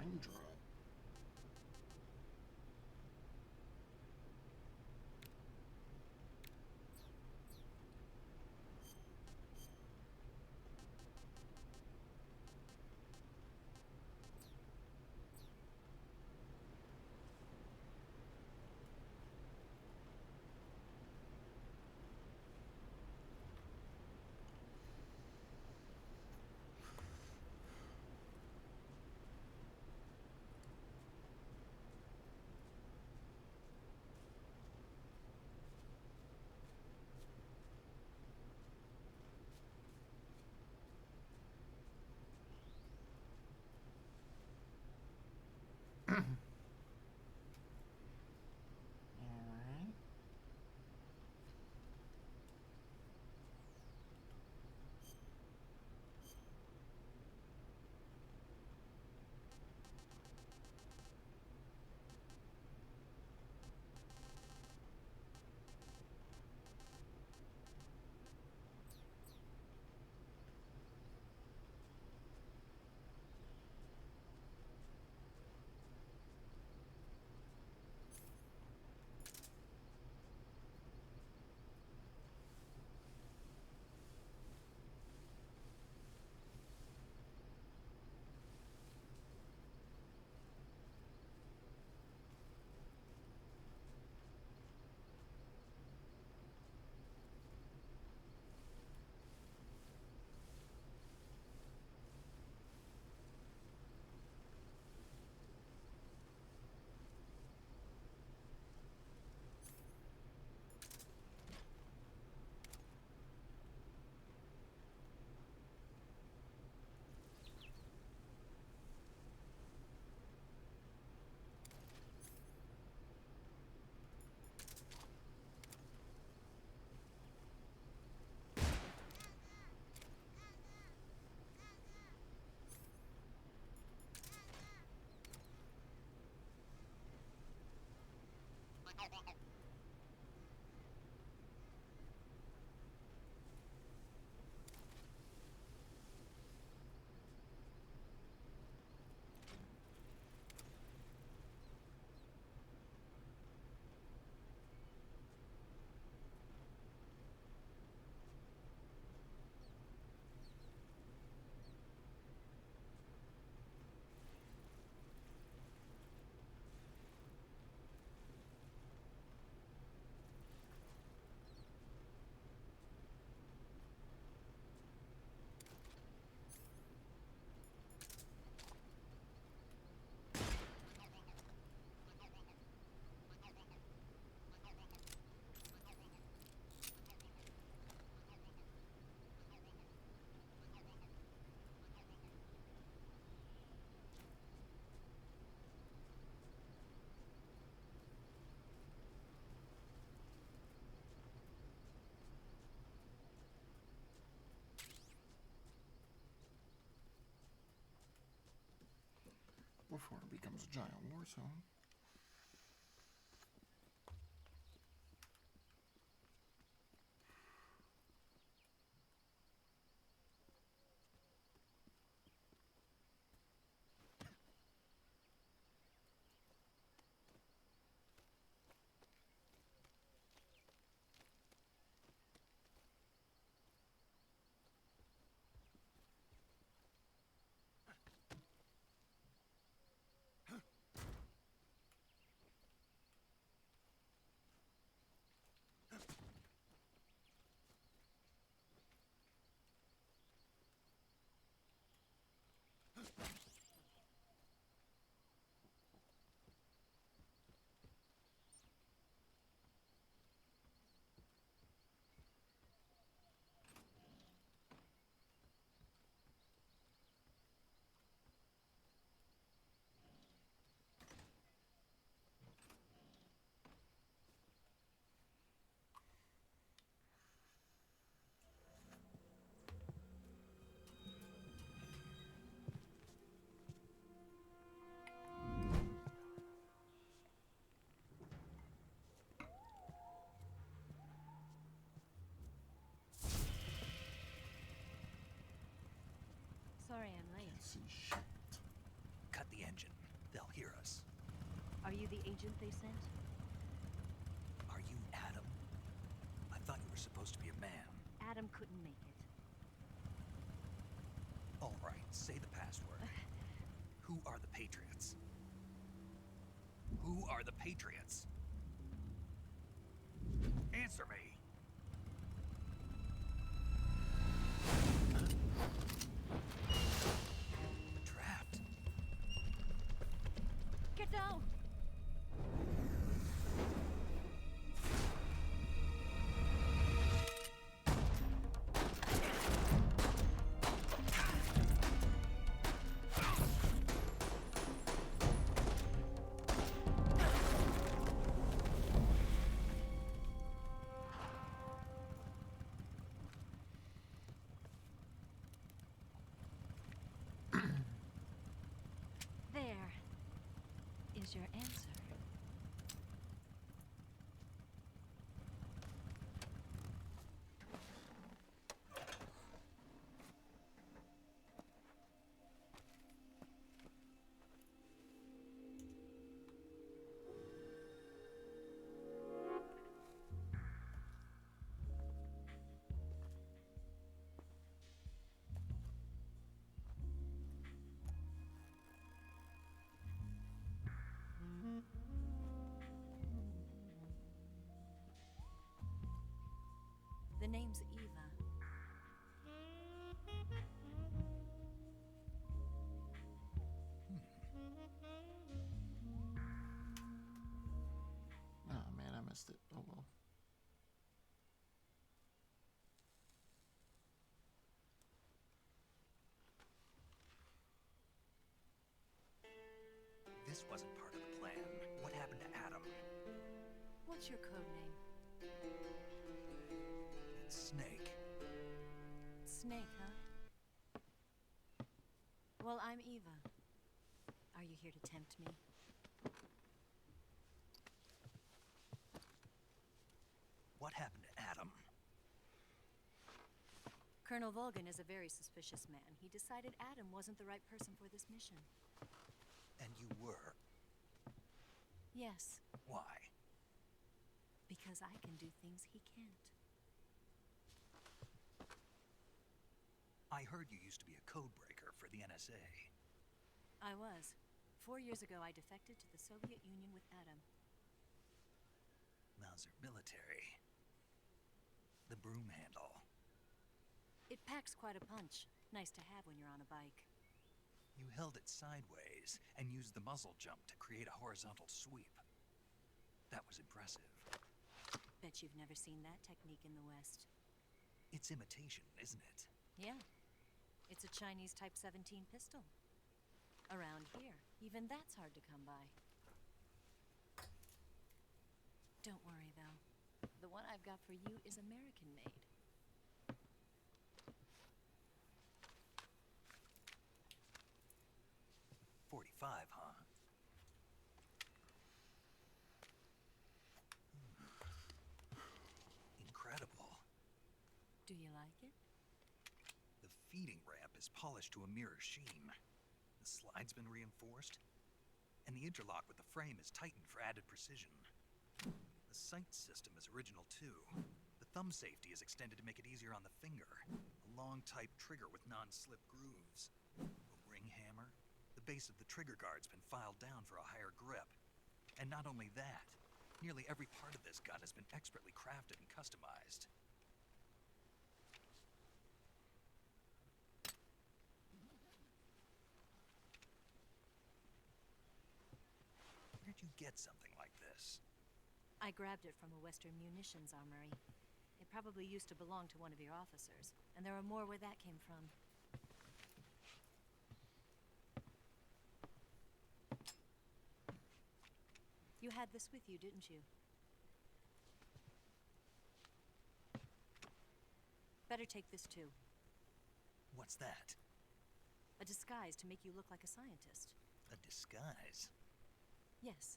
time drop. Alright. Before it becomes a giant war zone. Sorry I'm late. See shit. Cut the engine. Are you the agent they sent? Are you Adam? I thought you were supposed to be a man. Adam couldn't make it. All right, say the password. Who are the Patriots? Who are the Patriots? Answer me! Trapped. Get down! There is your answer. The name's Eva. Oh man, I missed it. Oh well. This wasn't part of the plan. What happened to Adam? What's your code name? Snake. Snake, huh? Well, I'm Eva. Are you here to tempt me? What happened to Adam? Colonel Volgin is a very suspicious man. He decided Adam wasn't the right person for this mission. And you were? Yes, Why? because I can do things he can't. I heard you used to be a codebreaker for the NSA. I was. 4 years ago, I defected to the Soviet Union with Adam. Mauser military. The broom handle. It packs quite a punch. Nice to have when you're on a bike. You held it sideways and used the muzzle jump to create a horizontal sweep. That was impressive. Bet you've never seen that technique in the West. It's imitation, isn't it? Yeah. It's a Chinese Type 17 pistol. Around here, even that's hard to come by. Don't worry, though. The one I've got for you is American-made. .45, huh? Incredible. Do you like it? The feeding ramp is polished to a mirror sheen. The slide's been reinforced, and the interlock with the frame is tightened for added precision. The sight system is original too. The thumb safety is extended to make it easier on the finger. A long type trigger with non-slip grooves. A ring hammer. The base of the trigger guard's been filed down for a higher grip. And not only that, nearly every part of this gun has been expertly crafted and customized. Where'd you get something like this? I grabbed it from a Western munitions armory. It probably used to belong to one of your officers, and there are more where that came from. You had this with you, didn't you? Better take this too. What's that? A disguise to make you look like a scientist. A disguise? Yes.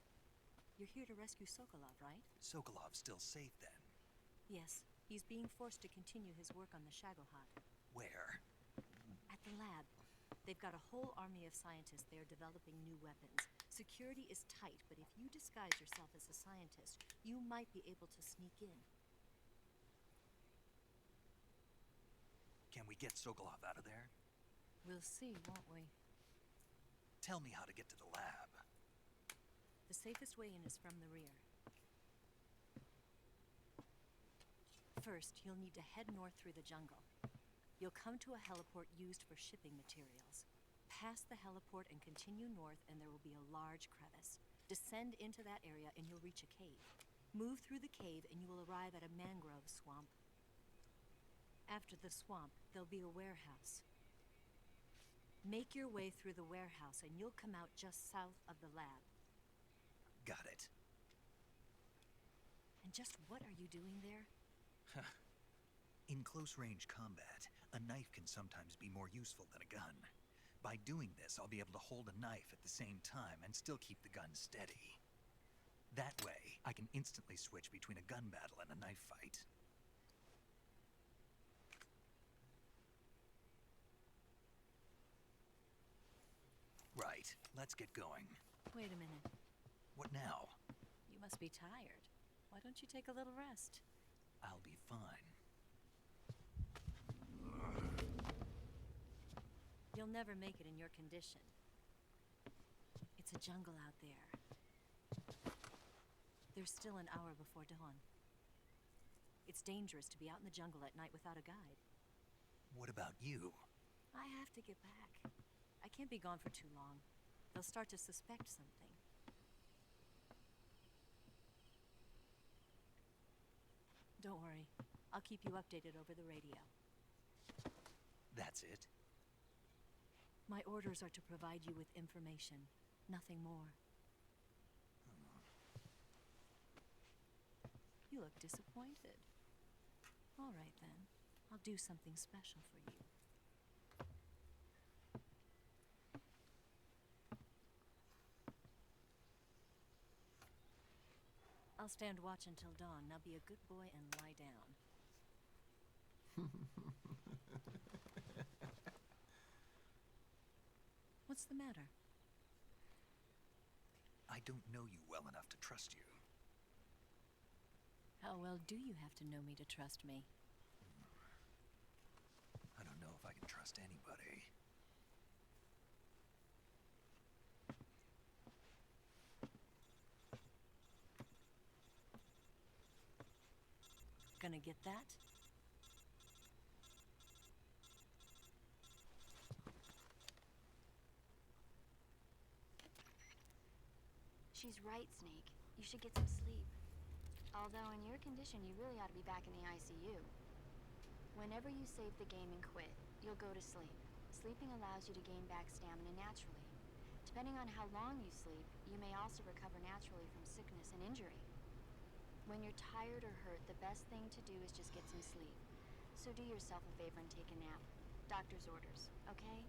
You're here to rescue Sokolov, right? Sokolov's still safe then? Yes. He's being forced to continue his work on the Shagohod. Where? At the lab. They've got a whole army of scientists there developing new weapons. Security is tight, but if you disguise yourself as a scientist, you might be able to sneak in. Can we get Sokolov out of there? We'll see, won't we? Tell me how to get to the lab. The safest way in is from the rear. First, you'll need to head north through the jungle. You'll come to a heliport used for shipping materials. Pass the heliport and continue north, and there will be a large crevice. Descend into that area and you'll reach a cave. Move through the cave and you will arrive at a mangrove swamp. After the swamp, there'll be a warehouse. Make your way through the warehouse and you'll come out just south of the lab. Got it. And just what are you doing there? In close-range combat, a knife can sometimes be more useful than a gun. By doing this, I'll be able to hold a knife at the same time and still keep the gun steady. That way, I can instantly switch between a gun battle and a knife fight. Right, let's get going. Wait a minute. What now? You must be tired. Why don't you take a little rest? I'll be fine. You'll never make it in your condition. It's a jungle out there. There's still an hour before dawn. It's dangerous to be out in the jungle at night without a guide. What about you? I have to get back. I can't be gone for too long. They'll start to suspect something. Don't worry. I'll keep you updated over the radio. That's it? My orders are to provide you with information, nothing more. You look disappointed. All right then. I'll do something special for you. I'll stand watch until dawn. Now be a good boy and lie down. What's the matter? I don't know you well enough to trust you. How well do you have to know me to trust me? I don't know if I can trust anybody. Gonna get that? She's right, Snake. You should get some sleep. Although in your condition, you really ought to be back in the ICU. Whenever you save the game and quit, you'll go to sleep. Sleeping allows you to gain back stamina naturally. Depending on how long you sleep, you may also recover naturally from sickness and injury. When you're tired or hurt, the best thing to do is just get some sleep. So do yourself a favor and take a nap. Doctor's orders, okay?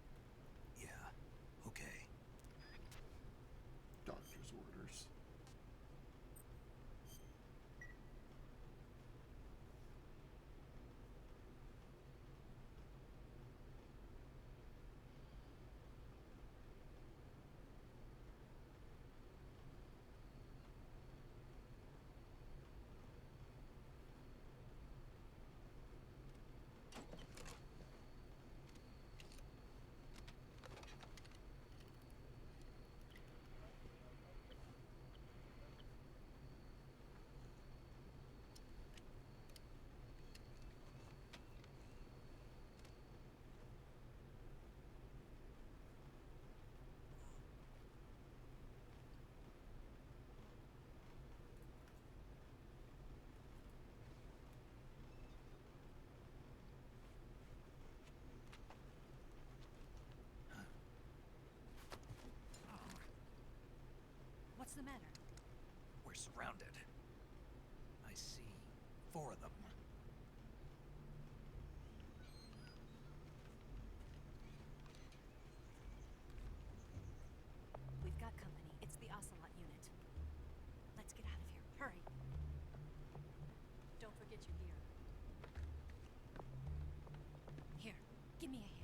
Yeah, okay. Doctor's orders. What's the matter? We're surrounded. I see 4 of them. We've got company. It's the Ocelot unit. Let's get out of here. Hurry. Don't forget your gear. Here, give me a hand.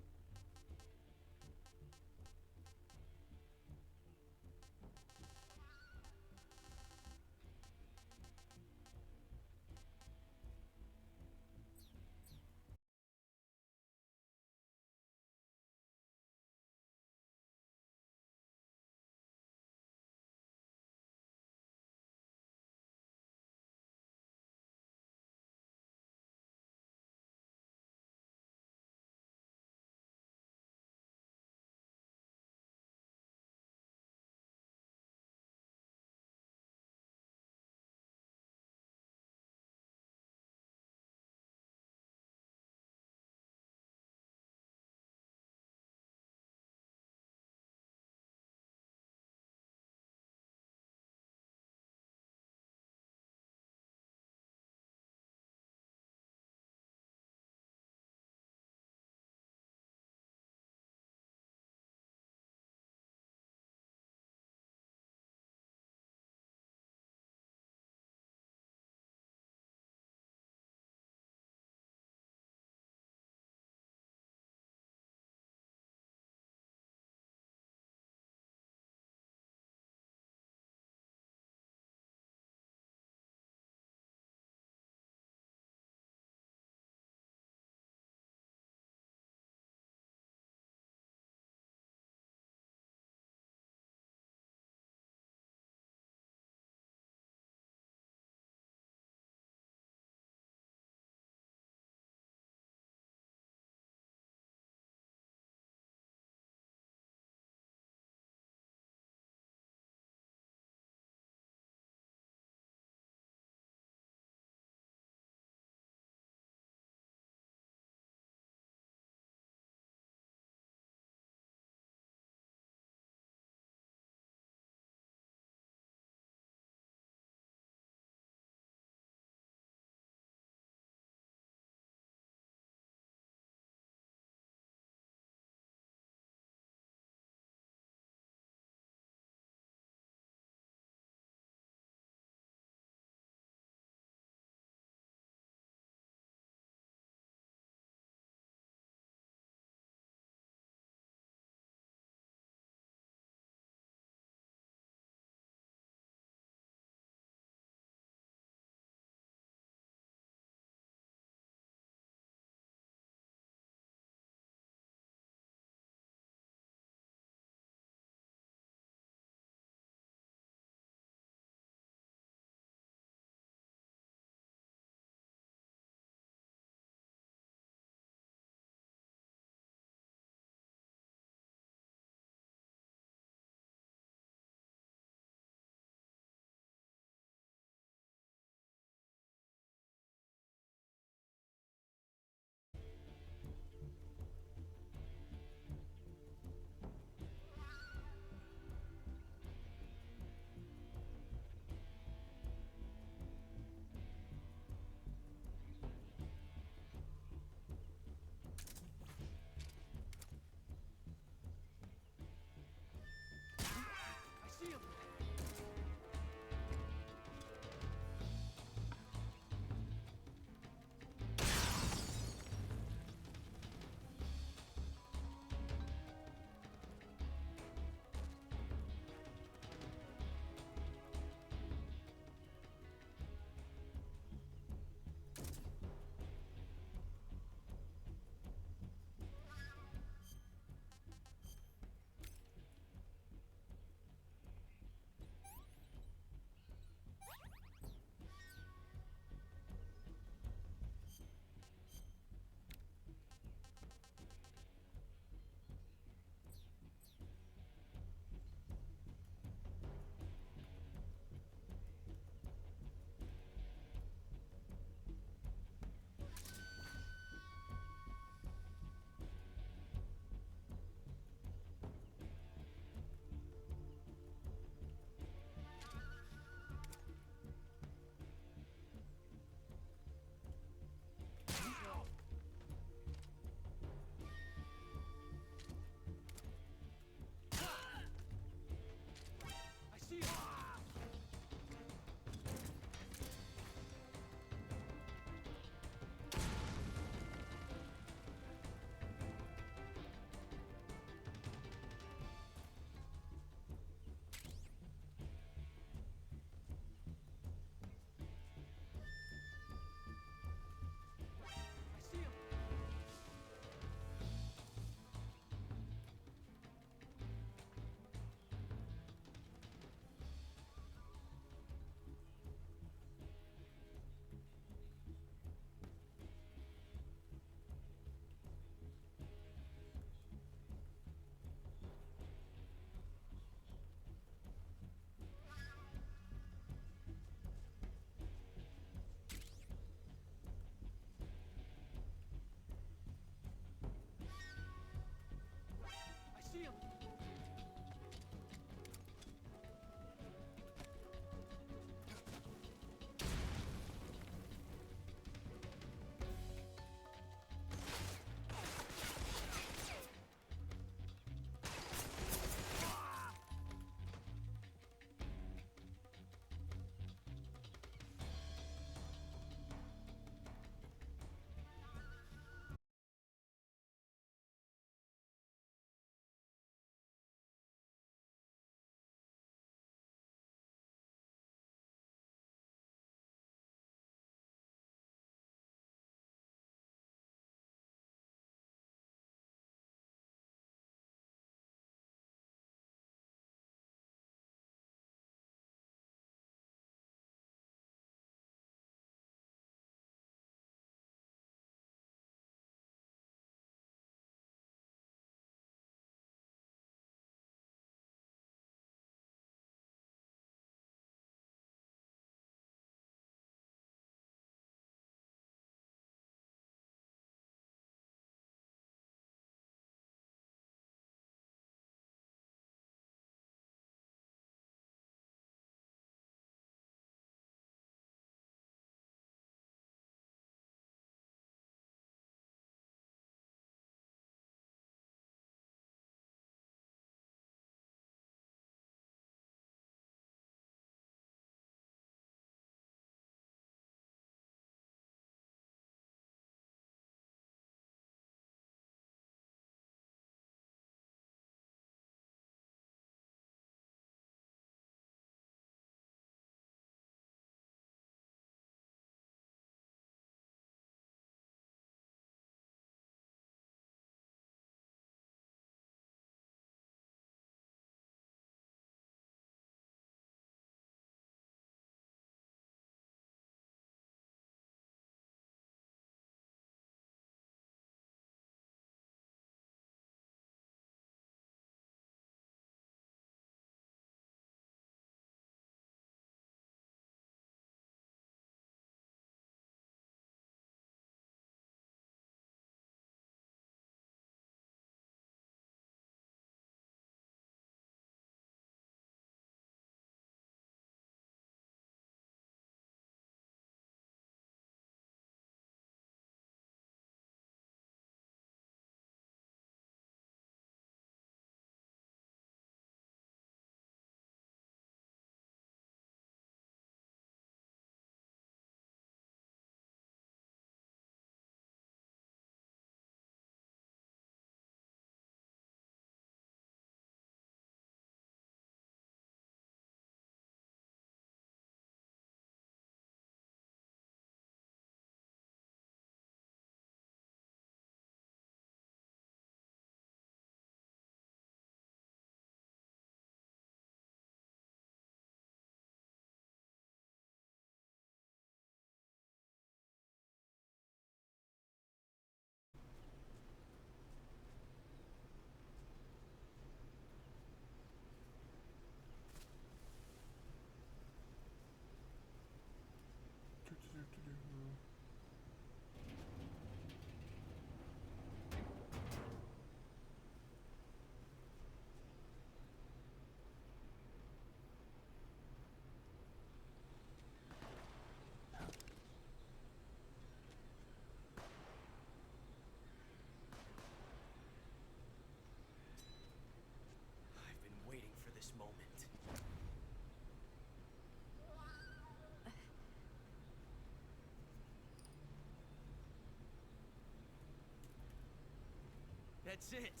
That's it.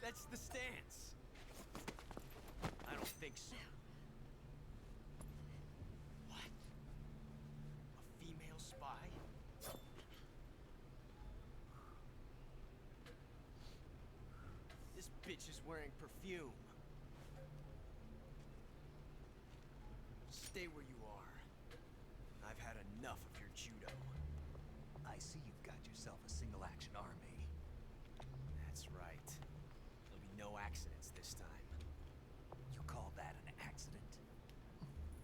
That's the stance. I don't think so. What? A female spy? This bitch is wearing perfume. Stay where you are. I've had enough of your judo. I see you've got yourself a single-action army. That's right. There'll be no accidents this time. You call that an accident?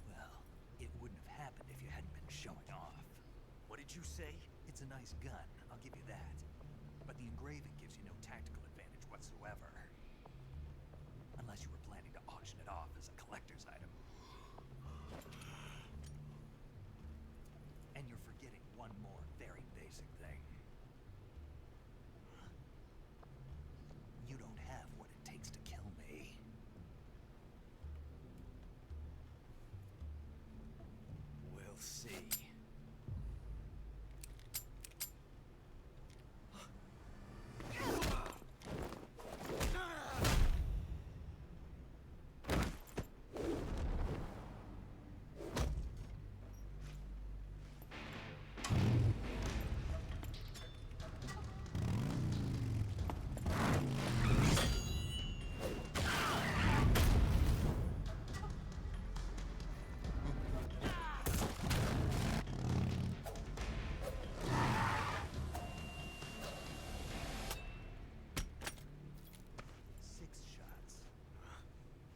Well, it wouldn't have happened if you hadn't been showing off. What did you say? It's a nice gun, I'll give you that. But the engraving gives you no tactical advantage whatsoever. Unless you were planning to auction it off as a collector's item. And you're forgetting one more very basic thing. You don't have what it takes to kill me. We'll see.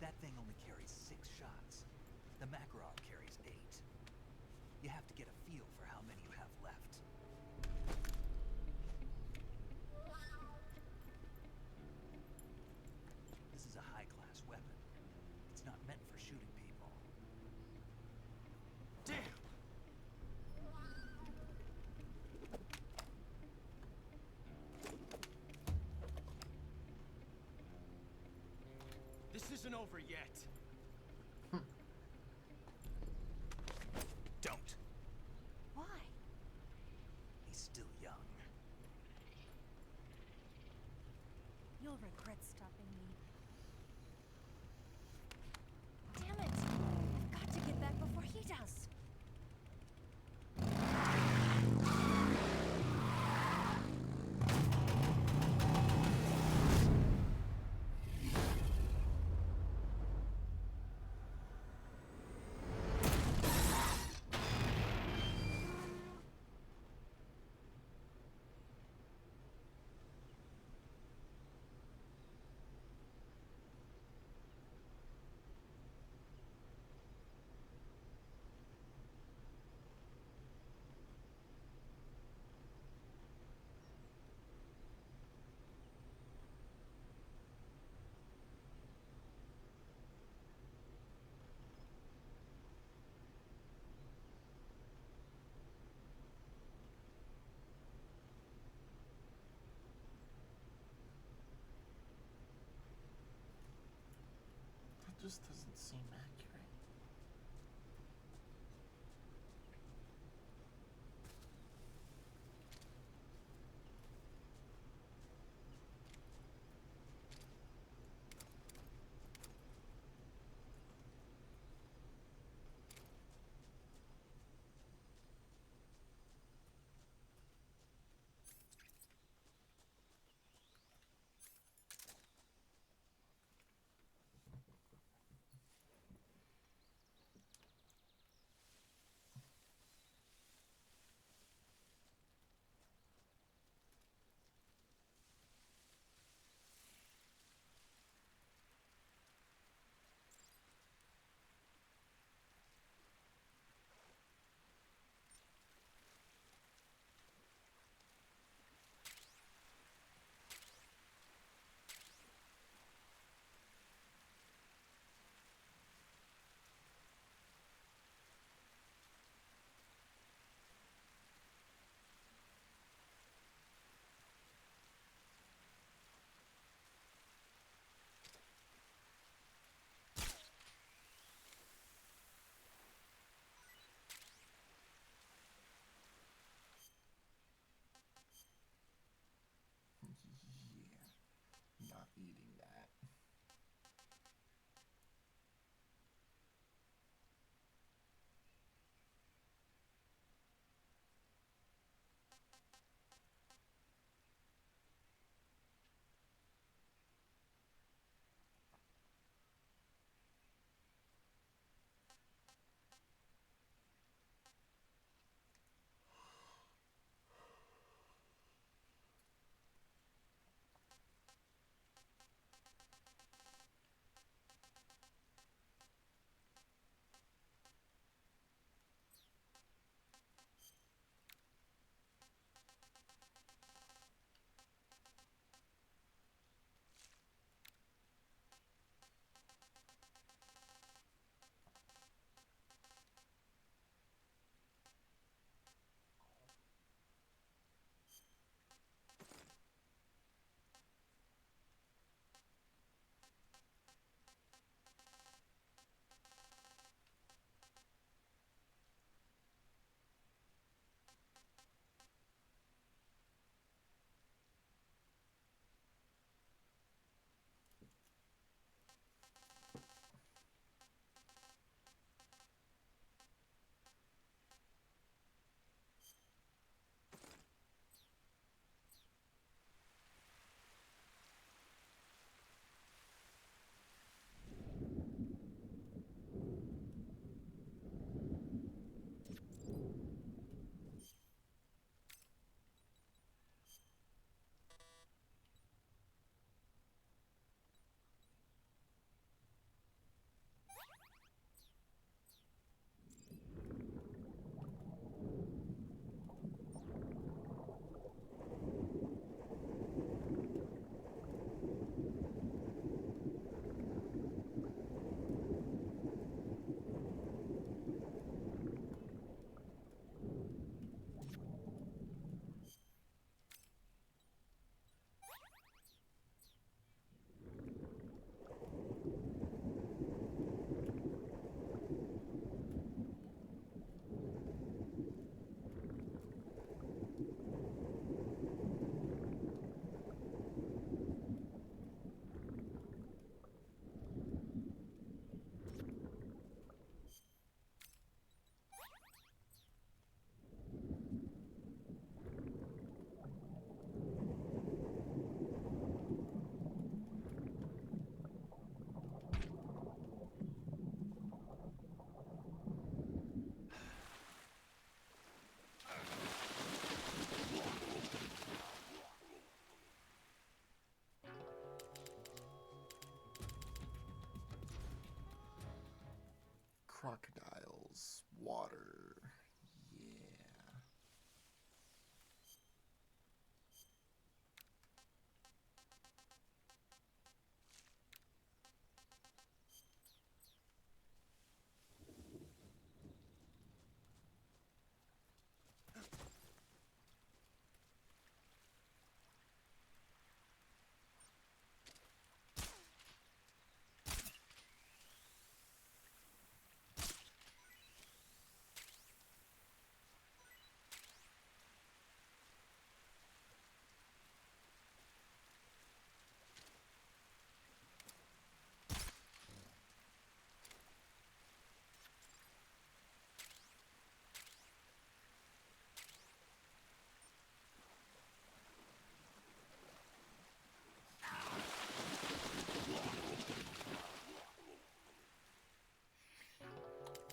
That thing only carries 6 shots. The Makarov carries 8. You have to get a feel for how many you have left. This is a high-class weapon. It's not meant for shooting people. Damn! This isn't over yet. Don't. Why? He's still young. You'll regret stopping me. Damn it! I've got to get back before he does. That just doesn't seem accurate. crocodiles, water. Yeah.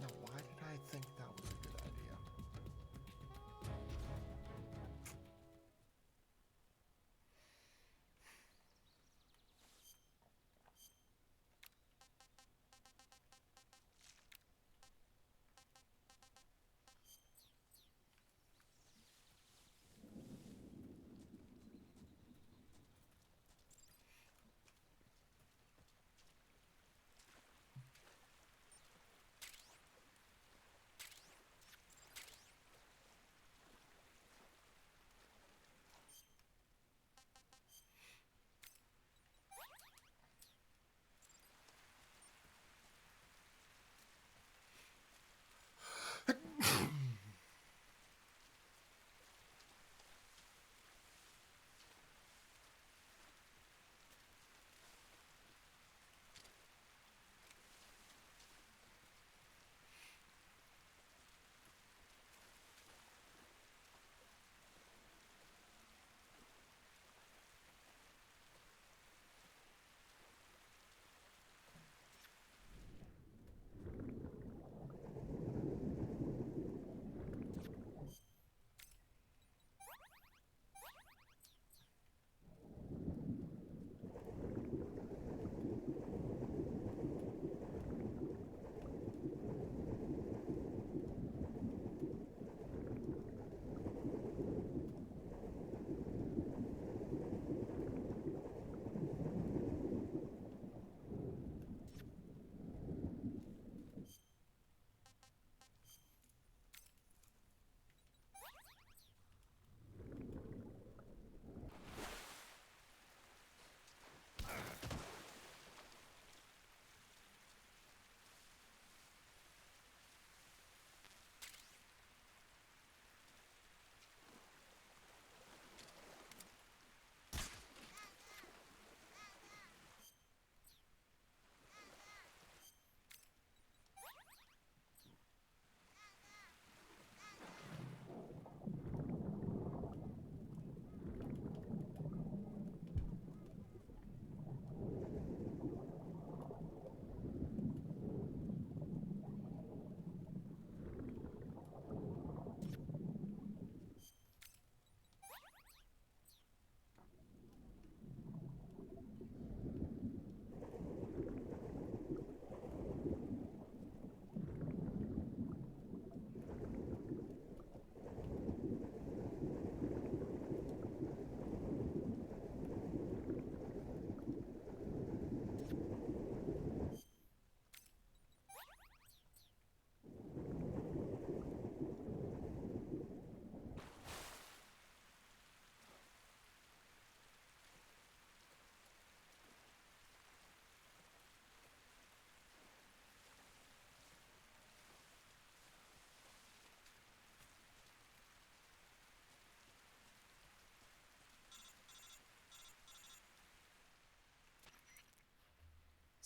Now, why did I think that was a good idea?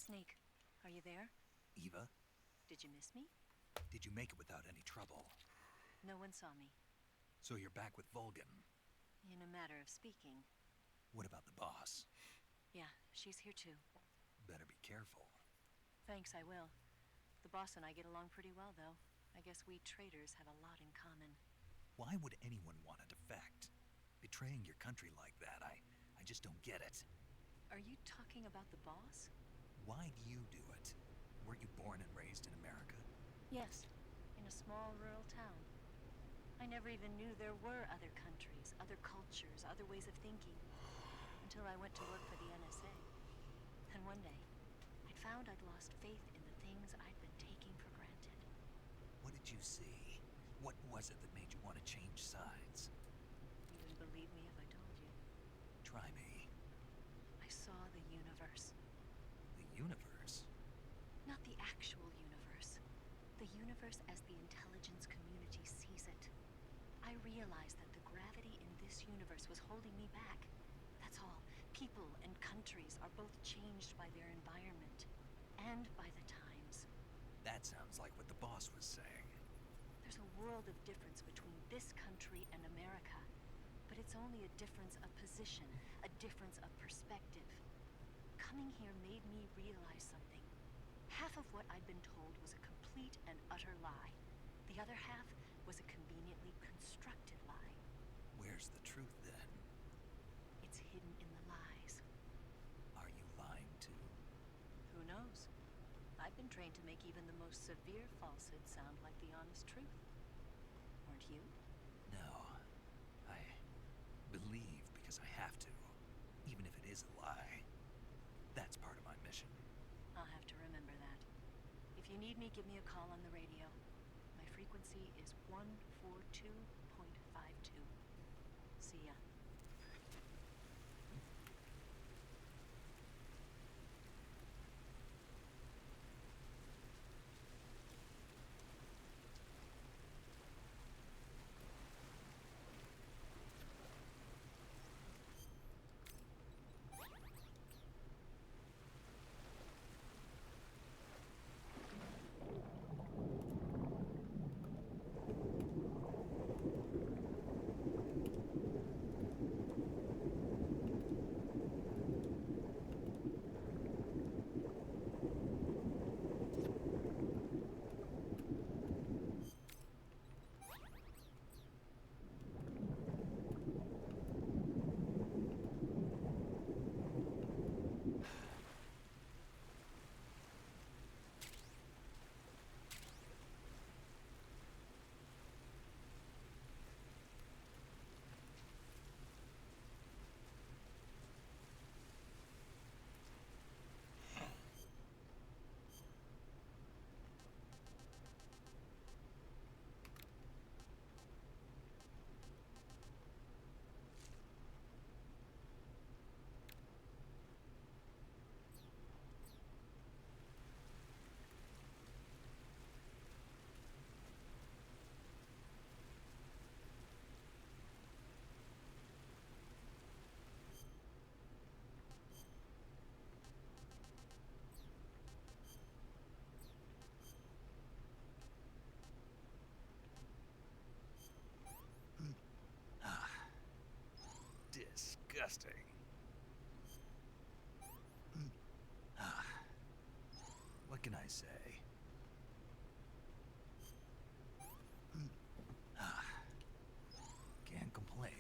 Snake, are you there? Eva, Did you miss me? did you make it without any trouble? No one saw me. So you're back with Volgin. In a matter of speaking. What about the boss? Yeah, she's here too. Better be careful. Thanks, I will. The boss and I get along pretty well, though. I guess we traders have a lot in common. Why would anyone want to defect? Betraying your country like that, I just don't get it. Are you talking about the boss? Why do you do it? Weren't you born and raised in America? Yes, in a small rural town. I never even knew there were other countries, other cultures, other ways of thinking, until I went to work for the NSA. Then one day, I'd found I'd lost faith in the things I'd been taking for granted. What did you see? What was it that made you want to change sides? You wouldn't believe me if I told you. Try me. I saw the universe. The universe? Not the actual universe. The universe as the intelligence community sees it. I realized that the gravity in this universe was holding me back. That's all. People and countries are both changed by their environment and by the times. That sounds like what the boss was saying. There's a world of difference between this country and America, but it's only a difference of position, a difference of perspective. Coming here made me realize something. Half of what I'd been told was a complete and utter lie. The other half was a conveniently constructed lie. Where's the truth, then? It's hidden in the lies. Are you lying, too? Who knows? I've been trained to make even the most severe falsehood sound like the honest truth. Weren't you? No. I believe because I have to, even if it is a lie. That's part of my mission. I'll have to remember that. If you need me, give me a call on the radio. My frequency is 142.52. See ya. Disgusting. What can I say? Can't complain.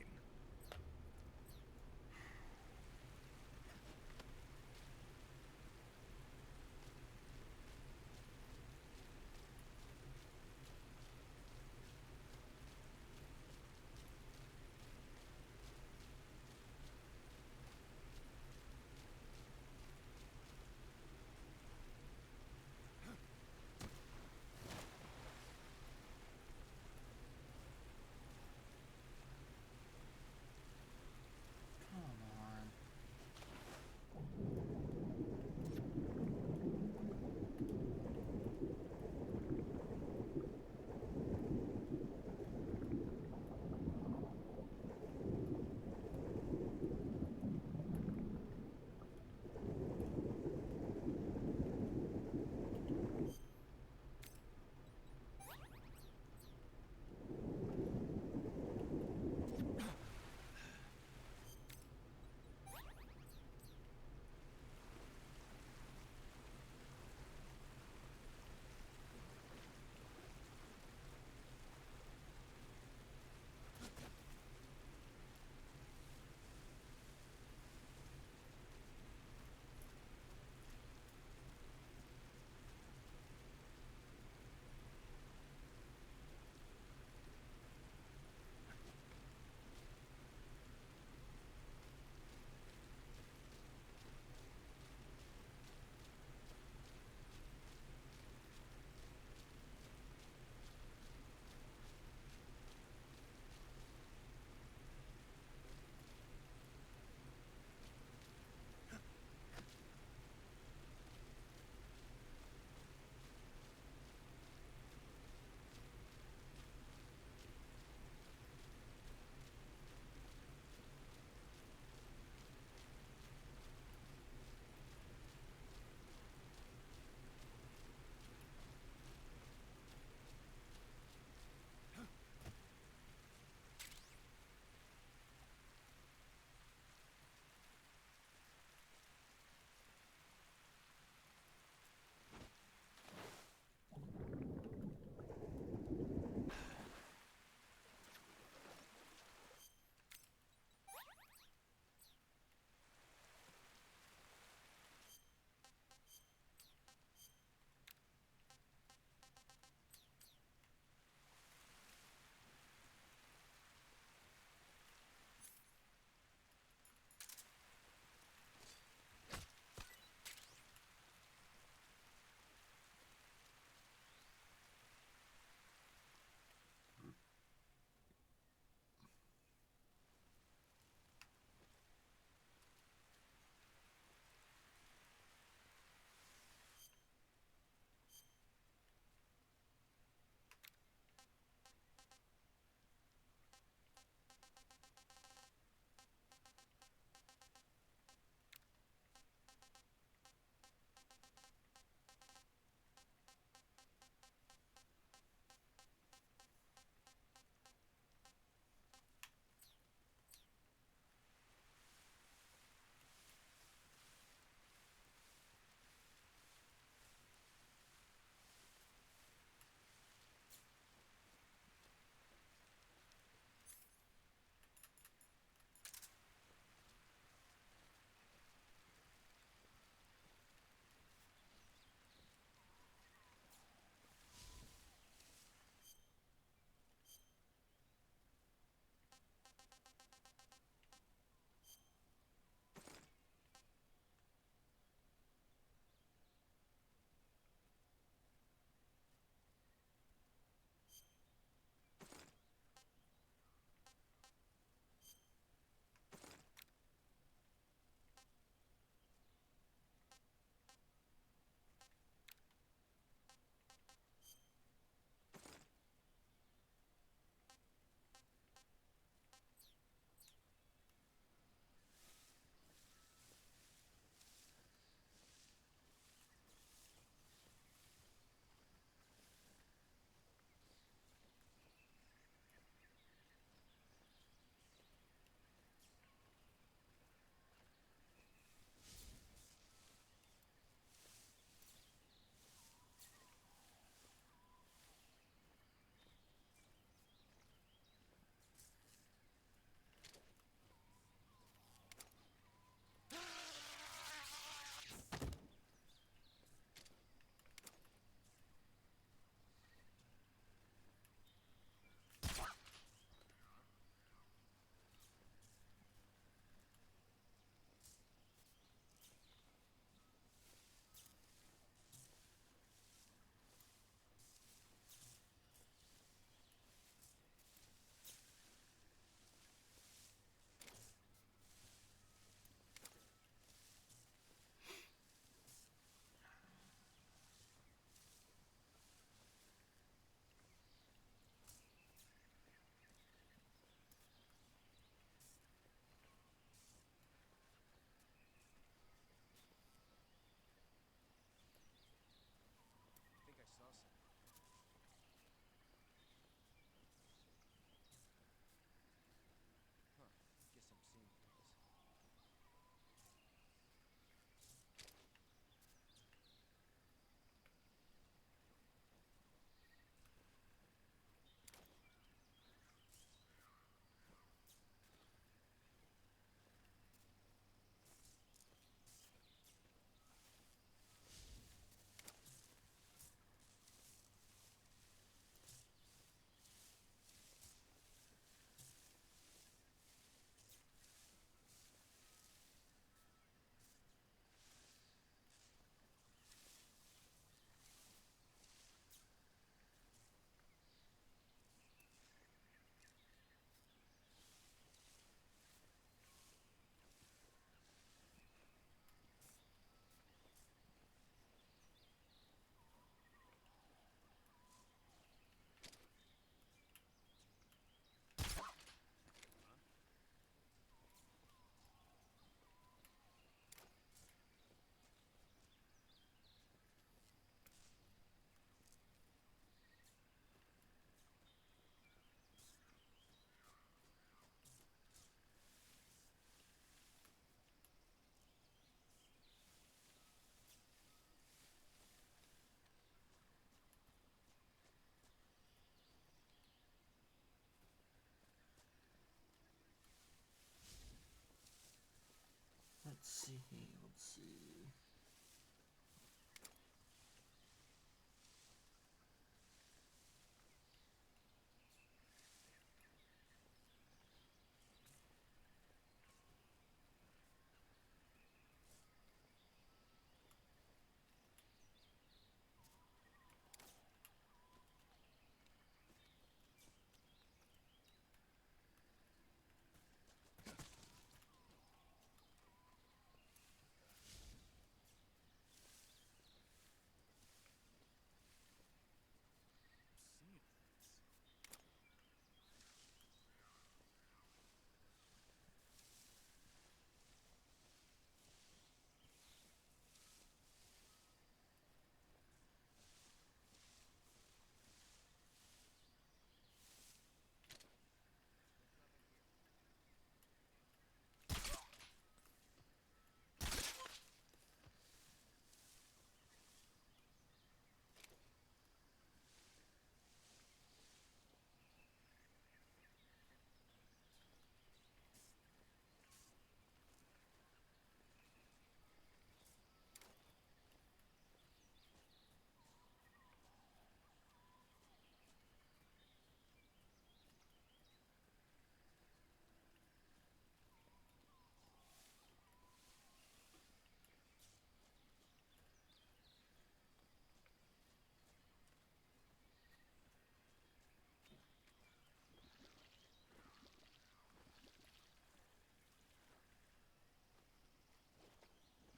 Let's see. Let's see.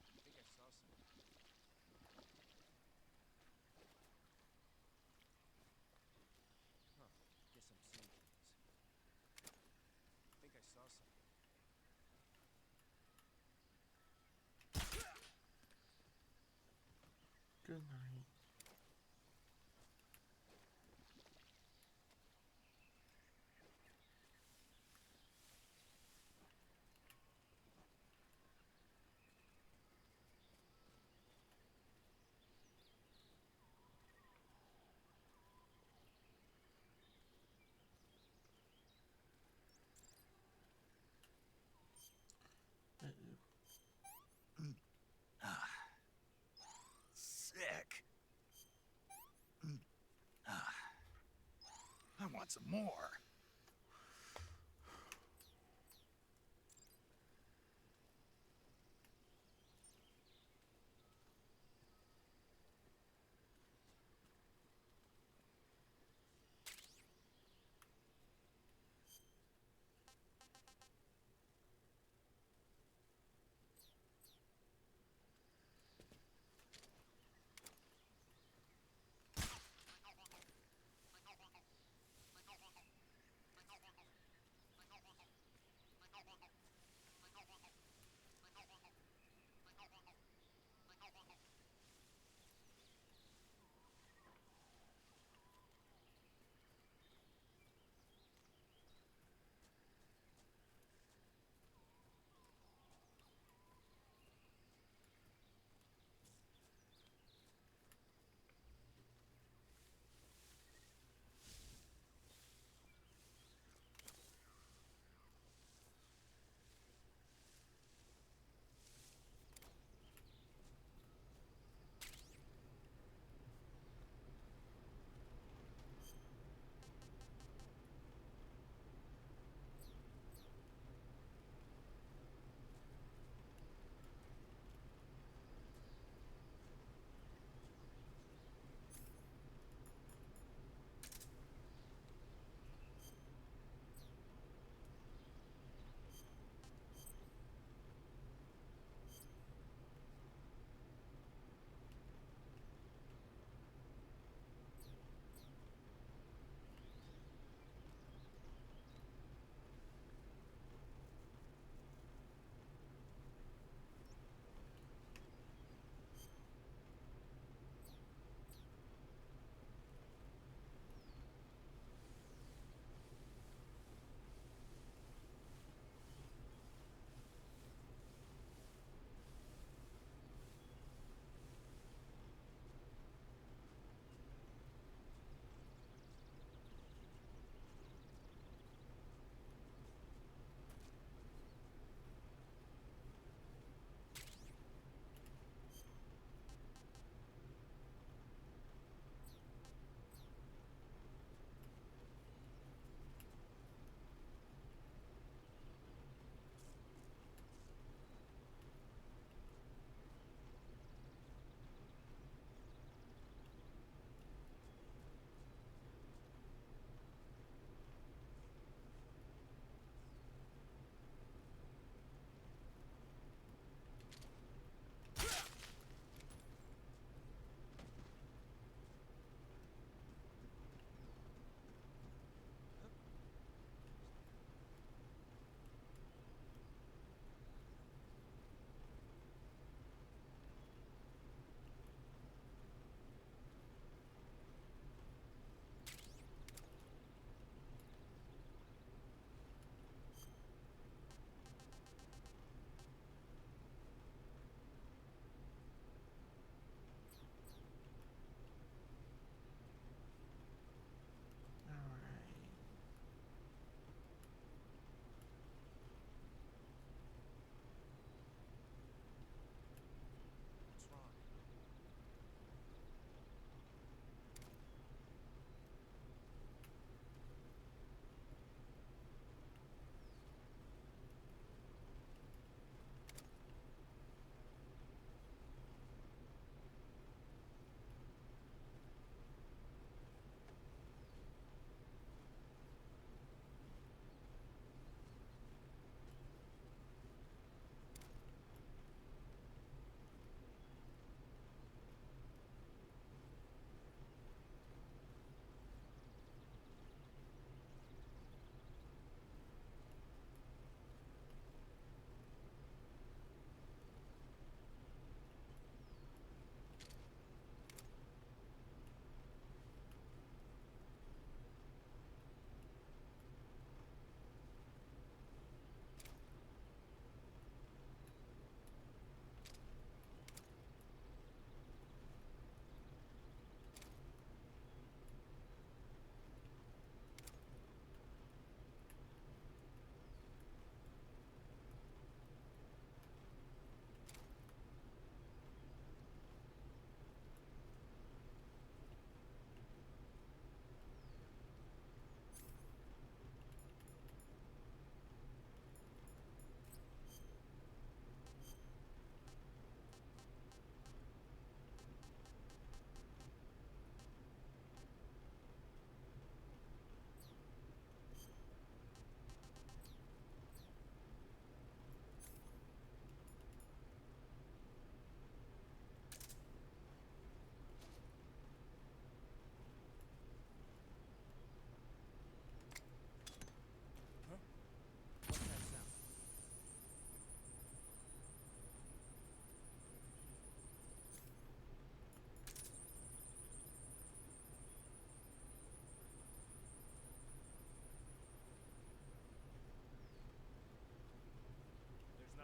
I think I saw something. Huh. Guess I'm seeing things. I think I saw something. Good night. Sick. I want some more.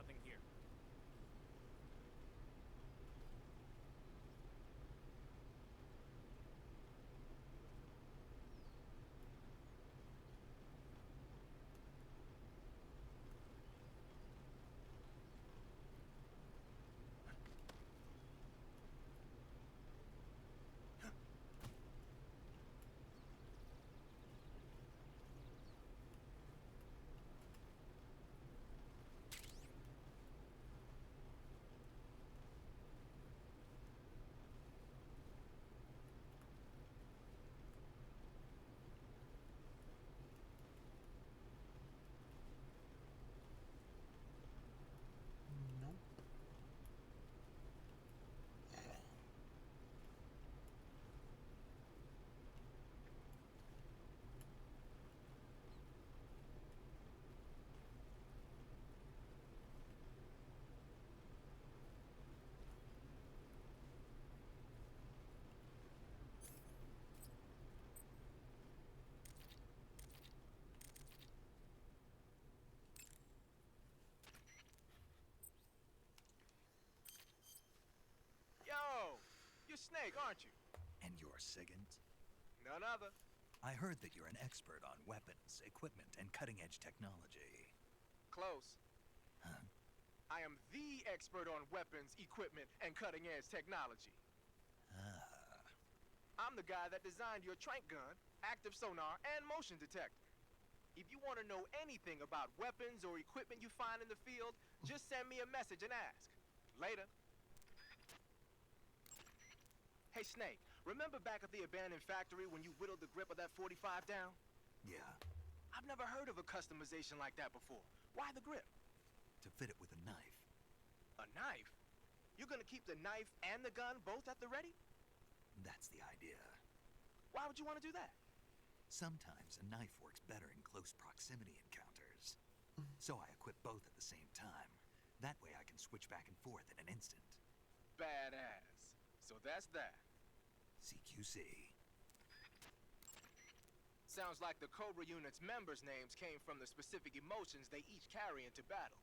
nothing here. Nope. Yo! You're Snake, aren't you? And you're Sigint? None other. I heard that you're an expert on weapons, equipment, and cutting-edge technology. Close. Huh? I am the expert on weapons, equipment, and cutting-edge technology. Ah. I'm the guy that designed your trank gun, active sonar, and motion detector. If you want to know anything about weapons or equipment you find in the field, just send me a message and ask. Later. Hey, Snake, remember back at the abandoned factory when you whittled the grip of that 45 down? Yeah, I've never heard of a customization like that before. Why the grip? to fit it with a knife. A knife? You're gonna keep the knife and the gun both at the ready? That's the idea. Why would you want to do that? Sometimes a knife works better in close proximity encounters. So I equip both at the same time. That way I can switch back and forth in an instant. Badass. So that's that. CQC. Sounds like the Cobra unit's members' names came from the specific emotions they each carry into battle.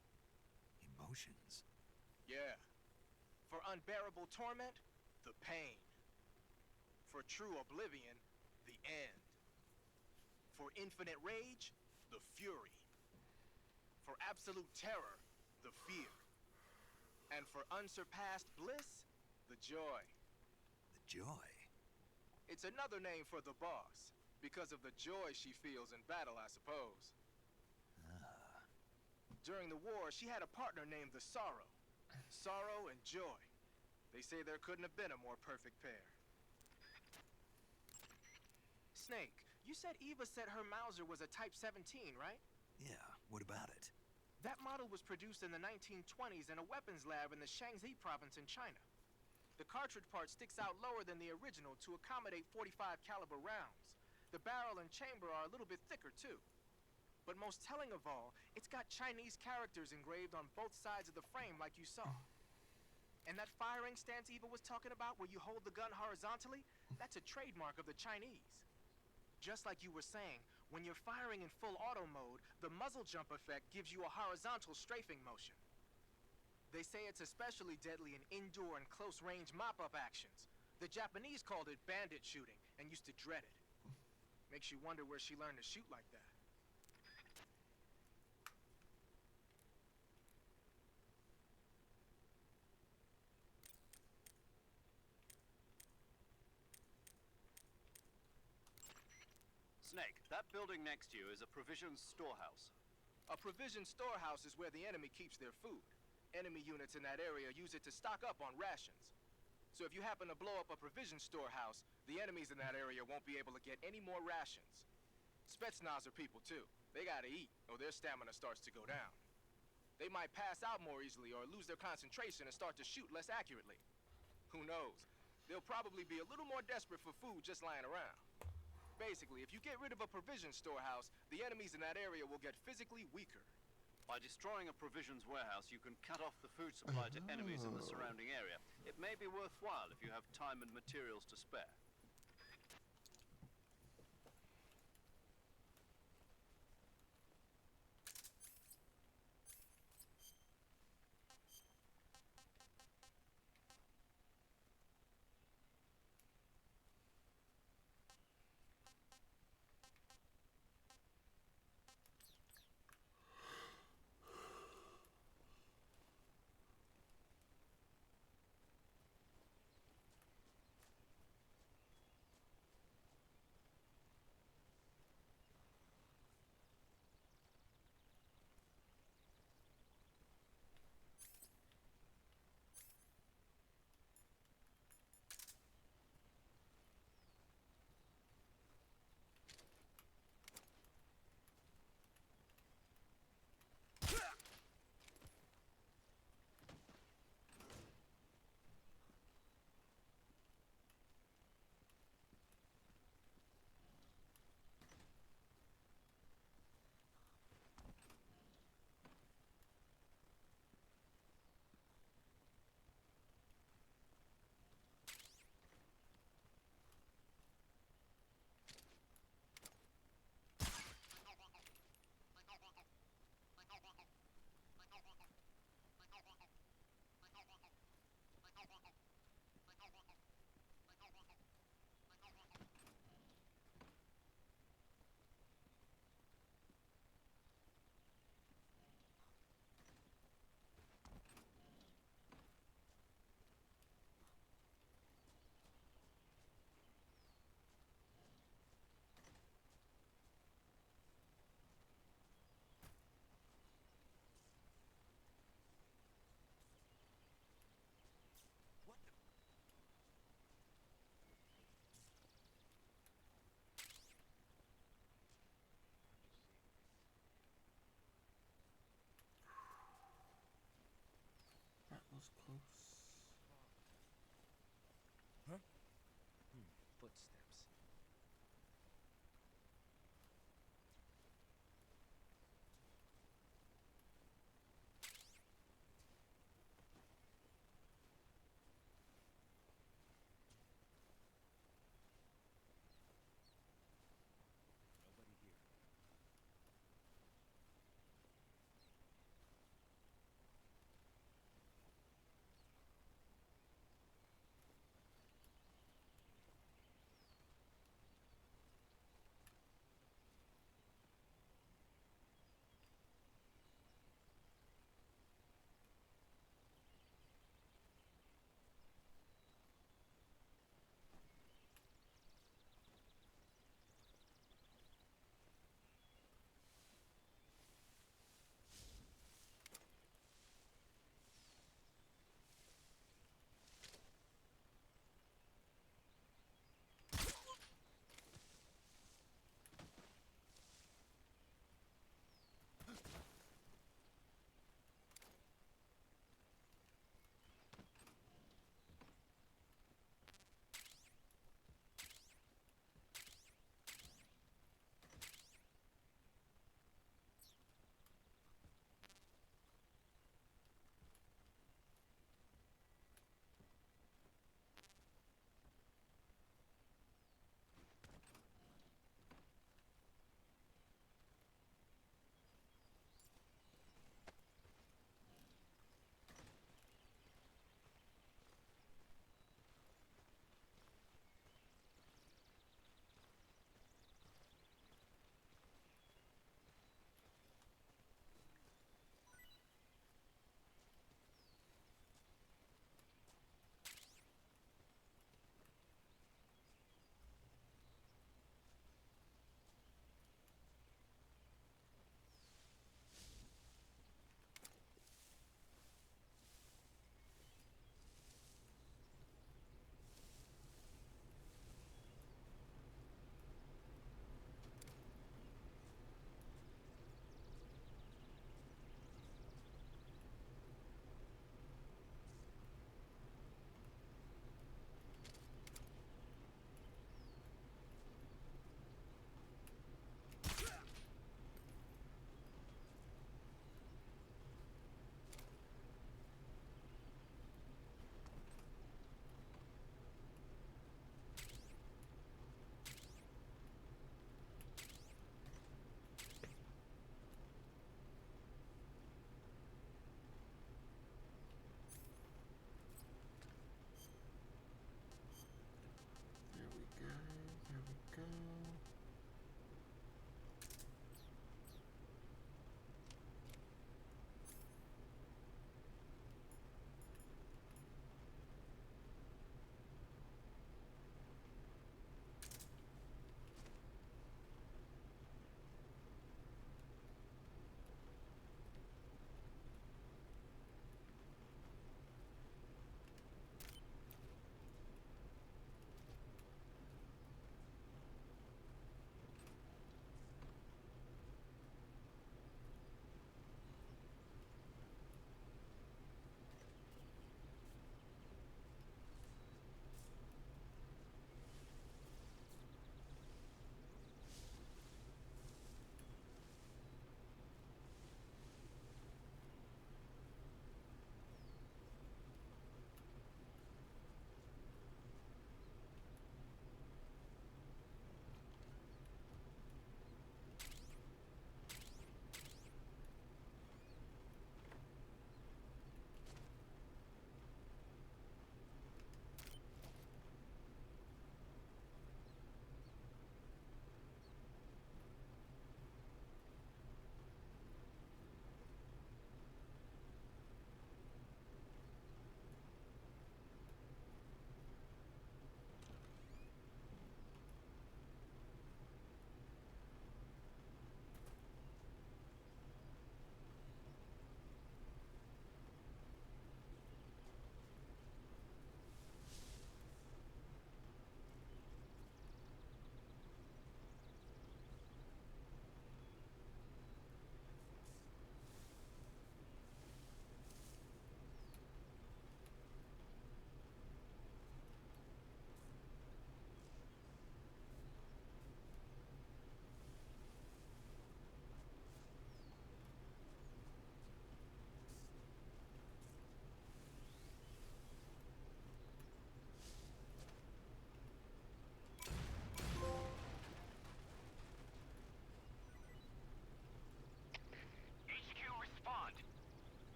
Emotions? Yeah. For unbearable torment, the pain. For true oblivion, the end. For infinite rage, the fury. For absolute terror, the fear. And for unsurpassed bliss, the joy. The joy? It's another name for the boss, because of the joy she feels in battle, I suppose. Ah. During the war, she had a partner named the Sorrow. Sorrow and joy. They say there couldn't have been a more perfect pair. Snake, you said Eva said her Mauser was a Type 17, right? Yeah, what about it? That model was produced in the 1920s in a weapons lab in the Shaanxi province in China. The cartridge part sticks out lower than the original to accommodate 45 caliber rounds. The barrel and chamber are a little bit thicker too. But most telling of all, it's got Chinese characters engraved on both sides of the frame like you saw. And that firing stance Eva was talking about where you hold the gun horizontally, that's a trademark of the Chinese. Just like you were saying, when you're firing in full auto mode, the muzzle jump effect gives you a horizontal strafing motion. They say it's especially deadly in indoor and close-range mop-up actions. The Japanese called it bandit shooting and used to dread it. Makes you wonder where she learned to shoot like that. Snake, that building next to you is a provisions storehouse. A provision storehouse is where the enemy keeps their food. Enemy units in that area use it to stock up on rations. So if you happen to blow up a provision storehouse, the enemies in that area won't be able to get any more rations. Spetsnaz are people too. They gotta eat, or their stamina starts to go down. They might pass out more easily or lose their concentration and start to shoot less accurately. Who knows? They'll probably be a little more desperate for food just lying around. Basically, if you get rid of a provision storehouse, the enemies in that area will get physically weaker. By destroying a provisions warehouse, you can cut off the food supply to enemies in the surrounding area. It may be worthwhile if you have time and materials to spare. was close. Huh? Footsteps. Nobody here.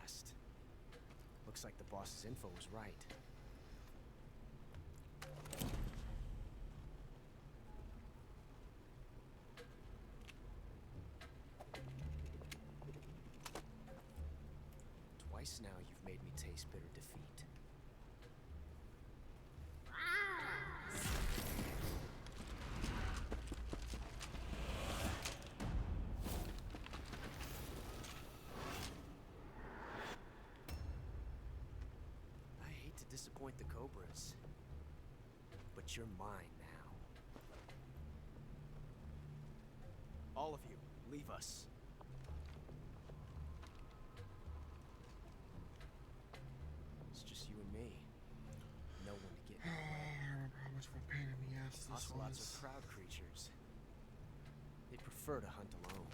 west. Looks like the boss's info was right. Twice now you've made me taste bitter defeat. I hate to disappoint the Cobras, but you're mine now. All of you, leave us. It's just you and me. No one to get in the way. I remember how much of a pain in the ass this Ocelots was. are proud creatures. They prefer to hunt alone.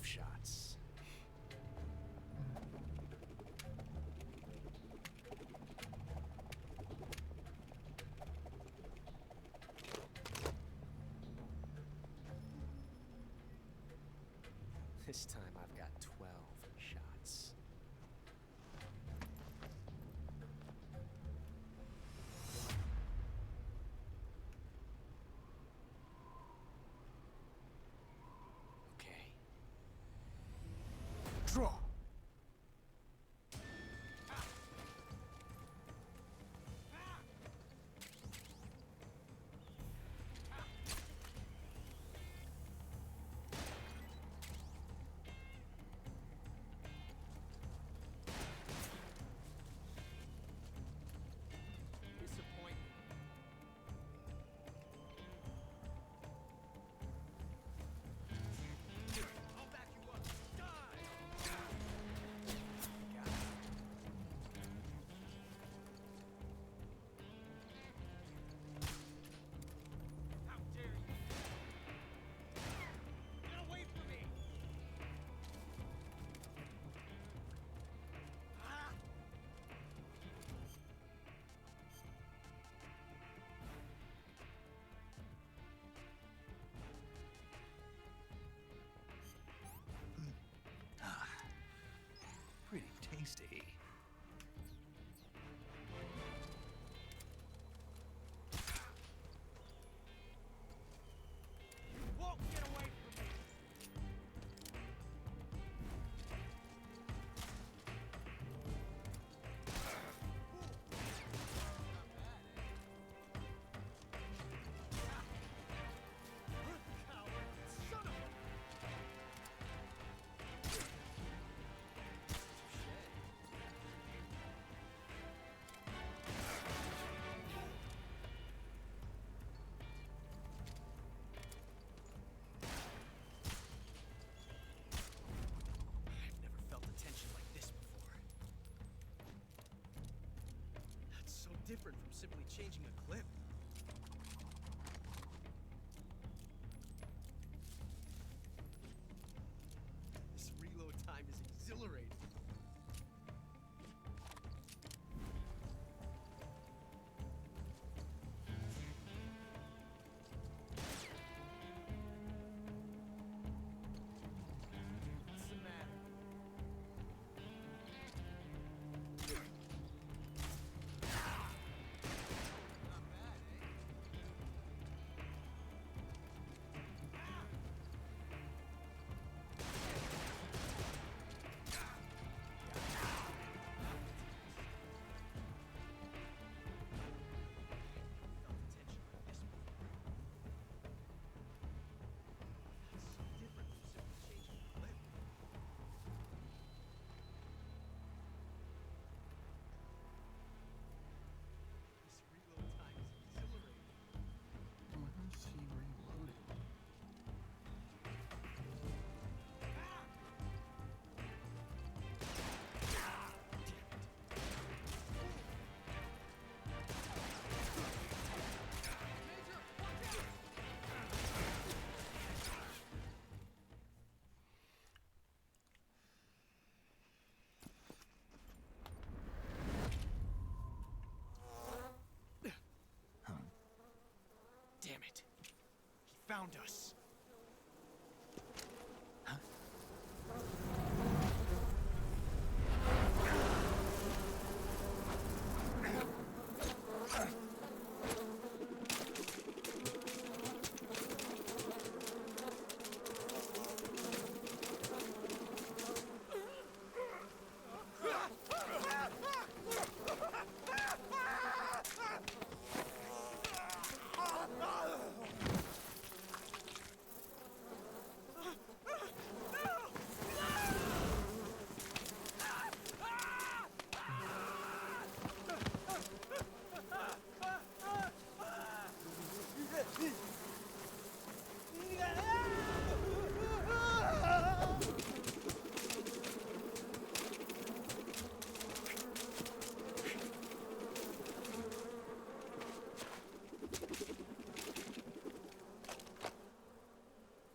Shots. This time I've got 12 shots. Okay. Draw! Pretty tasty. Won't get away from me! I've never felt a tension like this before. That's so different from simply changing a clip. This reload time is exhilarating. What's the matter? Not bad. found us.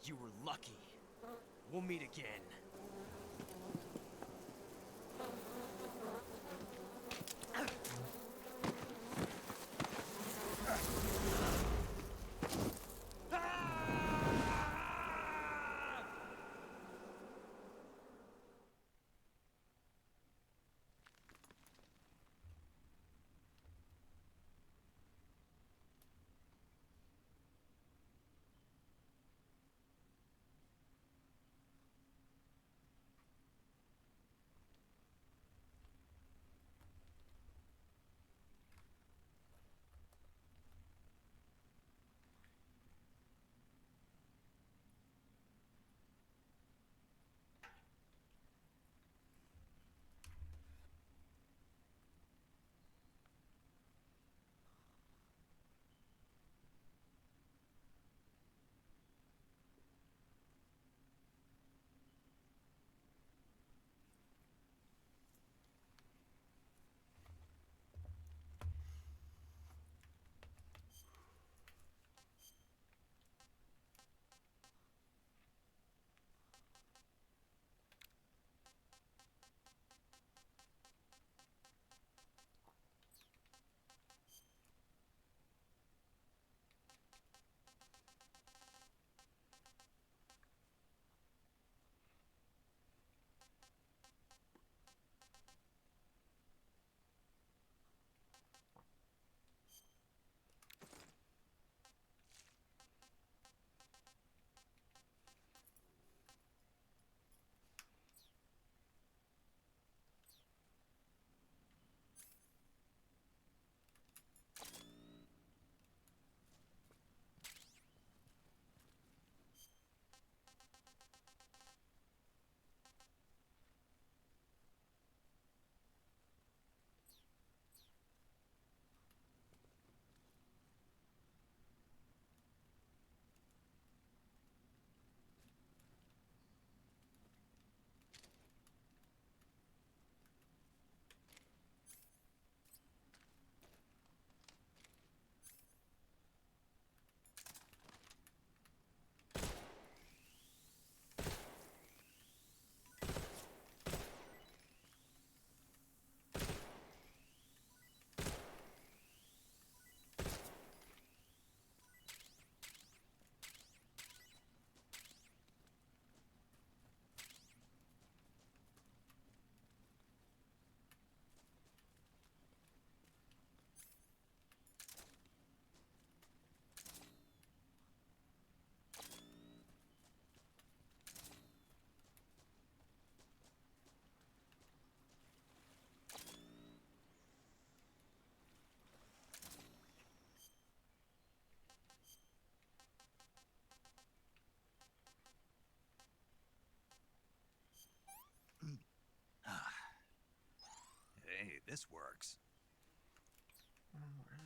You were lucky. We'll meet again. Hey, this works. Alright.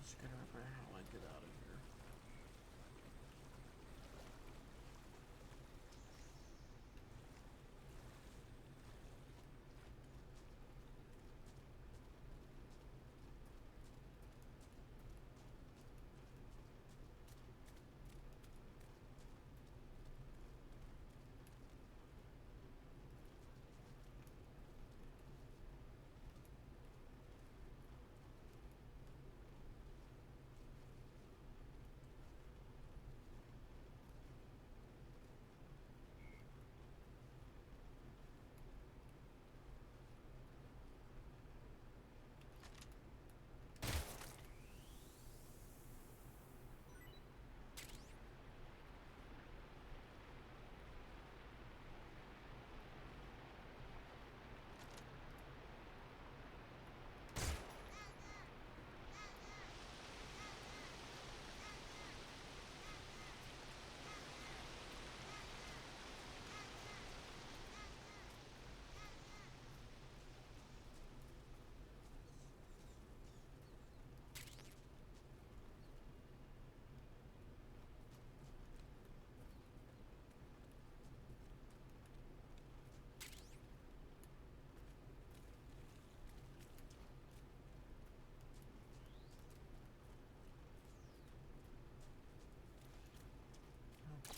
Just gotta remember how I get out of here.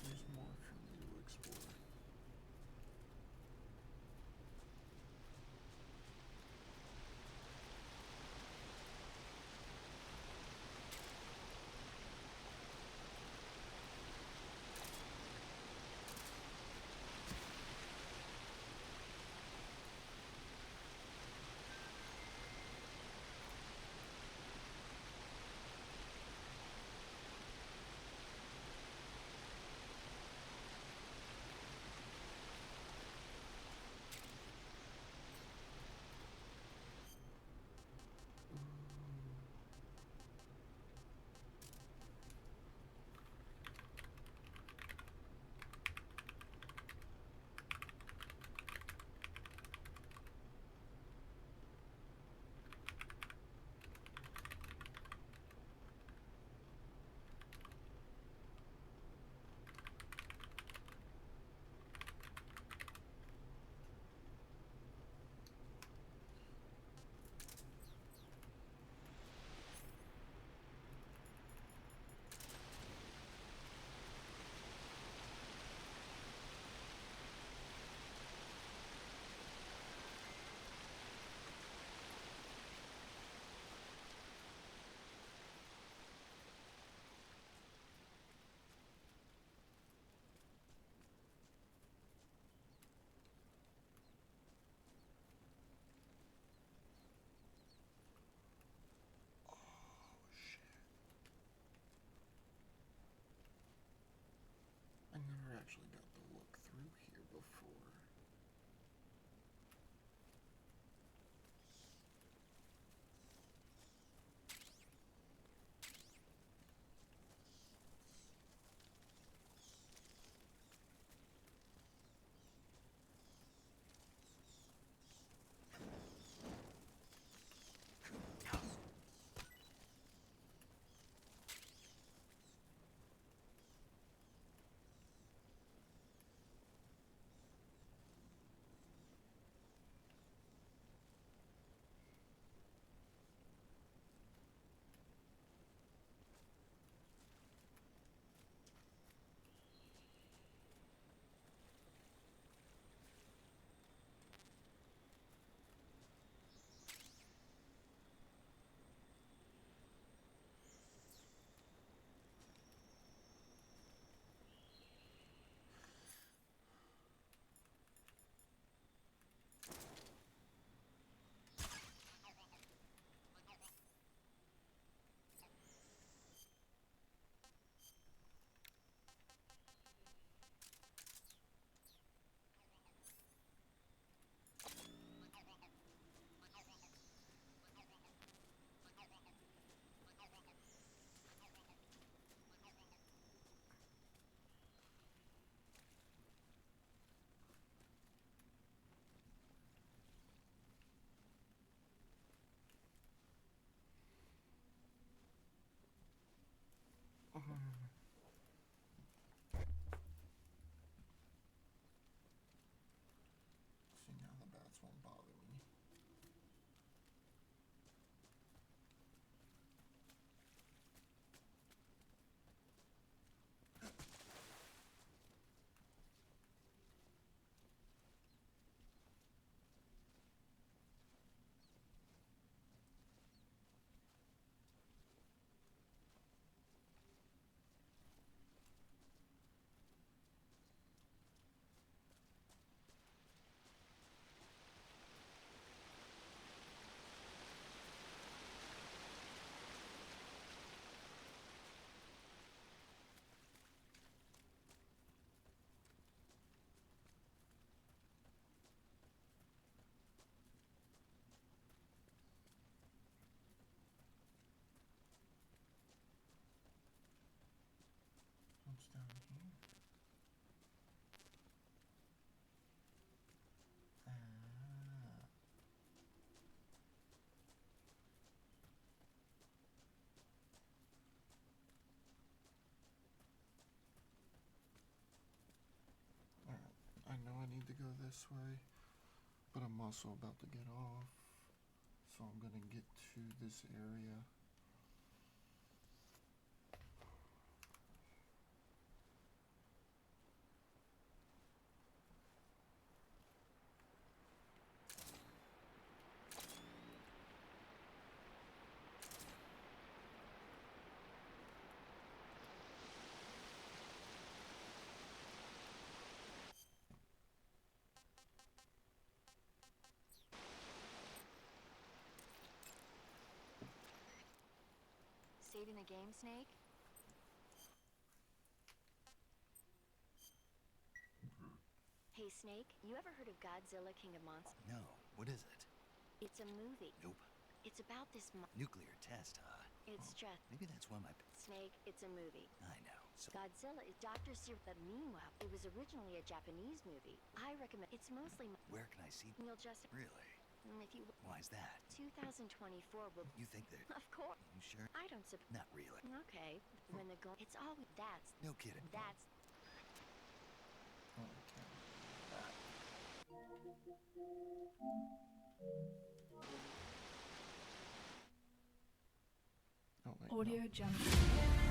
There's more for me to explore. I never actually got to look through here before. need to go this way, but I'm also about to get off, so I'm gonna get to this area. Saving the game, Snake? Hey, Snake, you ever heard of Godzilla King of Monsters? No, what is it? It's a movie. Nope. It's about this Nuclear test, huh? It's just... Maybe that's why my... Snake, it's a movie. I know. So Godzilla is Dr. Sir, but meanwhile, it was originally a Japanese movie. I recommend... It's mostly... where can I see... You'll just... Really? If you... Why's that? 2024 will... You think that... Of course. You sure? I don't Not really. Okay. When the go... It's all... That's... No kidding. That's... Oh, wait, Audio no. Jungle.